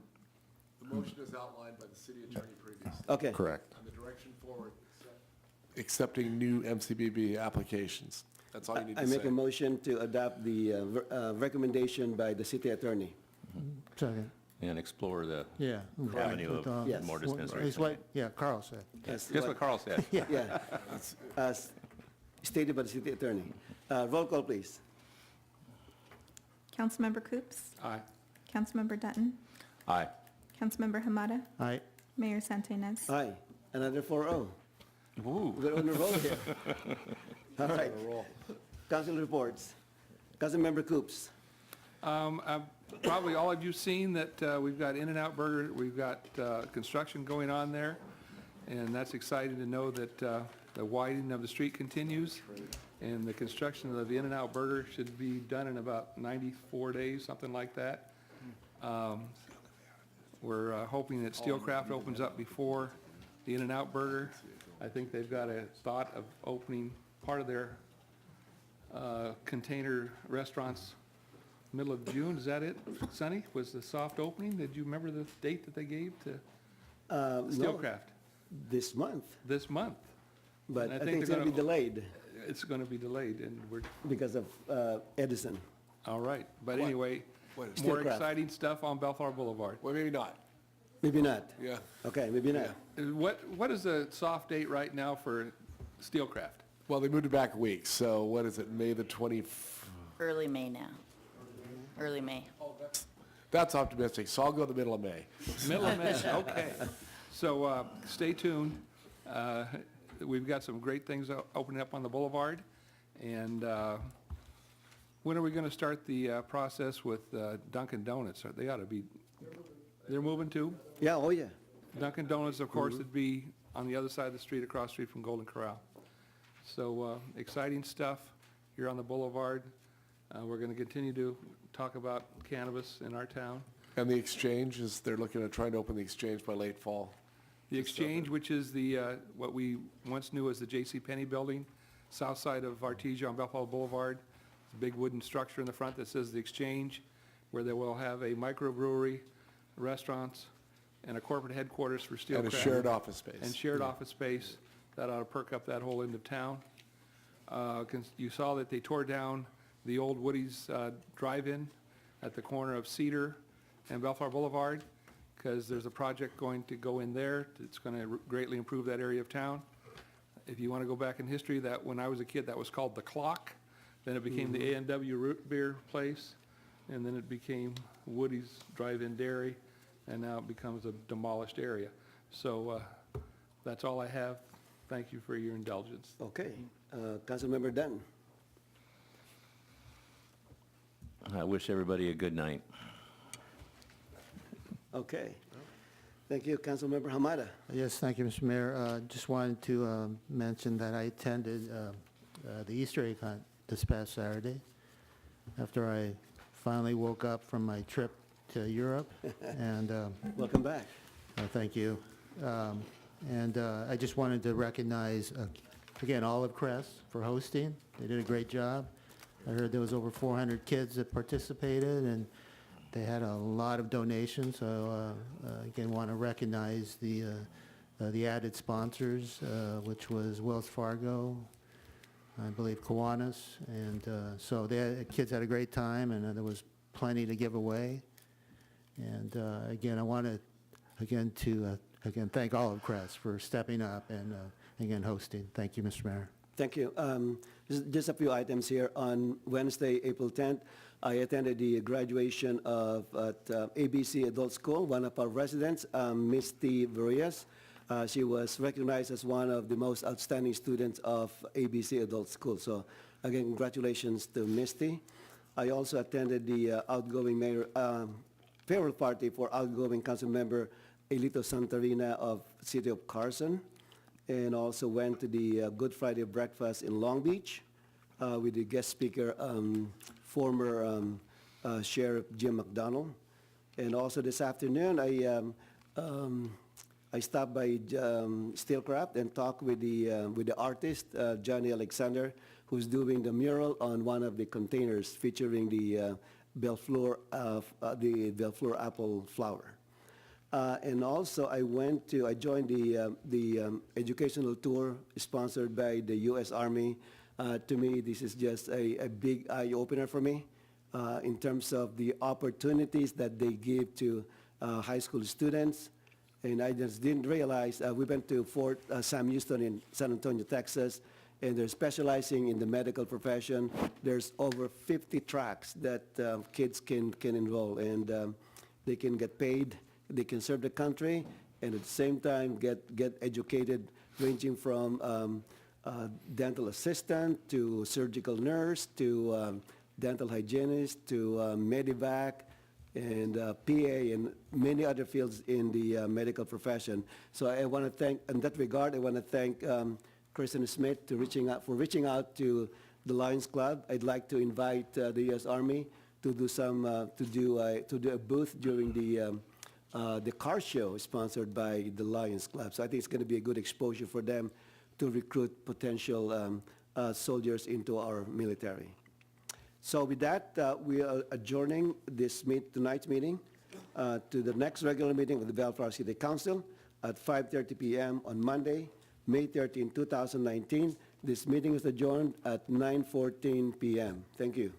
C: The motion is outlined by the city attorney previously.
A: Okay.
U: correct.
C: And the direction forward, accepting new MCBB applications. That's all you need
A: I
C: to say.
A: make a motion to adopt the recommendation by the city attorney.
E: Second.
T: And explore the
E: Yeah.
T: avenue of
A: Yes.
T: more
E: It's
T: dispensaries.
E: what, yeah, Carl said.
A: That's
T: Just what Carl said.
A: Yeah, as stated by the city attorney. Roll call, please.
M: Councilmember Coops,
F: Aye.
M: Councilmember Dutton,
T: Aye.
M: Councilmember Hamada,
E: Aye.
M: Mayor Santenaz.
A: Aye, another 4-0.
T: Woo.
A: We're on a roll here. All right. Council reports. Councilmember Coops.
F: Probably all of you seen that we've got In-N-Out Burger, we've got construction going on there, and that's exciting to know that the widening of the street continues, and the construction of the In-N-Out Burger should be done in about 94 days, something like that. We're hoping that Steelcraft opens up before the In-N-Out Burger. I think they've got a thought of opening part of their container restaurants middle of June. Is that it, Sonny? Was the soft opening? Did you remember the date that they gave to Steelcraft?
A: No, this month,
F: This month.
A: but
F: And
A: I think it's going to be delayed
F: It's going to be delayed, and we're,
A: because of Edison.
F: all right. But anyway, more
A: Steelcraft.
F: exciting stuff on Bellflower Boulevard.
C: Well, maybe not.
A: Maybe not.
C: Yeah.
A: Okay, maybe not.
F: What is the soft date right now for Steelcraft?
C: Well, they moved it back a week, so what is it, May the 20th?
J: Early May now. Early May.
C: That's optimistic, so I'll go the middle of May.
F: Middle of May, okay. So stay tuned. We've got some great things opening up on the boulevard. And when are we going to start the process with Dunkin' Donuts? They ought to be, they're moving too?
A: Yeah, oh yeah.
F: Dunkin' Donuts, of course, would be on the other side of the street, across the street from Golden Corral. So exciting stuff here on the boulevard. We're going to continue to talk about cannabis in our town.
C: And the Exchange, they're looking at trying to open the Exchange by late fall.
F: The Exchange, which is the, what we once knew as the J.C. Penney building, south side of Artesia on Bellflower Boulevard. It's a big wooden structure in the front that says the Exchange, where they will have a microbrewery, restaurants, and a corporate headquarters for Steelcraft.
C: And a shared office space.
F: And shared office space. That ought to perk up that whole end of town. You saw that they tore down the old Woody's Drive-In at the corner of Cedar and Bellflower Boulevard, because there's a project going to go in there. It's going to greatly improve that area of town. If you want to go back in history, that when I was a kid, that was called The Clock. Then it became the A&W Root Beer Place, and then it became Woody's Drive-In Dairy, and now it becomes a demolished area. So that's all I have. Thank you for your indulgence.
A: Okay. Councilmember Dunn.
T: I wish everybody a good night.
A: Okay. Thank you. Councilmember Hamada.
E: Yes, thank you, Mr. Mayor. Just wanted to mention that I attended the Easter egg hunt this past Saturday after I finally woke up from my trip to Europe. And
A: Welcome back.
E: thank you. And I just wanted to recognize, again, Olive Crest for hosting. They did a great job. I heard there was over 400 kids that participated, and they had a lot of donations. So again, want to recognize the added sponsors, which was Wells Fargo, I believe Kiwanis, and so kids had a great time, and there was plenty to give away. And again, I want to thank Olive Crest for stepping up and again hosting. Thank you, Mr. Mayor.
A: Thank you. Just a few items here. On Wednesday, April 10th, I attended the graduation of at ABC Adult School. One of our residents, Misty Varias, she was recognized as one of the most outstanding students of ABC Adult School. So again, congratulations to Misty. I also attended the outgoing mayor farewell party for outgoing council member Elito Santarina of City of Carson, and also went to the Good Friday breakfast in Long Beach with the guest speaker, former Sheriff Jim McDonald. And also this afternoon, I stopped by Steelcraft and talked with the artist, Johnny Alexander, who's doing the mural on one of the containers featuring the Bellflower apple flower. And also, I joined the educational tour sponsored by the U.S. Army To me, this is just a big eye-opener for me in terms of the opportunities that they give to high school students. And I just didn't realize, we went to Fort Sam Houston in San Antonio, Texas, and they're specializing in the medical profession. There's over 50 tracks that kids can enroll, and they can get paid, they can serve the country, and at the same time get educated, ranging from dental assistant to surgical nurse to dental hygienist to Medivac and PA and many other fields in the medical profession. So I want to thank, in that regard, I want to thank Kristen Smith for reaching out to the Lions Club. I'd like to invite the U.S. Army to do a booth during the car show sponsored by the Lions Club. So I think it's going to be a good exposure for them to recruit potential soldiers into our military. So with that, we are adjourning tonight's meeting to the next regular meeting of the Bellflower City Council at 5:30 p.m. on Monday, May 13, 2019. This meeting is adjourned at 9:14 p.m. Thank you.